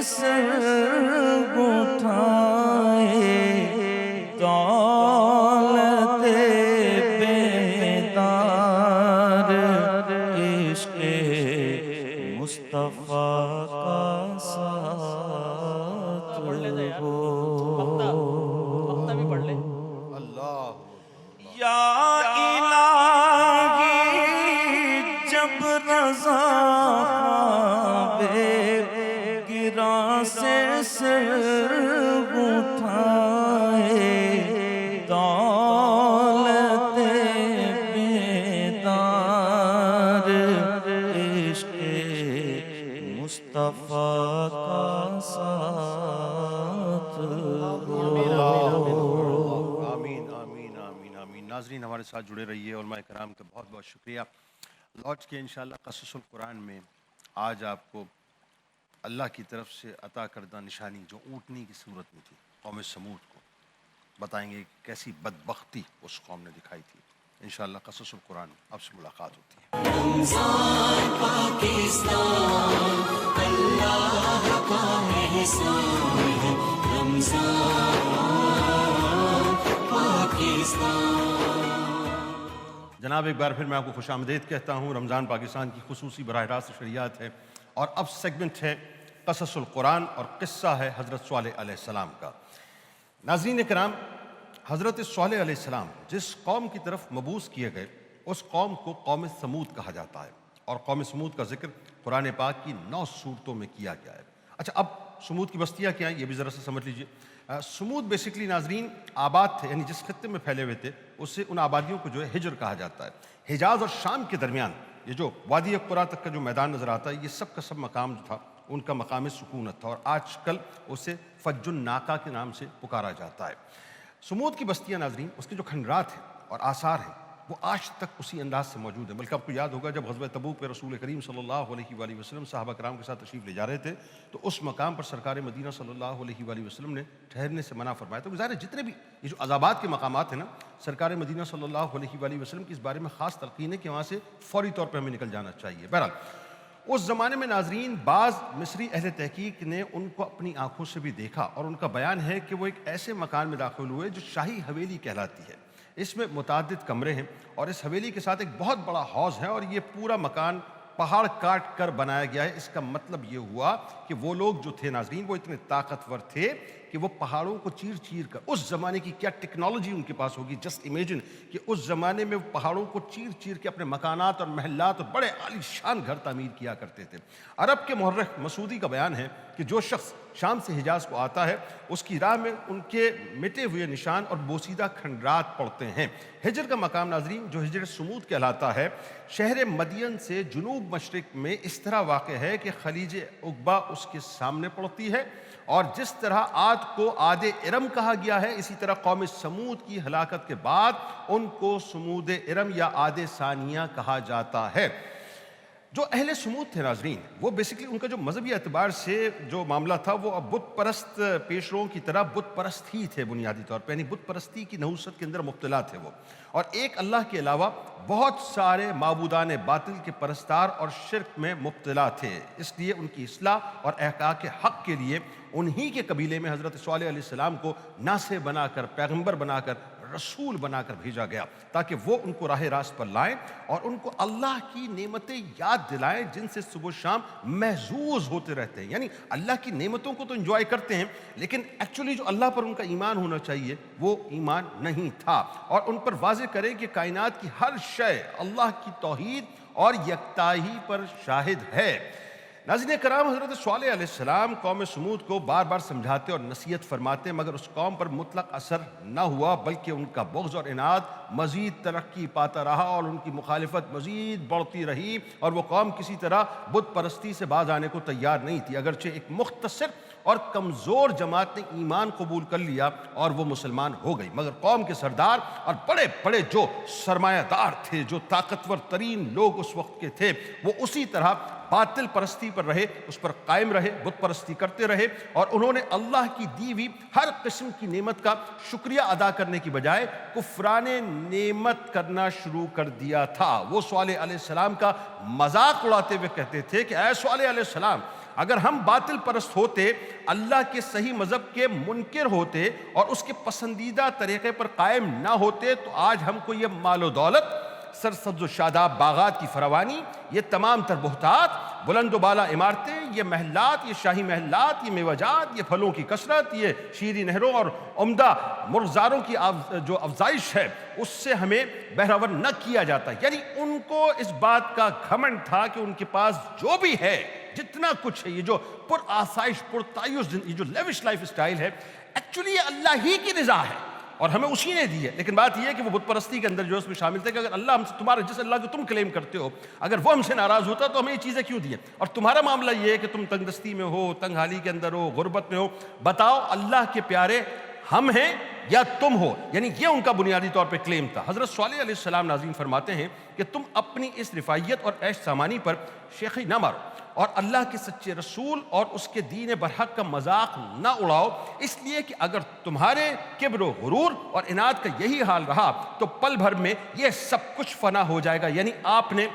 سر اٹھائے دولت بیدار عشق مصطفیٰ کا ساتھ ہو یا الہی جب رضا بے گرا سے سر اٹھائے دولت بیدار عشق مصطفیٰ کا ساتھ ہو. آمین آمین آمین آمین. ناظرین ہمارے ساتھ جڑے رہیے. علماء کرام کا بہت بہت شکریہ. لوٹ کے انشاءاللہ قصص القرآن میں آج آپ کو اللہ کی طرف سے عطا کردہ نشانی جو اونٹنی کی صورت میں تھی قوم سمود کو بتائیں گے کیسی بدبختی اس قوم نے دکھائی تھی. انشاءاللہ قصص القرآن آپ سے ملاقات ہوتی ہے. رمضان پاکستان اللہ کا احسان ہے. رمضان پاکستان. جناب ایک بار پھر میں آپ کو خوش آمدید کہتا ہوں. رمضان پاکستان کی خصوصی براہ راست شریعت ہے اور اب سیگمنٹ ہے قصص القرآن اور قصہ ہے حضرت صالح علیہ السلام کا. ناظرین کرام، حضرت صالح علیہ السلام جس قوم کی طرف مبعوث کیے گئے اس قوم کو قوم سمود کہا جاتا ہے اور قوم سمود کا ذکر قرآن پاک کی 9 سورتوں میں کیا گیا ہے. اچھا، اب سمود کی بستیاں کیا ہیں یہ بھی ذرا سے سمجھ لیجئے. سمود بیسکلی ناظرین آباد تھے، یعنی جس خطے میں پھیلے ہوئے تھے اسے ان آبادیوں کو جو ہے ہجر کہا جاتا ہے. حجاز اور شام کے درمیان یہ جو وادی قرا تک کا جو میدان نظر آتا ہے یہ سب کا سب مقام جو تھا ان کا مقام سکونت تھا اور آج کل اسے فج الناقہ کے نام سے پکارا جاتا ہے. سمود کی بستیاں ناظرین اس کے جو کھنڈرات ہیں اور آثار ہیں وہ آج تک اسی انداز سے موجود ہیں. بلکہ آپ کو یاد ہوگا جب غزوہ تبوک پہ رسول کریم صلی اللہ علیہ وآلہ وسلم صحابہ کرام کے ساتھ تشریف لے جا رہے تھے تو اس مقام پر سرکار مدینہ صلی اللہ علیہ وآلہ وسلم نے ٹھہرنے سے منع فرمایا. تو ظاہر ہے جتنے بھی یہ جو عذابات کے مقامات ہیں نا، سرکار مدینہ صلی اللہ علیہ وآلہ وسلم کی اس بارے میں خاص تلقین ہے کہ وہاں سے فوری طور پہ ہمیں نکل جانا چاہیے. بہرحال اس زمانے میں ناظرین بعض مصری اہل تحقیق نے ان کو اپنی آنکھوں سے بھی دیکھا اور ان کا بیان ہے کہ وہ ایک ایسے مکان میں داخل ہوئے جو شاہی حویلی کہلاتی ہے. اس میں متعدد کمرے ہیں اور اس حویلی کے ساتھ ایک بہت بڑا حوض ہے اور یہ پورا مکان پہاڑ کاٹ کر بنایا گیا ہے. اس کا مطلب یہ ہوا کہ وہ لوگ جو تھے ناظرین وہ اتنے طاقتور تھے کہ وہ پہاڑوں کو چیر چیر کر، اس زمانے کی کیا ٹیکنالوجی ان کے پاس ہوگی، جسٹ امیجن کہ اس زمانے میں وہ پہاڑوں کو چیر چیر کے اپنے مکانات اور محلات اور بڑے عالی شان گھر تعمیر کیا کرتے تھے. عرب کے مورخ مسعودی کا بیان ہے کہ جو شخص شام سے حجاز کو آتا ہے اس کی راہ میں ان کے مٹے ہوئے نشان اور بوسیدہ کھنڈرات پڑتے ہیں. ہجر کا مقام ناظرین جو ہجر سمود کہلاتا ہے شہر مدین سے جنوب مشرق میں اس طرح واقع ہے کہ خلیج عقبہ اس کے سامنے پڑتی ہے اور جس طرح عاد کو عاد ارم کہا گیا ہے اسی طرح قوم سمود کی ہلاکت کے بعد ان کو سمود ارم یا عاد ثانیہ کہا جاتا ہے. جو اہل سمود تھے ناظرین وہ بیسکلی ان کا جو مذہبی اعتبار سے جو معاملہ تھا وہ اب بت پرست پیشروؤں کی طرح بت پرست ہی تھے بنیادی طور پہ، یعنی بت پرستی کی نحوست کے اندر مبتلا تھے وہ، اور ایک اللہ کے علاوہ بہت سارے معبودان باطل کے پرستار اور شرک میں مبتلا تھے. اس لیے ان کی اصلاح اور احقاق حق کے لیے انہی کے قبیلے میں حضرت صالح علیہ السلام کو ناصح بنا کر، پیغمبر بنا کر، رسول بنا کر بھیجا گیا تاکہ وہ ان کو راہ راست پر لائیں اور ان کو اللہ کی نعمتیں یاد دلائیں جن سے صبح و شام محظوظ ہوتے رہتے ہیں. یعنی اللہ کی نعمتوں کو تو انجوائے کرتے ہیں لیکن ایکچولی جو اللہ پر ان کا ایمان ہونا چاہیے وہ ایمان نہیں تھا، اور ان پر واضح کریں کہ کائنات کی ہر شے اللہ کی توحید اور یکتائی پر شاہد ہے. ناظرین کرام، حضرت صالح علیہ السلام قوم سمود کو بار بار سمجھاتے اور نصیحت فرماتے مگر اس قوم پر مطلق اثر نہ ہوا، بلکہ ان کا بغض اور عناد مزید ترقی پاتا رہا اور ان کی مخالفت مزید بڑھتی رہی اور وہ قوم کسی طرح بت پرستی سے باز آنے کو تیار نہیں تھی. اگرچہ ایک مختصر اور کمزور جماعت نے ایمان قبول کر لیا اور وہ مسلمان ہو گئی، مگر قوم کے سردار اور بڑے بڑے جو سرمایہ دار تھے، جو طاقتور ترین لوگ اس وقت کے تھے، وہ اسی طرح باطل پرستی پر رہے، اس پر قائم رہے، بت پرستی کرتے رہے اور انہوں نے اللہ کی دی ہوئی ہر قسم کی نعمت کا شکریہ ادا کرنے کی بجائے کفران نعمت کرنا شروع کر دیا تھا. وہ صالح علیہ السلام کا مذاق اڑاتے ہوئے کہتے تھے کہ اے صالح علیہ السلام، اگر ہم باطل پرست ہوتے، اللہ کے صحیح مذہب کے منکر ہوتے اور اس کے پسندیدہ طریقے پر قائم نہ ہوتے تو آج ہم کو یہ مال و دولت، سرسبز و شاداب باغات کی فراوانی، یہ تمام تر بہتات، بلند و بالا عمارتیں، یہ محلات، یہ شاہی محلات، یہ میوہ جات، یہ پھلوں کی کثرت، یہ شیریں نہروں اور عمدہ مرغزاروں کی جو افزائش ہے، اس سے ہمیں بہرور نہ کیا جاتا۔ یعنی ان کو اس بات کا گھمنڈ تھا کہ ان کے پاس جو بھی ہے، جتنا کچھ ہے، یہ جو پر آسائش، پر تعیش، یہ جو لیوش لائف اسٹائل ہے، ایکچولی یہ اللہ ہی کی رضا ہے اور ہمیں اسی نے دی ہے۔ لیکن بات یہ ہے کہ وہ بت پرستی کے اندر جو اس میں شامل تھے کہ اگر اللہ ہم سے، تمہارے جس اللہ کو تم کلیم کرتے ہو، اگر وہ ہم سے ناراض ہوتا تو ہمیں یہ چیزیں کیوں دی ہیں؟ اور تمہارا معاملہ یہ ہے کہ تم تنگ دستی میں ہو، تنگ حالی کے اندر ہو، غربت میں ہو، بتاؤ اللہ کے پیارے ہم ہیں یا تم ہو؟ یعنی یہ ان کا بنیادی طور پہ کلیم تھا۔ حضرت صالح علیہ السلام ناظرین فرماتے ہیں کہ تم اپنی اس رفاعیت اور عیش سامانی پر شیخی نہ مارو اور اللہ کے سچے رسول اور اس کے دین برحق کا مذاق نہ اڑاؤ، اس لیے کہ اگر تمہارے کبر و غرور اور عناد کا یہی حال رہا تو پل بھر میں یہ سب کچھ فنا ہو جائے گا۔ یعنی آپ نے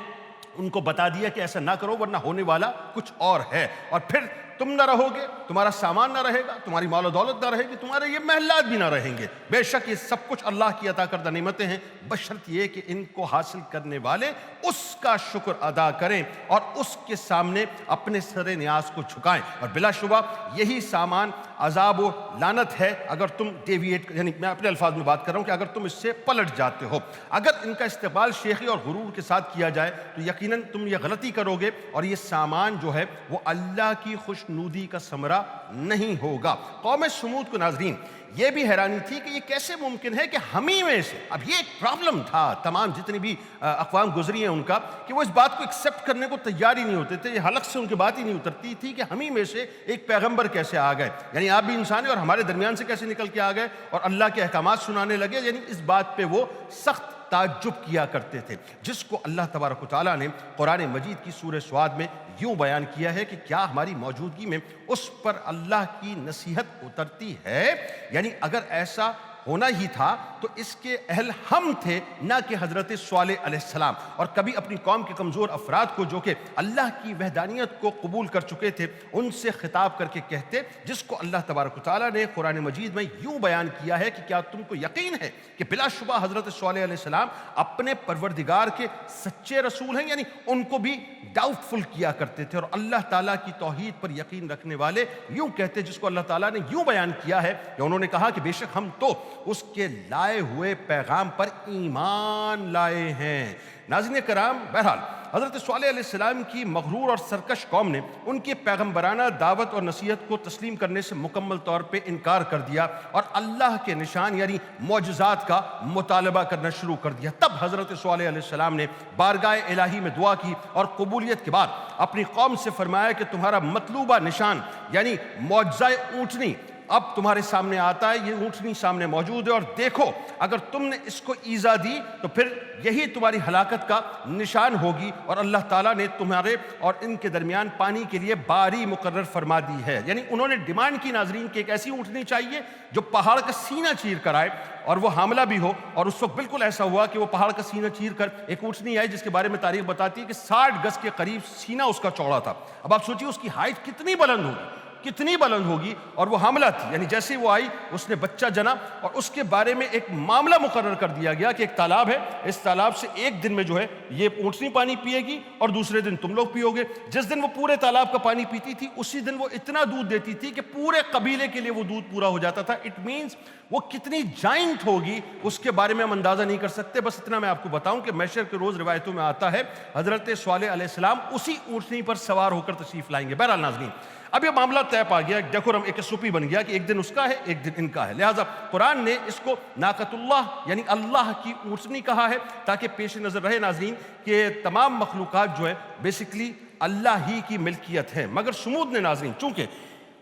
ان کو بتا دیا کہ ایسا نہ کرو ورنہ ہونے والا کچھ اور ہے، اور پھر تم نہ رہو گے، تمہارا سامان نہ رہے گا، تمہاری مال و دولت نہ رہے گی، تمہارے یہ محلات بھی نہ رہیں گے۔ بے شک یہ سب کچھ اللہ کی عطا کردہ نعمتیں ہیں، بشرط یہ کہ ان کو حاصل کرنے والے اس کا شکر ادا کریں اور اس کے سامنے اپنے سر نیاز کو جھکائیں، اور بلا شبہ یہی سامان عذاب و لعنت ہے اگر تم ڈیویٹ، یعنی میں اپنے الفاظ میں بات کر رہا ہوں کہ اگر تم اس سے پلٹ جاتے ہو۔ اگر ان کا استقبال شیخی اور غرور کے ساتھ کیا جائے تو یقیناً تم یہ غلطی کرو گے اور یہ سامان جو ہے وہ اللہ کی خوشنودی کا ثمرہ نہیں ہوگا۔ قوم سمود کو ناظرین یہ بھی حیرانی تھی کہ یہ کیسے ممکن ہے کہ ہمیں میں سے، اب یہ ایک پرابلم تھا تمام جتنی بھی اقوام گزری ہیں ان کا، کہ وہ اس بات کو ایکسیپٹ کرنے کو تیار ہی نہیں ہوتے تھے، یہ حلق سے ان کی بات ہی نہیں اترتی تھی کہ ہمیں میں سے ایک پیغمبر کیسے آ گئے، یعنی آپ بھی انسان ہیں اور ہمارے درمیان سے کیسے نکل کے آ گئے اور اللہ کے احکامات سنانے لگے۔ یعنی اس بات پہ وہ سخت تعجب کیا کرتے تھے، جس کو اللہ تبارک و تعالیٰ نے قرآن مجید کی سورہ سواد میں یوں بیان کیا ہے کہ کیا ہماری موجودگی میں اس پر اللہ کی نصیحت اترتی ہے؟ یعنی اگر ایسا ہونا ہی تھا تو اس کے اہل ہم تھے، نہ کہ حضرت صالح علیہ السلام۔ اور کبھی اپنی قوم کے کمزور افراد کو جو کہ اللہ کی وحدانیت کو قبول کر چکے تھے ان سے خطاب کر کے کہتے، جس کو اللہ تبارک و تعالیٰ نے قرآن مجید میں یوں بیان کیا ہے کہ کیا تم کو یقین ہے کہ بلا شبہ حضرت صالح علیہ السلام اپنے پروردگار کے سچے رسول ہیں؟ یعنی ان کو بھی ڈاؤٹ فل کیا کرتے تھے، اور اللہ تعالیٰ کی توحید پر یقین رکھنے والے یوں کہتے، جس کو اللہ تعالیٰ نے یوں بیان کیا ہے کہ انہوں نے کہا کہ بے شک ہم تو اس کے لائے ہوئے پیغام پر ایمان لائے ہیں۔ ناظرین کرام، بہرحال حضرت صالح علیہ السلام کی مغرور اور سرکش قوم نے ان کے پیغمبرانہ دعوت اور نصیحت کو تسلیم کرنے سے مکمل طور پہ انکار کر دیا اور اللہ کے نشان یعنی معجزات کا مطالبہ کرنا شروع کر دیا۔ تب حضرت صالح علیہ السلام نے بارگاہ الہی میں دعا کی اور قبولیت کے بعد اپنی قوم سے فرمایا کہ تمہارا مطلوبہ نشان یعنی معجزہ اونٹنی اب تمہارے سامنے آتا ہے، یہ اونٹنی سامنے موجود ہے، اور دیکھو اگر تم نے اس کو ایذا دی تو پھر یہی تمہاری ہلاکت کا نشان ہوگی، اور اللہ تعالیٰ نے تمہارے اور ان کے درمیان پانی کے لیے باری مقرر فرما دی ہے۔ یعنی انہوں نے ڈیمانڈ کی ناظرین کہ ایک ایسی اونٹنی چاہیے جو پہاڑ کا سینہ چیر کر آئے اور وہ حاملہ بھی ہو، اور اس وقت بالکل ایسا ہوا کہ وہ پہاڑ کا سینہ چیر کر ایک اونٹنی آئی جس کے بارے میں تاریخ بتاتی ہے کہ 60 گز کے قریب سینہ اس کا چوڑا تھا۔ اب آپ سوچیے اس کی ہائٹ کتنی بلند ہوگی، کتنی بلند ہوگی، اور وہ حاملہ تھی۔ یعنی جیسے وہ آئی اس نے بچہ جنا، اور اس کے بارے میں ایک معاملہ مقرر کر دیا گیا کہ ایک تالاب ہے، اس تالاب سے ایک دن میں جو ہے یہ اونٹنی پانی پیے گی اور دوسرے دن تم لوگ پیو گے۔ جس دن وہ پورے تالاب کا پانی پیتی تھی اسی دن وہ اتنا دودھ دیتی تھی کہ پورے قبیلے کے لیے وہ دودھ پورا ہو جاتا تھا۔ اٹ مینس وہ کتنی جائنٹ ہوگی اس کے بارے میں ہم اندازہ نہیں کر سکتے۔ بس اتنا میں آپ کو بتاؤں کہ محشر کے روز روایتوں میں آتا ہے حضرت صالح علیہ السلام اسی اونٹنی پر سوار ہو کر تشریف لائیں گے۔ بہرحال ناظرین، اب یہ معاملہ طے پا گیا، ڈیکورم ایک سوپی بن گیا کہ ایک دن اس کا ہے ایک دن ان کا ہے، لہٰذا قرآن نے اس کو ناقۃ اللہ یعنی اللہ کی اونٹنی کہا ہے تاکہ پیش نظر رہے ناظرین کہ تمام مخلوقات جو ہے بیسکلی اللہ ہی کی ملکیت ہے، مگر سمود نے ناظرین چونکہ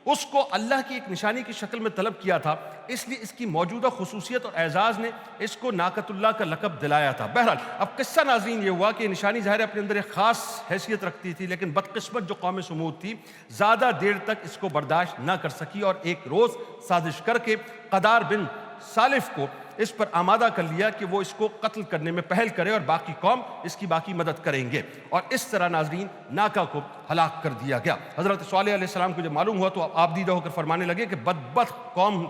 اس کو اللہ کی ایک نشانی کی شکل میں طلب کیا تھا، اس لیے اس کی موجودہ خصوصیت اور اعزاز نے اس کو ناقۃ اللہ کا لقب دلایا تھا۔ بہرحال اب قصہ ناظرین یہ ہوا کہ نشانی ظاہر اپنے اندر ایک خاص حیثیت رکھتی تھی، لیکن بدقسمت جو قوم سمود تھی زیادہ دیر تک اس کو برداشت نہ کر سکی، اور ایک روز سازش کر کے قدار بن سالف کو اس پر آمادہ کر لیا کہ وہ اس کو قتل کرنے میں پہل کرے اور باقی قوم اس کی باقی مدد کریں گے، اور اس طرح ناظرین ناکا کو ہلاک کر دیا گیا۔ حضرت صالح علیہ السلام کو جب معلوم ہوا تو آپ دیدہ ہو کر فرمانے لگے کہ بدبخت قوم،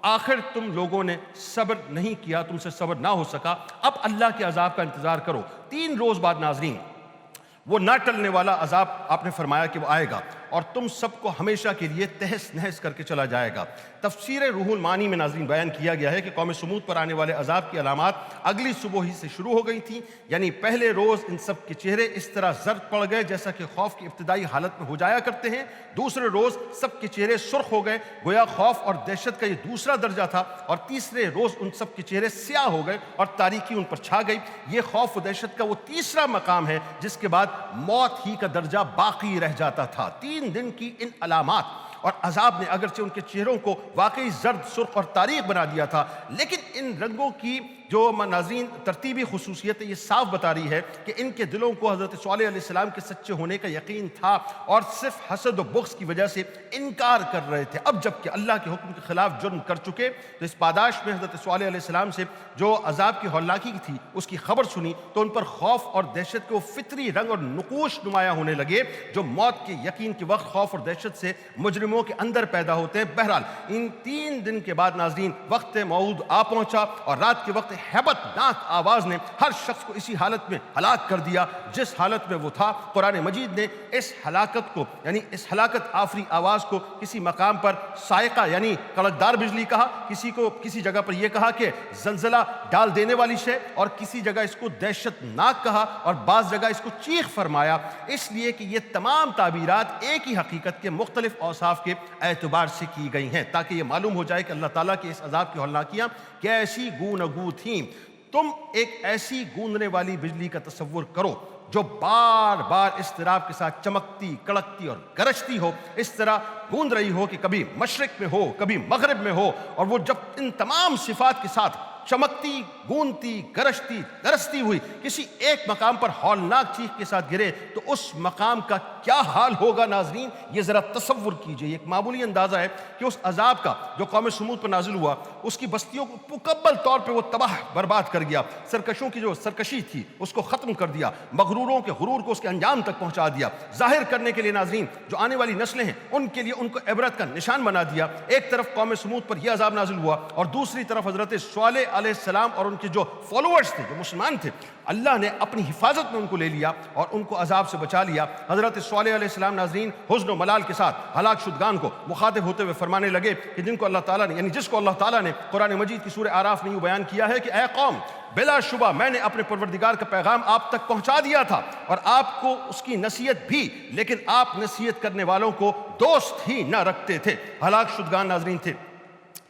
آخر تم لوگوں نے صبر نہیں کیا، تم سے صبر نہ ہو سکا، اب اللہ کے عذاب کا انتظار کرو۔ 3 روز بعد ناظرین وہ نہ ٹلنے والا عذاب آپ نے فرمایا کہ وہ آئے گا اور تم سب کو ہمیشہ کے لیے تہس نہس کر کے چلا جائے گا۔ تفسیر روح المعانی میں ناظرین بیان کیا گیا ہے کہ قوم سمود پر آنے والے عذاب کی علامات اگلی صبح ہی سے شروع ہو گئی تھیں، یعنی پہلے روز ان سب کے چہرے اس طرح زرد پڑ گئے جیسا کہ خوف کی ابتدائی حالت میں ہو جایا کرتے ہیں۔ دوسرے روز سب کے چہرے سرخ ہو گئے، گویا خوف اور دہشت کا یہ دوسرا درجہ تھا، اور تیسرے روز ان سب کے چہرے سیاہ ہو گئے اور تاریکی ان پر چھا گئی۔ یہ خوف و دہشت کا وہ تیسرا مقام ہے جس کے بعد موت ہی کا درجہ باقی رہ جاتا تھا۔ 3 دن کی ان علامات اور عذاب نے اگرچہ ان کے چہروں کو واقعی زرد، سرخ اور تاریک بنا دیا تھا، لیکن ان رنگوں کی جو ناظرین ترتیبی خصوصیت ہے یہ صاف بتا رہی ہے کہ ان کے دلوں کو حضرت صالح علیہ السلام کے سچے ہونے کا یقین تھا اور صرف حسد و بغض کی وجہ سے انکار کر رہے تھے۔ اب جب کہ اللہ کے حکم کے خلاف جرم کر چکے تو اس پاداش میں حضرت صالح علیہ السلام سے جو عذاب کی ہولناکی تھی اس کی خبر سنی تو ان پر خوف اور دہشت کے وہ فطری رنگ اور نقوش نمایاں ہونے لگے جو موت کے یقین کے وقت خوف اور دہشت سے مجرموں کے اندر پیدا ہوتے ہیں۔ بہرحال ان 3 دن کے بعد ناظرین وقت موعود آ پہنچا اور رات کے وقت ہیبت ناک آواز نے ہر شخص کو اسی حالت میں ہلاک کر دیا جس حالت میں وہ تھا۔ قرآن مجید نے اس ہلاکت کو یعنی اس ہلاکت آفری آواز کو کسی مقام پر صاعقہ یعنی کڑکدار بجلی کہا، کسی جگہ پر یہ کہا کہ زلزلہ ڈال دینے والی شے، اور کسی جگہ اس کو دہشت ناک کہا، اور بعض جگہ اس کو چیخ فرمایا، اس لیے کہ یہ تمام تعبیرات ایک ہی حقیقت کے مختلف اوصاف کے اعتبار سے کی گئی ہیں تاکہ یہ معلوم ہو جائے کہ اللہ تعالیٰ کے اس عذاب کی ہولناکیاں کیسی گوناگوں تھیں۔ تم ایک ایسی گونجنے والی بجلی کا تصور کرو جو بار بار اضطراب کے ساتھ چمکتی، کڑکتی اور گرجتی ہو، اس طرح گونج رہی ہو کہ کبھی مشرق میں ہو، کبھی مغرب میں ہو، اور وہ جب ان تمام صفات کے ساتھ چمکتی، گونتی، گرجتی، درستی ہوئی کسی ایک مقام پر ہولناک چیخ کے ساتھ گرے تو اس مقام کا کیا حال ہوگا ناظرین، یہ ذرا تصور کیجئے۔ ایک معمولی اندازہ ہے کہ اس عذاب کا جو قوم سمود پر نازل ہوا اس کی بستیوں کو مکمل طور پہ وہ تباہ برباد کر گیا، سرکشوں کی جو سرکشی تھی اس کو ختم کر دیا، مغروروں کے غرور کو اس کے انجام تک پہنچا دیا، ظاہر کرنے کے لیے ناظرین جو آنے والی نسلیں ہیں ان کے لیے ان کو عبرت کا نشان بنا دیا۔ ایک طرف قوم سمود پر یہ عذاب نازل ہوا اور دوسری طرف حضرت صالح علیہ السلام اور ان کے جو فالوورز تھے، جو مسلمان تھے، اللہ نے اپنی حفاظت میں ان کو لے لیا اور ان کو عذاب سے بچا لیا۔ حضرت صالح علیہ السلام ناظرین حزن و ملال کے ساتھ ہلاک شدگان کو مخاطب ہوتے ہوئے فرمانے لگے کہ جن کو اللہ تعالیٰ نے جس کو اللہ تعالیٰ نے قرآن مجید کی سورہ اعراف میں یوں بیان کیا ہے کہ اے قوم، بلا شبہ میں نے اپنے پروردگار کا پیغام آپ تک پہنچا دیا تھا اور آپ کو اس کی نصیحت بھی، لیکن آپ نصیحت کرنے والوں کو دوست ہی نہ رکھتے تھے۔ ہلاک شدگان ناظرین تھے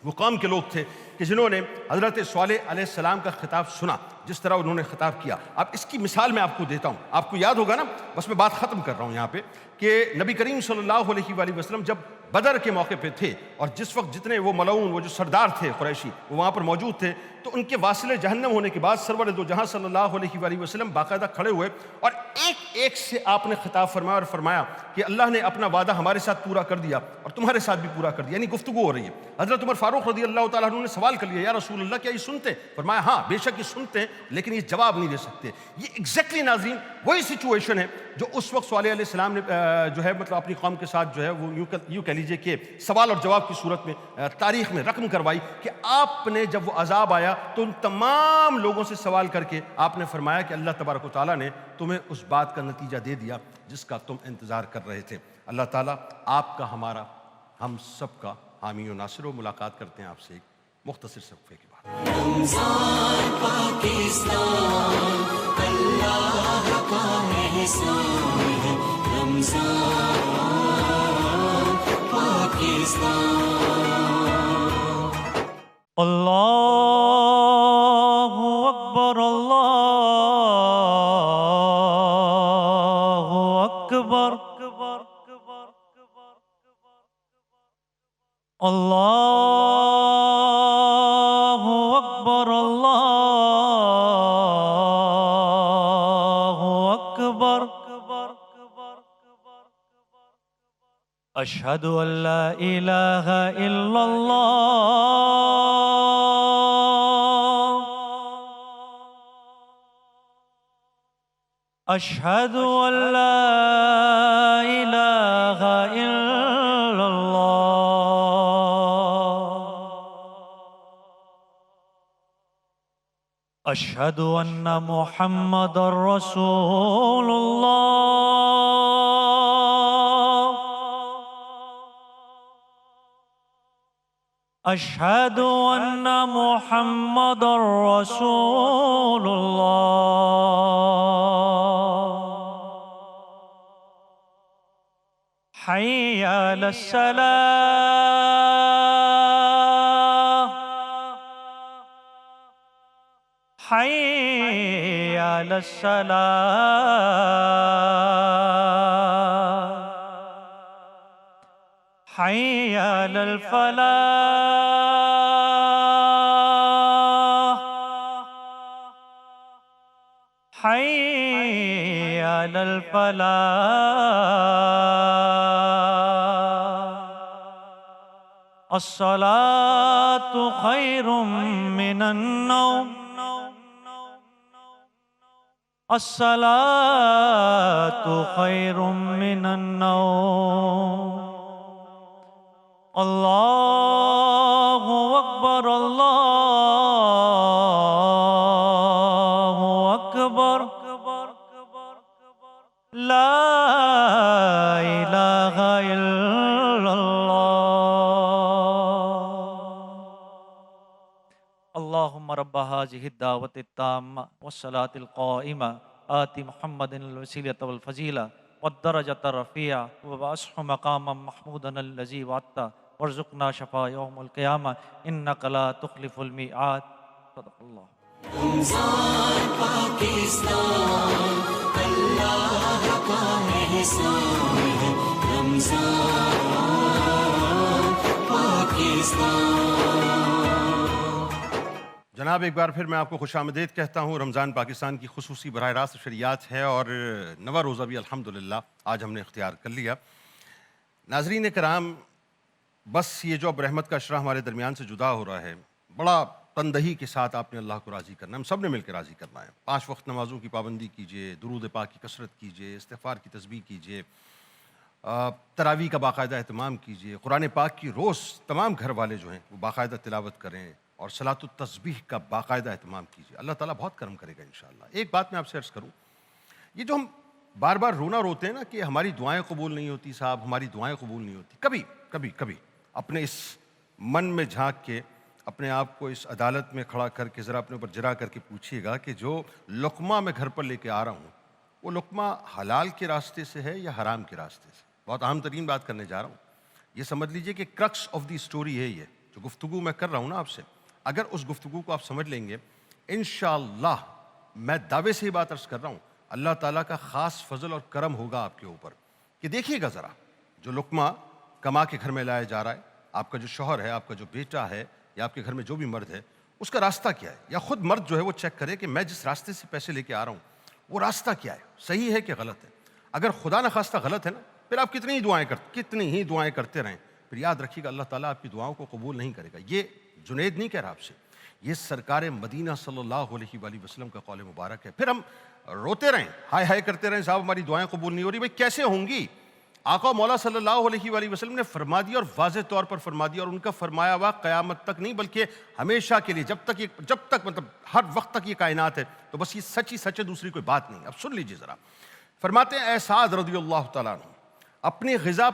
وہ قوم کے لوگ تھے کہ جنہوں نے حضرت صالح علیہ السلام کا خطاب سنا، جس طرح انہوں نے خطاب کیا۔ اب اس کی مثال میں آپ کو دیتا ہوں، آپ کو یاد ہوگا نا، بس میں بات ختم کر رہا ہوں یہاں پہ کہ نبی کریم صلی اللہ علیہ وآلہ وسلم جب بدر کے موقع پہ تھے اور جس وقت جتنے وہ ملعون، وہ جو سردار تھے قریشی، وہ وہاں پر موجود تھے، تو ان کے واصل جہنم ہونے کے بعد سرور دو جہاں صلی اللہ علیہ وآلہ وسلم باقاعدہ کھڑے ہوئے اور ایک ایک سے آپ نے خطاب فرمایا اور فرمایا کہ اللہ نے اپنا وعدہ ہمارے ساتھ پورا کر دیا اور تمہارے ساتھ بھی پورا کر دیا، یعنی گفتگو ہو رہی ہے۔ حضرت عمر فاروق رضی اللہ تعالیٰ عنہ نے سوال کر لیا، یا رسول اللہ کیا یہ سنتے؟ فرمایا ہاں بے شک یہ سنتے ہیں لیکن یہ جواب نہیں دے سکتے۔ یہ ایگزیکٹلی ناظرین وہی سچویشن ہے جو اس وقت صالح علیہ السلام نے جو ہے مطلب اپنی قوم کے ساتھ جو ہے وہ یوں کہہ لیجئے کہ سوال اور جواب کی صورت میں تاریخ میں رقم کروائی کہ آپ نے جب وہ عذاب آیا تو ان تمام لوگوں سے سوال کر کے آپ نے فرمایا کہ اللہ تبارک و تعالیٰ نے تمہیں اس بات کا نتیجہ دے دیا جس کا تم انتظار کر رہے تھے۔ اللہ تعالیٰ آپ کا، ہمارا، ہم سب کا حامی و ناصر ہو۔ ملاقات کرتے ہیں آپ سے ایک مختصر صفحے کے بعد۔ رمضان پاکستان اللہ کا احسان ہے، رمضان پاکستان۔ اللہ اکبر، اللہ اکبر، اللہ اکبر، اللہ اکبر۔ اشہد ان لا الہ الا اللہ أشهد أن لا إله إلا الله أشهد أن محمد رسول الله أشهد أن محمد رسول الله حي على الصلاة حي على الصلاة حي على الفلاح حي على الفلاح الصلاة خير من النوم الصلاة خير من النوم الله أكبر الله أكبر لا إله إلا الله اللهم رب هذه الدعوة التامة والصلاة القائمة آت محمد الوسيلة والفضيلة والدرجة الرفيعة وبعثه مقاما محمودا الذي وعدته وارزقنا شفاء يوم القيامة إنك لا تخلف الميعاد صدق الله رمضان پاکستان اللہ کا احسان ہے رمضان پاکستان جناب ایک بار پھر میں آپ کو خوش آمدید کہتا ہوں. رمضان پاکستان کی خصوصی براہ راست شریعت ہے اور نواں روزہ بھی الحمدللہ آج ہم نے اختیار کر لیا. ناظرین کرام، بس یہ جو اب رحمت کا اشرا ہمارے درمیان سے جدا ہو رہا ہے، بڑا تندہی کے ساتھ آپ نے اللہ کو راضی کرنا ہے، ہم سب نے مل کے راضی کرنا ہے. 5 وقت نمازوں کی پابندی کیجئے، درود پاک کی کثرت کیجئے، استغفار کی تسبیح کیجئے، تراویح کا باقاعدہ اہتمام کیجئے، قرآن پاک کی روز تمام گھر والے جو ہیں وہ باقاعدہ تلاوت کریں اور صلاۃ التسبیح کا باقاعدہ اہتمام کیجئے. اللہ تعالیٰ بہت کرم کرے گا انشاءاللہ. ایک بات میں آپ سے عرض کروں، یہ جو ہم بار بار روتے ہیں نا کہ ہماری دعائیں قبول نہیں ہوتی صاحب، ہماری دعائیں قبول نہیں ہوتی، کبھی اپنے اس من میں جھانک کے اپنے آپ کو اس عدالت میں کھڑا کر کے ذرا اپنے اوپر جرا کر کے پوچھیے گا کہ جو لقمہ میں گھر پر لے کے آ رہا ہوں وہ لقمہ حلال کے راستے سے ہے یا حرام کے راستے سے. بہت اہم ترین بات کرنے جا رہا ہوں. یہ سمجھ لیجئے کہ کرکس آف دی سٹوری ہے یہ جو گفتگو میں کر رہا ہوں نا آپ سے. اگر اس گفتگو کو آپ سمجھ لیں گے انشاءاللہ، میں دعوے سے یہ بات عرض کر رہا ہوں، اللہ تعالیٰ کا خاص فضل اور کرم ہوگا آپ کے اوپر. کہ دیکھیے گا ذرا، جو لقمہ کما کے گھر میں لایا جا رہا ہے، آپ کا جو شوہر ہے، آپ کا جو بیٹا ہے، یا آپ کے گھر میں جو بھی مرد ہے، اس کا راستہ کیا ہے. یا خود مرد جو ہے وہ چیک کرے کہ میں جس راستے سے پیسے لے کے آ رہا ہوں وہ راستہ کیا ہے، صحیح ہے کہ غلط ہے. اگر خدا نخواستہ غلط ہے نا، پھر آپ کتنی ہی دعائیں کرتے رہیں، پھر یاد رکھیے گا اللہ تعالیٰ آپ کی دعاؤں کو قبول نہیں کرے گا. یہ جنید نہیں کہہ رہا آپ سے، یہ سرکار مدینہ صلی اللہ علیہ وآلہ وسلم کا قول مبارک ہے. پھر ہم روتے رہیں، ہائے کرتے رہیں صاحب ہماری دعائیں قبول نہیں ہو رہی. بھائی کیسے ہوں گی؟ آقا مولا صلی اللہ علیہ وآلہ وسلم نے فرما دیا اور واضح طور پر فرما دیا، اور ان کا فرمایا ہوا قیامت تک نہیں بلکہ ہمیشہ کے لیے، جب تک مطلب ہر وقت تک یہ کائنات ہے. تو بس یہ سچ ہی سچ ہے، دوسری کوئی بات نہیں. اب سن لیجئے ذرا. فرماتے ہیں اے سعد رضی اللہ تعالیٰ عنہ، اپنی غذا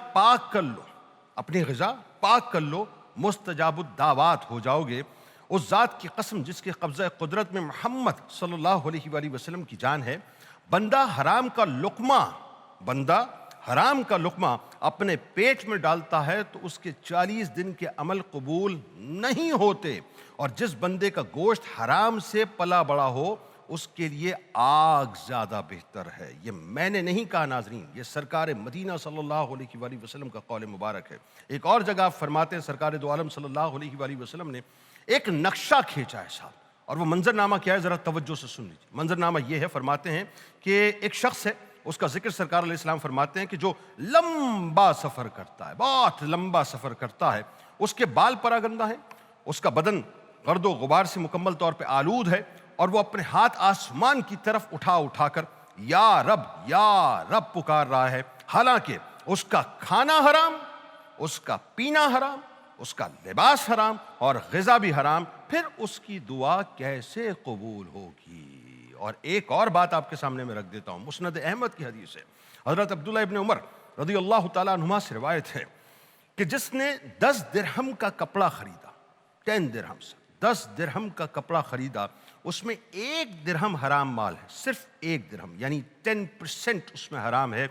پاک کر لو، مستجاب الدعوات ہو جاؤ گے. اس ذات کی قسم جس کے قبضہ قدرت میں محمد صلی اللہ علیہ وآلہ وسلم کی جان ہے، بندہ حرام کا لقمہ اپنے پیٹ میں ڈالتا ہے تو اس کے 40 دن کے عمل قبول نہیں ہوتے، اور جس بندے کا گوشت حرام سے پلا بڑا ہو اس کے لیے آگ زیادہ بہتر ہے. یہ میں نے نہیں کہا ناظرین، یہ سرکار مدینہ صلی اللہ علیہ وآلہ وسلم کا قول مبارک ہے. ایک اور جگہ آپ فرماتے ہیں سرکار دو عالم صلی اللہ علیہ وآلہ وسلم نے ایک نقشہ کھینچا ہے صاحب، اور وہ منظرنامہ کیا ہے ذرا توجہ سے سن لیجیے. منظرنامہ یہ ہے، فرماتے ہیں کہ ایک شخص ہے، اس کا ذکر سرکار علیہ السلام فرماتے ہیں کہ جو لمبا سفر کرتا ہے، بہت لمبا سفر کرتا ہے، اس کے بال پراگندہ ہیں، اس کا بدن گرد و غبار سے مکمل طور پہ آلود ہے، اور وہ اپنے ہاتھ آسمان کی طرف اٹھا کر یا رب پکار رہا ہے، حالانکہ اس کا کھانا حرام، اس کا پینا حرام، اس کا لباس حرام اور غذا بھی حرام، پھر اس کی دعا کیسے قبول ہوگی؟ اور ایک اور بات آپ کے سامنے میں رکھ دیتا ہوں، مسند احمد کی حدیث ہے، حضرت عبداللہ ابن عمر رضی اللہ تعالیٰ عنہما سے روایت ہے کہ جس نے 10 درہم کا کپڑا خریدا، 10 درہم سے 10 درہم کا کپڑا خریدا، اس میں 1 درہم حرام مال ہے، صرف 1 درہم، یعنی 10% اس میں حرام ہے،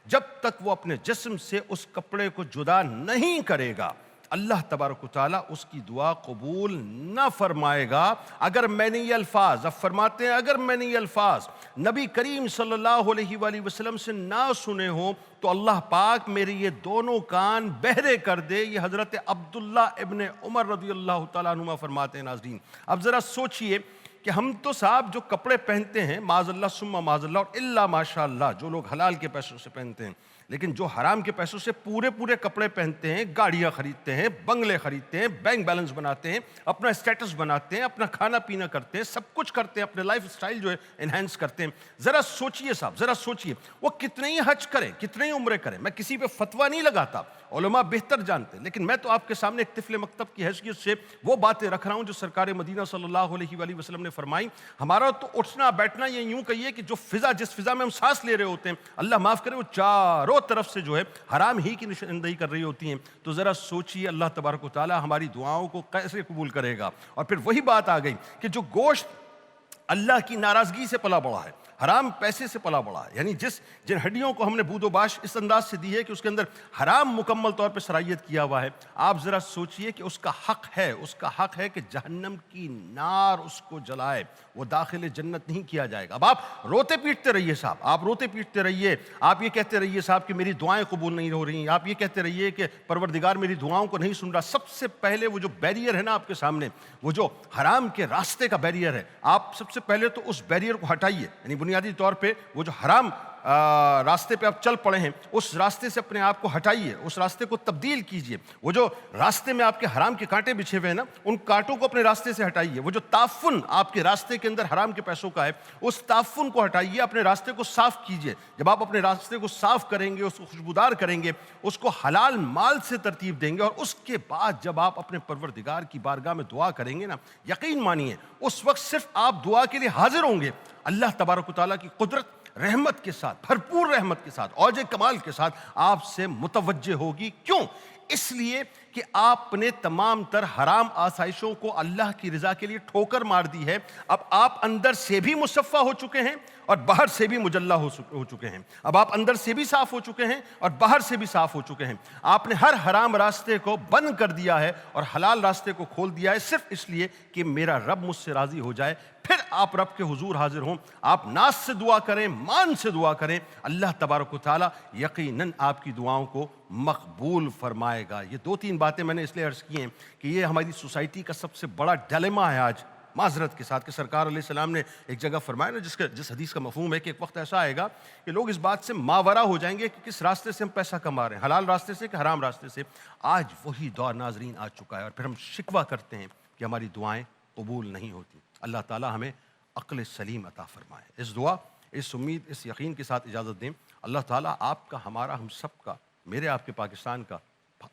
جب تک وہ اپنے جسم سے اس کپڑے کو جدا نہیں کرے گا اللہ تبارک و تعالیٰ اس کی دعا قبول نہ فرمائے گا۔ اگر میں نے یہ الفاظ، اب فرماتے ہیں اگر میں نے یہ الفاظ نبی کریم صلی اللہ علیہ وآلہ وسلم سے نہ سنے ہوں تو اللہ پاک میرے یہ دونوں کان بہرے کر دے۔ یہ حضرت عبداللہ ابن عمر رضی اللہ تعالیٰ عنہ فرماتے ہیں۔ ناظرین اب ذرا سوچئے کہ ہم تو صاحب جو کپڑے پہنتے ہیں معاذ اللہ ثم معاذ اللہ اور الا ماشاء اللہ جو لوگ حلال کے پیسوں سے پہنتے ہیں، لیکن جو حرام کے پیسوں سے پورے کپڑے پہنتے ہیں، گاڑیاں خریدتے ہیں، بنگلے خریدتے ہیں، بینک بیلنس بناتے ہیں، اپنا اسٹیٹس بناتے ہیں، اپنا کھانا پینا کرتے ہیں، سب کچھ کرتے ہیں، اپنے لائف سٹائل جو ہے انہینس کرتے ہیں، ذرا سوچئے صاحب، ذرا سوچئے وہ کتنے ہی حج کریں، کتنے ہی عمرے کریں۔ میں کسی پہ فتویٰ نہیں لگاتا، علماء بہتر جانتے ہیں، لیکن میں تو آپ کے سامنے ایک طفل مکتب کی حیثیت سے وہ باتیں رکھ رہا ہوں جو سرکار مدینہ صلی اللہ علیہ وآلہ وسلم نے فرمائی۔ ہمارا تو اٹھنا بیٹھنا یہ یوں کہیے کہ جو فضا، جس فضا میں ہم سانس لے رہے ہوتے ہیں، اللہ معاف کرے، وہ چاروں طرف سے جو ہے حرام ہی کی نشاندہی کر رہی ہوتی ہیں۔ تو ذرا سوچئے اللہ تبارک و تعالیٰ ہماری دعاؤں کو کیسے قبول کرے گا۔ اور پھر وہی بات آ گئی کہ جو گوشت اللہ کی ناراضگی سے پلا بڑا ہے، حرام پیسے سے پلا بڑا ہے، یعنی جن ہڈیوں کو ہم نے بود و باش اس انداز سے دی ہے کہ اس کے اندر حرام مکمل طور پہ سرائیت کیا ہوا ہے، آپ ذرا سوچئے کہ اس کا حق ہے کہ جہنم کی نار اس کو جلائے، وہ داخل جنت نہیں کیا جائے گا۔ اب آپ روتے پیٹتے رہیے صاحب، آپ روتے پیٹتے رہیے، آپ یہ کہتے رہیے صاحب کہ میری دعائیں قبول نہیں ہو رہی ہیں، آپ یہ کہتے رہیے کہ پروردگار میری دعاؤں کو نہیں سن رہا۔ سب سے پہلے وہ جو بیریئر ہے نا آپ کے سامنے، وہ جو حرام کے راستے کا بیریئر ہے، آپ سب سے پہلے تو اس بیریئر کو ہٹائیے، یعنی بنیادی طور پہ وہ جو حرام راستے پہ آپ چل پڑے ہیں اس راستے سے اپنے آپ کو ہٹائیے، اس راستے کو تبدیل کیجئے۔ وہ جو راستے میں آپ کے حرام کے کانٹے بچھے ہوئے ہیں نا، ان کانٹوں کو اپنے راستے سے ہٹائیے۔ وہ جو تعفن آپ کے راستے کے اندر حرام کے پیسوں کا ہے، اس تعفن کو ہٹائیے، اپنے راستے کو صاف کیجئے۔ جب آپ اپنے راستے کو صاف کریں گے، اس کو خوشبودار کریں گے، اس کو حلال مال سے ترتیب دیں گے، اور اس کے بعد جب آپ اپنے پروردگار کی بارگاہ میں دعا کریں گے نا، یقین مانیے اس وقت صرف آپ دعا کے لیے حاضر ہوں گے، اللہ تبارک و تعالیٰ کی قدرت رحمت کے ساتھ، بھرپور رحمت کے ساتھ، اوج کمال کے ساتھ آپ سے متوجہ ہوگی۔ کیوں؟ اس لیے کہ آپ نے تمام تر حرام آسائشوں کو اللہ کی رضا کے لیے ٹھوکر مار دی ہے۔ اب آپ اندر سے بھی مصفہ ہو چکے ہیں اور باہر سے بھی مجلہ ہو چکے ہیں۔ اب آپ اندر سے بھی صاف ہو چکے ہیں اور باہر سے بھی صاف ہو چکے ہیں۔ آپ نے ہر حرام راستے کو بند کر دیا ہے اور حلال راستے کو کھول دیا ہے، صرف اس لیے کہ میرا رب مجھ سے راضی ہو جائے۔ پھر آپ رب کے حضور حاضر ہوں، آپ ناز سے دعا کریں، مان سے دعا کریں، اللہ تبارک و تعالیٰ یقیناً آپ کی دعاؤں کو مقبول فرمائے گا۔ یہ 2-3 باتیں میں نے اس لیے عرض کی ہیں کہ یہ ہماری سوسائٹی کا سب سے بڑا ڈیلیما ہے آج، معذرت کے ساتھ، کہ سرکار علیہ السلام نے ایک جگہ فرمایا نا، جس حدیث کا مفہوم ہے کہ ایک وقت ایسا آئے گا کہ لوگ اس بات سے ماورا ہو جائیں گے کہ کس راستے سے ہم پیسہ کما رہے ہیں، حلال راستے سے کہ حرام راستے سے۔ آج وہی دور ناظرین آ چکا ہے، اور پھر ہم شکوہ کرتے ہیں کہ ہماری دعائیں قبول نہیں ہوتی۔ اللہ تعالیٰ ہمیں عقل سلیم عطا فرمائے۔ اس دعا، اس امید، اس یقین کے ساتھ اجازت دیں، اللہ تعالیٰ آپ کا، ہمارا، ہم سب کا، میرے آپ کے پاکستان کا،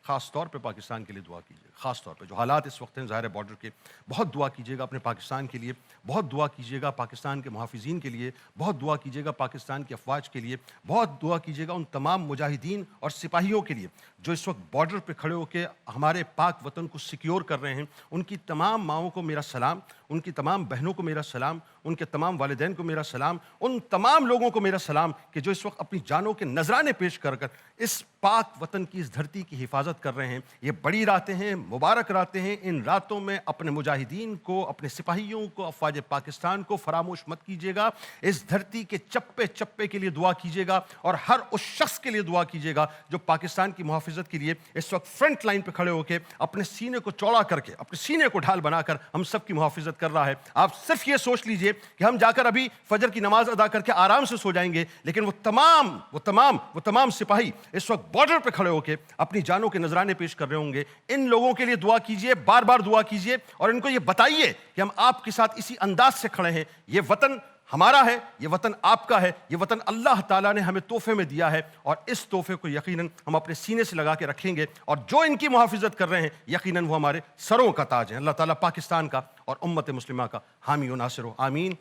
خاص طور پہ پاکستان کے لیے دعا کیجیے، خاص طور پہ جو حالات اس وقت ہیں ظاہر بارڈر کے، بہت دعا کیجیے گا اپنے پاکستان کے لیے، بہت دعا کیجیے گا پاکستان کے محافظین کے لیے، بہت دعا کیجیے گا پاکستان کی افواج کے لیے، بہت دعا کیجیے گا ان تمام مجاہدین اور سپاہیوں کے لیے جو اس وقت بارڈر پہ کھڑے ہو کے ہمارے پاک وطن کو سیکیور کر رہے ہیں۔ ان کی تمام ماؤں کو میرا سلام، ان کی تمام بہنوں کو میرا سلام، ان کے تمام والدین کو میرا سلام، ان تمام لوگوں کو میرا سلام کہ جو اس وقت اپنی جانوں کے نذرانے پیش کر کر اس پاک وطن کی، اس دھرتی کی حفاظت کر رہے ہیں۔ یہ بڑی راتیں ہیں، مبارک راتیں ہیں، ان راتوں میں اپنے مجاہدین کو، اپنے سپاہیوں کو، افواج پاکستان کو فراموش مت کیجیے گا۔ اس دھرتی کے چپے چپے کے لیے دعا کیجیے گا، اور ہر اس شخص کے لیے دعا کیجیے گا جو پاکستان کی محافظت کے لیے اس وقت فرنٹ لائن پہ کھڑے ہو کے اپنے سینے کو چوڑا کر کے، اپنے سینے کو ڈھال بنا کر ہم سب کی محافظت کر رہا ہے۔ آپ صرف یہ سوچ لیجئے کہ ہم جا کر ابھی فجر کی نماز ادا کر کے آرام سے سو جائیں گے، لیکن وہ تمام سپاہی اس وقت بارڈر پہ کھڑے ہو کے اپنی جانوں کے نذرانے پیش کر رہے ہوں گے۔ ان لوگوں کے لیے دعا کیجئے، بار بار دعا کیجئے، اور ان کو یہ بتائیے کہ ہم آپ کے ساتھ اسی انداز سے کھڑے ہیں۔ یہ وطن ہمارا ہے، یہ وطن آپ کا ہے، یہ وطن اللہ تعالیٰ نے ہمیں تحفے میں دیا ہے، اور اس تحفے کو یقیناً ہم اپنے سینے سے لگا کے رکھیں گے، اور جو ان کی محافظت کر رہے ہیں یقیناً وہ ہمارے سروں کا تاج ہیں۔ اللہ تعالیٰ پاکستان کا اور امت مسلمہ کا حامی و ناصر ہو، آمین۔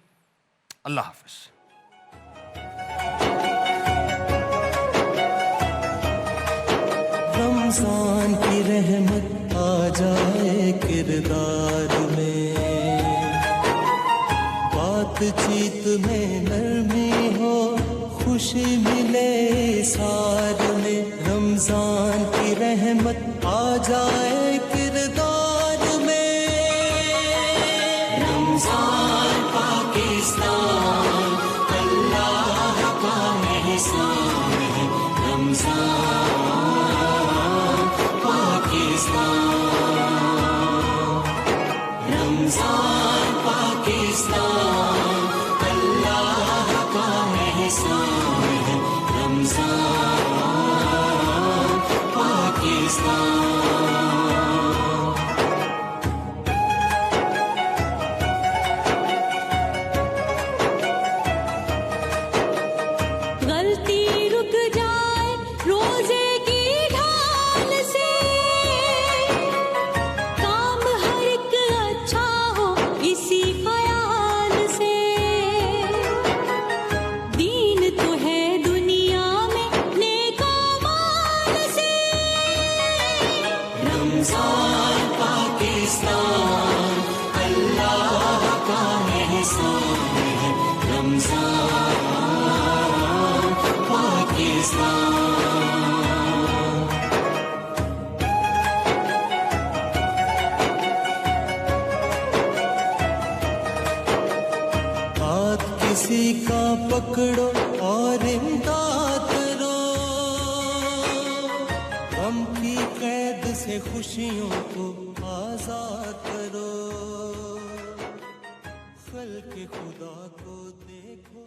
اللہ حافظ۔ رمضان کی رحمت آ جائے کردار میں، بات چیت میں نرمی ہو، خوشی ملے سار میں۔ رمضان کی رحمت آ جائے کردار میں، رمضان پاکستان اللہ کا احسان ہے، رمضان رمضان پاکستان اللہ کا احسان ہے، رمضان پاکستان۔ غلطی رک جائے روزے کی ڈھال سے، کام ہر ایک اچھا ہو اسی خیال سے، دین تو ہے دنیا میں نیک اعمال سے، رمضان پاکستان اللہ کا احسان ہے، رمضان پاکستان۔ ہاتھ کسی کا پکڑو اور امداد کرو، غم کی قید سے خوشیوں کو آزاد کرو، خلق خدا کو دیکھو۔